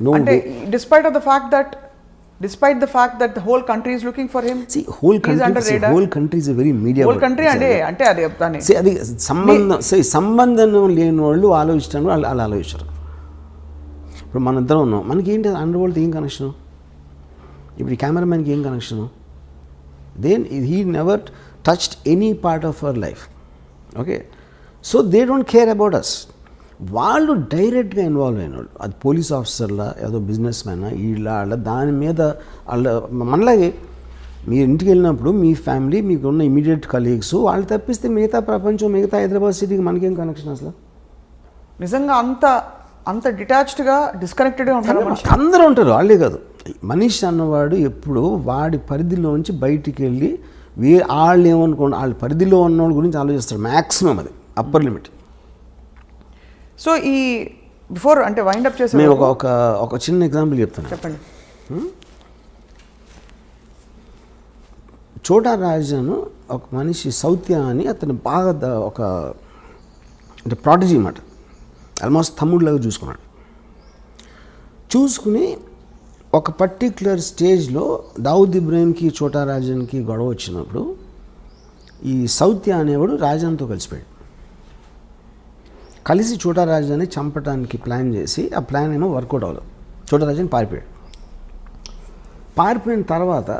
Speaker 2: No.
Speaker 1: అంటే despite the fact that the whole country is looking for him,
Speaker 2: whole country is a very media
Speaker 1: whole country అంటే అది చెప్తాను.
Speaker 2: అది సంబంధం లేని వాళ్ళు ఆలోచిస్తాను, వాళ్ళు ఆలోచిస్తారు. ఇప్పుడు మన ఇద్దరం ఉన్నాం, మనకి ఏంటి అండర్ వరల్డ్ ఏం కనెక్షను? ఇప్పుడు ఈ కెమెరామెన్కి ఏం connection? Then he never touched any part of our life. Okay, so they don't care about us. వాళ్ళు డైరెక్ట్గా ఇన్వాల్వ్ అయిన వాళ్ళు, అది పోలీస్ ఆఫీసర్లా, ఏదో బిజినెస్ మ్యానా, వాళ్ళ దాని మీద వాళ్ళ మనలాగే మీరు ఇంటికి వెళ్ళినప్పుడు మీ ఫ్యామిలీ, మీకు ఉన్న ఇమీడియట్ కలీగ్స్, వాళ్ళు తప్పిస్తే మిగతా ప్రపంచం, మిగతా హైదరాబాద్ సిటీకి మనకేం కనెక్షన్ అసలు?
Speaker 1: నిజంగా అంత డిటాచ్డ్గా, డిస్కనెక్టెడ్గా ఉంటారు
Speaker 2: అందరూ ఉంటారు. వాళ్ళే కాదు, మనిషి అన్నవాడు ఎప్పుడు వాడి పరిధిలోంచి బయటికి వెళ్ళి వాళ్ళు ఏమనుకోండి, వాళ్ళ పరిధిలో ఉన్నవాళ్ళ గురించి ఆలోచిస్తారు మ్యాక్సిమం. అది అప్పర్ లిమిట్.
Speaker 1: సో ఈ బిఫోర్ అంటే వైండప్ చేసే
Speaker 2: మేము ఒక చిన్న ఎగ్జాంపుల్ చెప్తాను.
Speaker 1: చెప్పండి.
Speaker 2: చోటా రాజాను ఒక మనిషి సౌత్య అని, అతను బాగా ఒక అంటే ప్రాటజీ అన్నమాట, ఆల్మోస్ట్ తమ్ముడిలాగా చూసుకుని ఒక పర్టిక్యులర్ స్టేజ్లో దావుద్ ఇబ్రహీంకి చోటా రాజన్కి గొడవ వచ్చినప్పుడు ఈ సౌత్య అనేవాడు రాజాన్తో కలిసి చోటా రాజాని చంపడానికి ప్లాన్ చేసి, ఆ ప్లాన్ ఏమో వర్కౌట్ అవ్వదు. చోటా రాజాని పారిపోయిన తర్వాత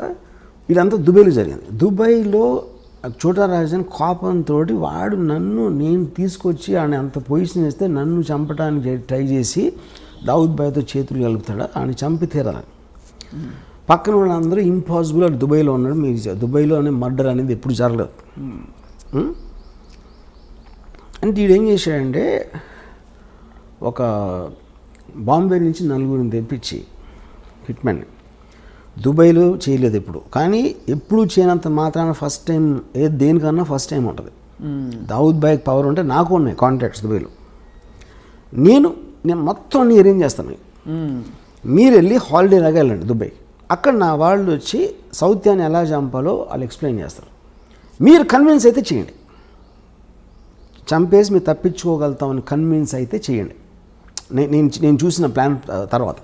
Speaker 2: ఇదంతా దుబాయ్లో జరిగింది. దుబాయ్లో చోటా రాజాని కోపంతో వాడు నేను తీసుకొచ్చి ఆయన అంత పొజిషన్ ఇస్తే నన్ను చంపడానికి ట్రై చేసి దావుద్ భాయ్తో చేతులు కలుపుతాడు, ఆయన చంపి తీరాలని. పక్కన వాళ్ళందరూ ఇంపాసిబుల్, అది దుబాయ్లో ఉన్నాడు, మీరు దుబాయ్లోనే మర్డర్ అనేది ఎప్పుడు జరగలేదు. అంటే వీడు ఏం చేశాడంటే, ఒక బాంబే నుంచి 4 తెప్పించి హిట్మెన్ని దుబాయ్లో చేయలేదు ఎప్పుడు, కానీ ఎప్పుడు చేయనంత మాత్రాన ఫస్ట్ టైం దేనికన్నా ఫస్ట్ టైం ఉంటుంది. దావుద్ బాయ్కి పవర్ ఉంటే నాకు ఉన్నాయి కాంటాక్ట్స్ దుబాయ్లో. నేను మొత్తం అన్ని అరేంజ్ చేస్తాను. మీరు వెళ్ళి హాలిడే లాగా వెళ్ళండి దుబాయ్, అక్కడ నా వాళ్ళు వచ్చి సౌత్యాన్ని ఎలా చంపాలో వాళ్ళు ఎక్స్ప్లెయిన్ చేస్తారు. మీరు కన్విన్స్ అయితే చేయండి, చంపేసి మీరు తప్పించుకోగలుగుతామని కన్విన్స్ అయితే చేయండి నేను చూసిన ప్లాన్ తర్వాత.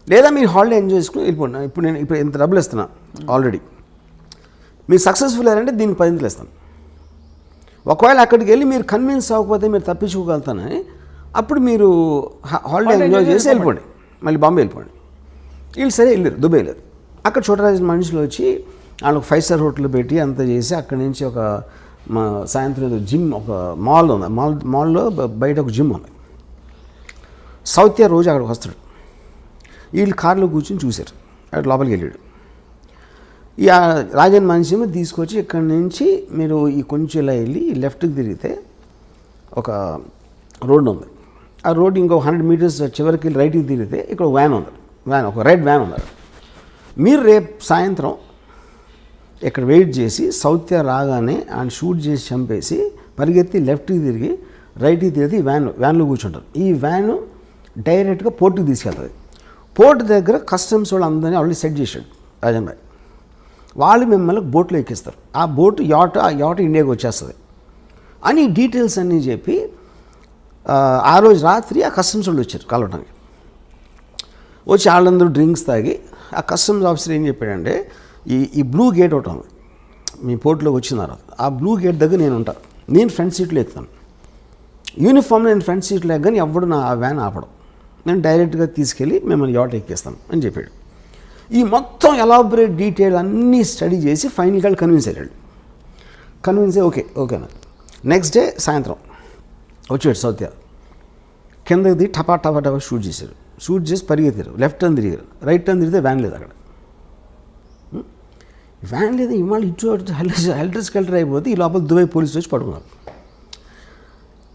Speaker 2: లేదా మీరు హాలిడే ఎంజాయ్ చేసుకుని వెళ్ళిపోండి. ఇప్పుడు ఇంత డబ్బులు ఇస్తున్నా ఆల్రెడీ, మీరు సక్సెస్ఫుల్ అయ్యారంటే దీనికి 10 ఇస్తాను. ఒకవేళ అక్కడికి వెళ్ళి మీరు కన్విన్స్ అవ్వకపోతే మీరు తప్పించుకోగలుగుతానని, అప్పుడు మీరు హాలిడే ఎంజాయ్ చేసి వెళ్ళిపోండి, మళ్ళీ బాంబే వెళ్ళిపోండి. వీళ్ళు సరే వెళ్ళారు, దుబాయ్ వెళ్ళారు. అక్కడ చూడరాజు మనుషులు వచ్చి వాళ్ళకి 5 స్టార్ హోటల్ పెట్టి అంత చేసి అక్కడి నుంచి ఒక సాయంత్రం జిమ్, ఒక మాల్ ఉంది, మాల్లో బయట ఒక జిమ్ ఉంది. సౌత్య రోజు అక్కడికి వస్తాడు. వీళ్ళు కార్లో కూర్చొని చూశారు, అక్కడ లోపలికి వెళ్ళాడు. ఈ రాజన్ మనిషి తీసుకొచ్చి ఇక్కడి నుంచి మీరు ఈ కొంచెం ఇలా వెళ్ళి లెఫ్ట్కి తిరిగితే ఒక రోడ్డు ఉంది. ఆ రోడ్డు ఇంకో 100 మీటర్స్ చివరికి వెళ్ళి రైట్కి తిరిగితే ఇక్కడ ఒక వ్యాన్ ఉంది, ఒక రెడ్ వ్యాన్ ఉంది. మీరు రేపు సాయంత్రం ఇక్కడ వెయిట్ చేసి సౌత్య రాగానే ఆయన షూట్ చేసి చంపేసి పరిగెత్తి లెఫ్ట్కి తిరిగి రైట్కి తిరిగి వ్యాన్లో కూర్చుంటారు. ఈ వ్యాను డైరెక్ట్గా పోర్టుకి తీసుకెళ్తుంది. పోర్ట్ దగ్గర కస్టమ్స్ వాళ్ళు అందరినీ ఆల్రెడీ సెట్ చేశాడు రాజన్ భాయ్. వాళ్ళు మిమ్మల్ని బోట్లో ఎక్కిస్తారు. ఆ బోటు యాట్ ఇండియాకి వచ్చేస్తుంది అని డీటెయిల్స్ అన్నీ చెప్పి ఆ రోజు రాత్రి ఆ కస్టమ్స్ వాళ్ళు వచ్చారు కలవడానికి. వచ్చి వాళ్ళందరూ డ్రింక్స్ తాగి, ఆ కస్టమ్స్ ఆఫీసర్ ఏం చెప్పాడంటే, ఈ బ్లూ గేట్ ఒకటి ఉంది మీ పోర్ట్లోకి వచ్చిన తర్వాత, ఆ బ్లూ గేట్ దగ్గర నేను ఉంటాను, నేను ఫ్రంట్ సీట్లో ఎక్కుతాను, యూనిఫామ్లో నేను ఫ్రంట్ సీట్లో ఎక్కని ఎవడు నా వ్యాన్ ఆపడం, నేను డైరెక్ట్గా తీసుకెళ్ళి మిమ్మల్ని యాట్ ఎక్కిస్తాను అని చెప్పాడు. ఈ మొత్తం ఎలాబరేట్ డీటెయిల్ అన్నీ స్టడీ చేసి ఫైనల్గా కన్విన్స్ అయ్యాడు. కన్విన్స్ అయ్యి ఓకేనా. నెక్స్ట్ డే సాయంత్రం వచ్చాడు సౌత్య, కిందకి దిగి టపా షూట్ చేశారు. షూట్ చేసి పరిగెత్తారు, లెఫ్ట్ టర్న్ తిరిగారు, రైట్ టర్న్ తిరిగితే వ్యాన్ లేదు అక్కడ. వ్యాన్ లేదు, ఇవాళ ఇటు హెల్టర్ స్కెల్టర్ అయిపోతే ఈ లోపల దుబాయ్ పోలీసులు వచ్చి పడుకున్నారు.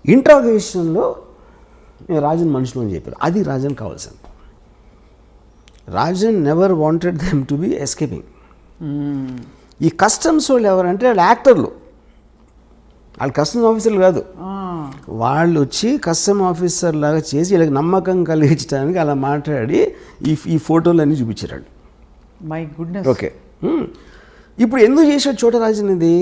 Speaker 2: ఇంట్రాగేషన్లో రాజన్ మనుషులు అని చెప్పారు. అది రాజన్ కావాల్సింది. Rajan never wanted them to be escaping. ఈ కస్టమ్స్ వాళ్ళు ఎవరంటే వాళ్ళు యాక్టర్లు, వాళ్ళు కస్టమ్స్ ఆఫీసర్లు కాదు. వాళ్ళు వచ్చి కస్టమ్ ఆఫీసర్ లాగా చేసి వీళ్ళకి నమ్మకం కలిగించడానికి అలా మాట్లాడి ఈ ఫోటోలన్నీ చూపించారు.
Speaker 1: My goodness.
Speaker 2: ఓకే, ఇప్పుడు ఎందుకు చేశాడు చోటరాజన్ ఇది?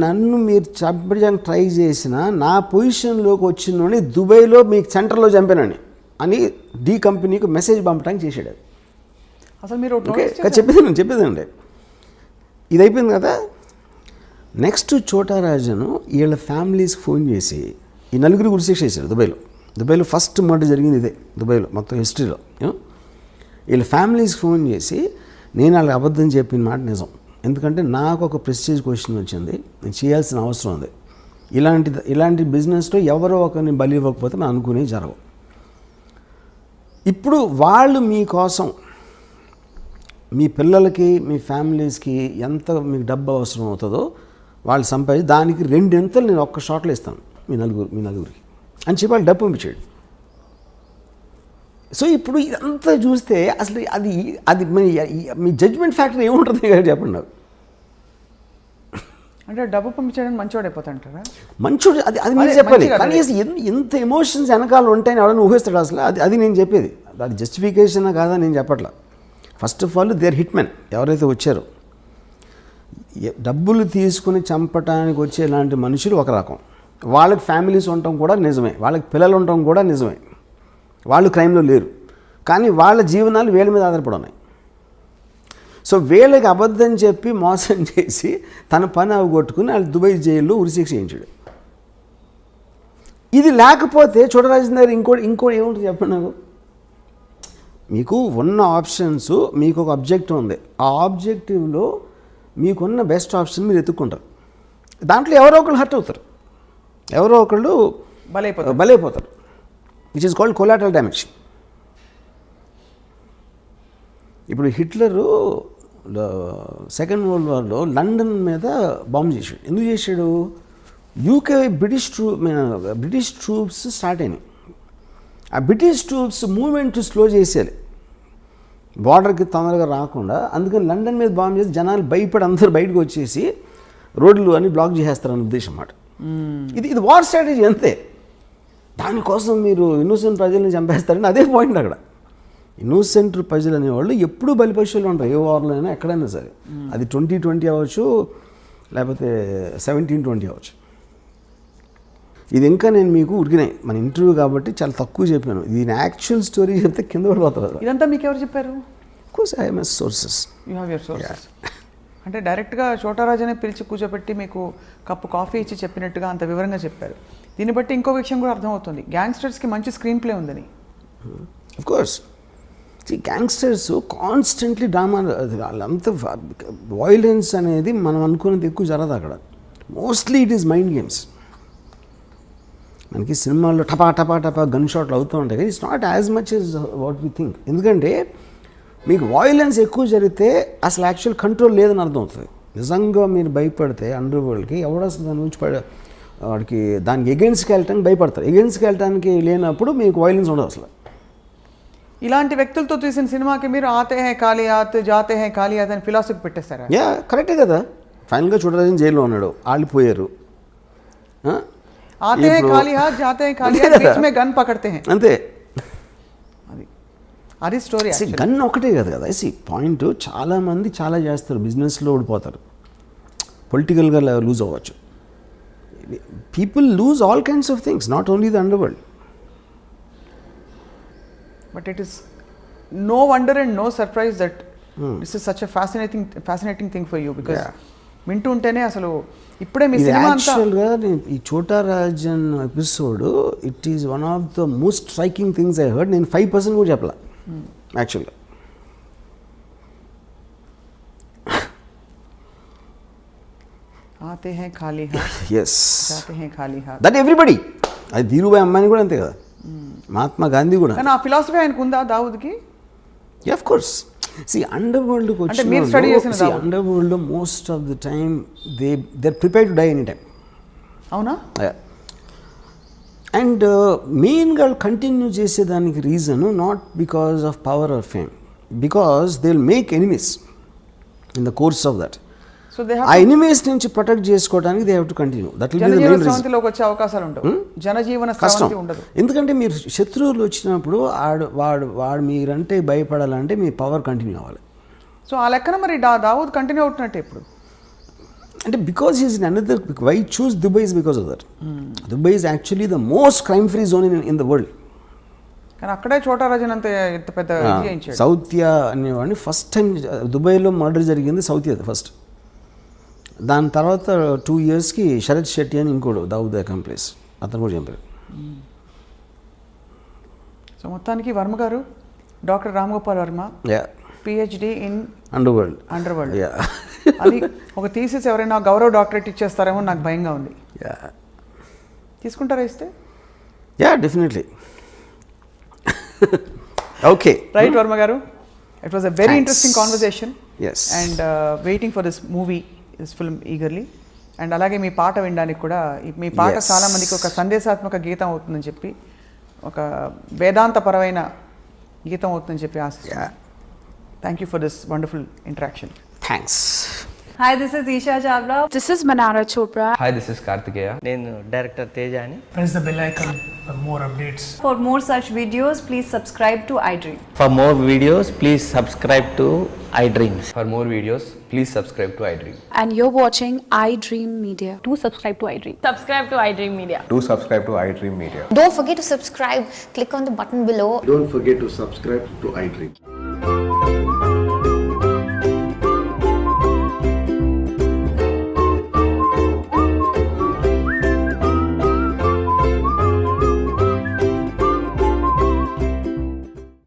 Speaker 2: నన్ను మీరు చంపడానికి ట్రై చేసిన నా పొజిషన్లోకి వచ్చినోని దుబాయ్లో మీకు సెంటర్లో చంపానని అని డీ కంపెనీకి మెసేజ్ పంపడానికి చేశాడు.
Speaker 1: అసలు మీరు
Speaker 2: చెప్పేదండి. ఇది అయిపోయింది కదా. నెక్స్ట్ చోటరాజను వీళ్ళ ఫ్యామిలీస్కి ఫోన్ చేసి ఈ నలుగురు ఉరిశిక్ష చేశారు దుబాయ్లో ఫస్ట్ మర్డర్ జరిగింది ఇదే దుబాయ్లో మొత్తం హిస్టరీలో. వీళ్ళ ఫ్యామిలీస్కి ఫోన్ చేసి నేను వాళ్ళకి అబద్ధం చెప్పిన మాట నిజం, ఎందుకంటే నాకు ఒక ప్రెస్టీజ్ క్వశ్చన్ వచ్చింది, నేను చేయాల్సిన అవసరం ఉంది, ఇలాంటి బిజినెస్లో ఎవరో ఒకరిని బలి ఇవ్వకపోతే మనం అనుకునేవి జరగవు. ఇప్పుడు వాళ్ళు మీకోసం మీ పిల్లలకి మీ ఫ్యామిలీస్కి ఎంత మీకు డబ్బు అవసరం అవుతుందో వాళ్ళు సంపాదించి దానికి 2 ఎంతలు నేను ఒక్క షాట్లో ఇస్తాను మీ నలుగురికి అని చెప్పి వాళ్ళు డబ్బు పంపించాడు. సో ఇప్పుడు ఇదంతా చూస్తే అసలు అది మీ జడ్జ్మెంట్ ఫ్యాక్టర్ ఏముంటుంది కదా చెప్పండి నాకు.
Speaker 1: అంటే డబ్బు పంపించడానికి మంచివాడు అయిపోతాంటారా?
Speaker 2: మంచోడు అది మీరు చెప్పాలి. కానీ ఎంత ఎమోషన్స్ వెనకాల ఉంటాయని ఎవరైనా ఊహిస్తాడు అసలు. అది నేను చెప్పేది, అది జస్టిఫికేషన్ కాదా నేను చెప్పట్లా. First of all they are hit men ఎవరైతే వచ్చారో. డబ్బులు తీసుకుని చంపడానికి వచ్చే ఇలాంటి మనుషులు ఒక రకం, వాళ్ళకి ఫ్యామిలీస్ ఉండటం కూడా నిజమే, వాళ్ళకి పిల్లలు ఉండటం కూడా నిజమే, వాళ్ళు క్రైమ్లో లేరు, కానీ వాళ్ళ జీవనాలు వీళ్ళ మీద ఆధారపడి ఉన్నాయి. సో వీళ్ళకి అబద్ధం చెప్పి మోసం చేసి తన పని అవగొట్టుకుని వాళ్ళు దుబాయ్ జైల్లో ఉరిశిక్ష చేయించాడు. ఇది లేకపోతే చోటరాజన్ దగ్గర ఇంకోటి ఏముంటుంది చెప్పండి నాకు. మీకు ఉన్న ఆప్షన్స్, మీకు ఒక ఆబ్జెక్టివ్ ఉంది, ఆ ఆబ్జెక్టివ్లో మీకున్న బెస్ట్ ఆప్షన్ మీరు ఎత్తుక్కుంటారు. దాంట్లో ఎవరో ఒకళ్ళు హర్ట్ అవుతారు, ఎవరో ఒకళ్ళు బలైపోతారు, which is called collateral damage. ఇప్పుడు హిట్లరు సెకండ్ వరల్డ్ వార్లో లండన్ మీద బాంబు చేశాడు. ఎందుకు చేశాడు? యూకే బ్రిటిష్ ట్రూప్స్ స్టార్ట్ అయినాయి. ఆ బ్రిటిష్ ట్రూప్స్ మూవ్మెంట్ స్లో చేసేయాలి. బార్డర్కి తొందరగా రాకుండా. అందుకని లండన్ మీద బాంబు చేసి జనాలు భయపడి అందరూ బయటకు వచ్చేసి రోడ్లు అన్ని బ్లాక్ చేసేస్తారని ఉద్దేశం అన్నమాట. ఇది వార్ స్ట్రాటజీ అంతే. దానికోసం మీరు ఇన్నోసెంట్ ప్రజల్ని చంపేస్తారని అదే పాయింట్ అక్కడ. ఇన్నోసెంట్ ప్రజలు అనేవాళ్ళు ఎప్పుడూ బలిపశువులు ఉంటారు, ఏ వార్లో అయినా ఎక్కడైనా సరే. అది 2020 అవ్వచ్చు, లేకపోతే 1720 అవ్వచ్చు. ఇది ఇంకా నేను మీకు ఉడికినాయి మన ఇంటర్వ్యూ కాబట్టి చాలా తక్కువ చెప్పాను. దీని యాక్చువల్ స్టోరీ చెప్తే కింద పడిపోతుంది.
Speaker 1: ఇదంతా మీకు ఎవరు చెప్పారు?
Speaker 2: Course IMS sources.
Speaker 1: You have your sources. అంటే డైరెక్ట్గా చోటారాజనే పిలిచి కూర్చోబెట్టి మీకు కప్పు కాఫీ ఇచ్చి చెప్పినట్టుగా అంత వివరంగా చెప్పారు. దీన్ని బట్టి ఇంకో విషయం కూడా అర్థమవుతుంది, గ్యాంగ్స్టర్స్కి మంచి స్క్రీన్ ప్లే ఉందని.
Speaker 2: Of course gangsters constantly drama, వాళ్ళంతా వైలెన్స్ అనేది మనం అనుకునేది ఎక్కువ జరగదు అక్కడ. Mostly it is mind games. మనకి సినిమాల్లో టపా టపా టపా గన్ షాట్లు అవుతూ ఉంటాయి, it's not as much as what we think. ఎందుకంటే మీకు వైలెన్స్ ఎక్కువ జరిగితే అసలు యాక్చువల్ కంట్రోల్ లేదని అర్థం అవుతుంది. నిజంగా మీరు భయపడితే అండర్ వరల్డ్కి ఎవడు అసలు దాని నుంచి వాడికి దానికి ఎగెన్స్ట్కి వెళ్ళటానికి భయపడతారు. ఎగెన్స్ట్కి వెళ్ళటానికి లేనప్పుడు మీకు వైలెన్స్ ఉండదు అసలు.
Speaker 1: ఇలాంటి వ్యక్తులతో తీసిన సినిమాకి మీరు ఆతే హై కాలియాత్ జాతే హై కాలియాత్ అని ఫిలాసఫీ పెట్టేస్తారా?
Speaker 2: యా కరెక్టే కదా. ఫైనల్గా చూడరాజన్ జైల్లో ఉన్నాడు, వాళ్ళు పోయారు.
Speaker 1: ఆతే హై కాలియాత్ జాతే హై కాలియాత్ బీచ్ మే గన్ పకడ్తే హై,
Speaker 2: అంతే.
Speaker 1: అది స్టోరీ.
Speaker 2: గన్ ఒకటే కదా కదా పాయింట్. చాలామంది చాలా చేస్తారు, బిజినెస్లో ఓడిపోతారు, పొలిటికల్గా లూజ్ అవ్వచ్చు. People lose all kinds of things, not only the under world.
Speaker 1: But it is no wonder and no surprise that this is such a fascinating thing for you, because వింటూ ఉంటేనే అసలు ఇప్పుడే మీ సినిమా అంతా.
Speaker 2: యాక్చువల్గా ఈ చోటా Rajan episode it is one of the most striking things I heard. నేను 5% కూడా చెప్పలే యాక్చువల్గా.
Speaker 1: ఆతే హై ఖాళీ హాత్
Speaker 2: ఎస్
Speaker 1: జాతే హై ఖాళీ హాత్,
Speaker 2: దట్ ఎవ్రీబడి. అది ధీరుభాయ్ అమ్మాయిని కూడా అంతే కదా, మహాత్మా గాంధీ కూడా.
Speaker 1: కానీ ఆ ఫిలాసఫీ ఆయనకు ఉందా దావుద్కి?
Speaker 2: Of course. అండర్ వరల్డ్కి వచ్చి underworld most of the time they prepare to die any time.
Speaker 1: అవునా?
Speaker 2: అండ్ మెయిన్గా కంటిన్యూ చేసేదానికి reason not because of power or fame, because they will make enemies in the course of that.
Speaker 1: So
Speaker 2: ఆ enemies నుంచి protect చేసుకోవడానికి they have to continue. That will be the main reason.
Speaker 1: వచ్చే అవకాశాలు ఉండవు, జనజీవన స్రవంతి ఉండదు.
Speaker 2: ఎందుకంటే మీరు శత్రువులు వచ్చినప్పుడు వాడు మీరంటే భయపడాలంటే మీ పవర్ కంటిన్యూ అవ్వాలి.
Speaker 1: సో ఆ లెక్కన మరి దావూద్ కంటిన్యూ అవుతున్నట్టే ఇప్పుడు.
Speaker 2: అంటే because is in another, why choose Dubai is because of that. Dubai is actually the most crime free zone in the world.
Speaker 1: కానీ అక్కడే చోటారాజన్ అంత ఎంత పెద్ద చేయించాడు.
Speaker 2: సౌత్యా అనేవాడిని ఫస్ట్ టైం దుబాయ్లో మర్డర్ జరిగింది సౌత్యా ఫస్ట్. దాని తర్వాత 2 yearsకి శరత్ శెట్టి అని ఇంకోడు దావుద్ అకంప్లీస్, అతను కూడా చంపారు.
Speaker 1: సో మొత్తానికి వర్మ గారు, doctor Ram Gopal Varma, PhD in under world. అది ఒక థీసిస్ ఎవరైనా గౌరవ డాక్టరేట్ ఇచ్చేస్తారేమో నాకు భయంగా ఉంది. తీసుకుంటారా ఇస్తే?
Speaker 2: Yeah definitely. Okay
Speaker 1: right Varma గారు, it was a very interesting conversation.
Speaker 2: Yes.
Speaker 1: And waiting for this movie, this film eagerly. And అలాగే మీ పాట వినడానికి కూడా, మీ పాట చాలామందికి ఒక సందేశాత్మక గీతం అవుతుందని చెప్పి, ఒక వేదాంతపరమైన గీతం అవుతుందని చెప్పి ఆశిస్తున్నాను. Thank you for this wonderful interaction.
Speaker 2: Thanks.
Speaker 3: Hi, this is Isha Chavla.
Speaker 4: This is Manara Chopra.
Speaker 5: Hi, this is Kartikeya.
Speaker 6: నేను డైరెక్టర్ తేజ అని.
Speaker 7: Press the bell icon for more updates.
Speaker 3: For more such videos, please subscribe to iDream.
Speaker 6: For more videos, please subscribe to iDreams.
Speaker 5: For more videos, please subscribe to iDream.
Speaker 4: And you're watching iDream Media.
Speaker 8: Do subscribe to iDream.
Speaker 3: Subscribe to iDream Media.
Speaker 9: Do subscribe to iDream Media.
Speaker 8: Don't forget to subscribe. Click on the button below.
Speaker 10: Don't forget to subscribe to iDream.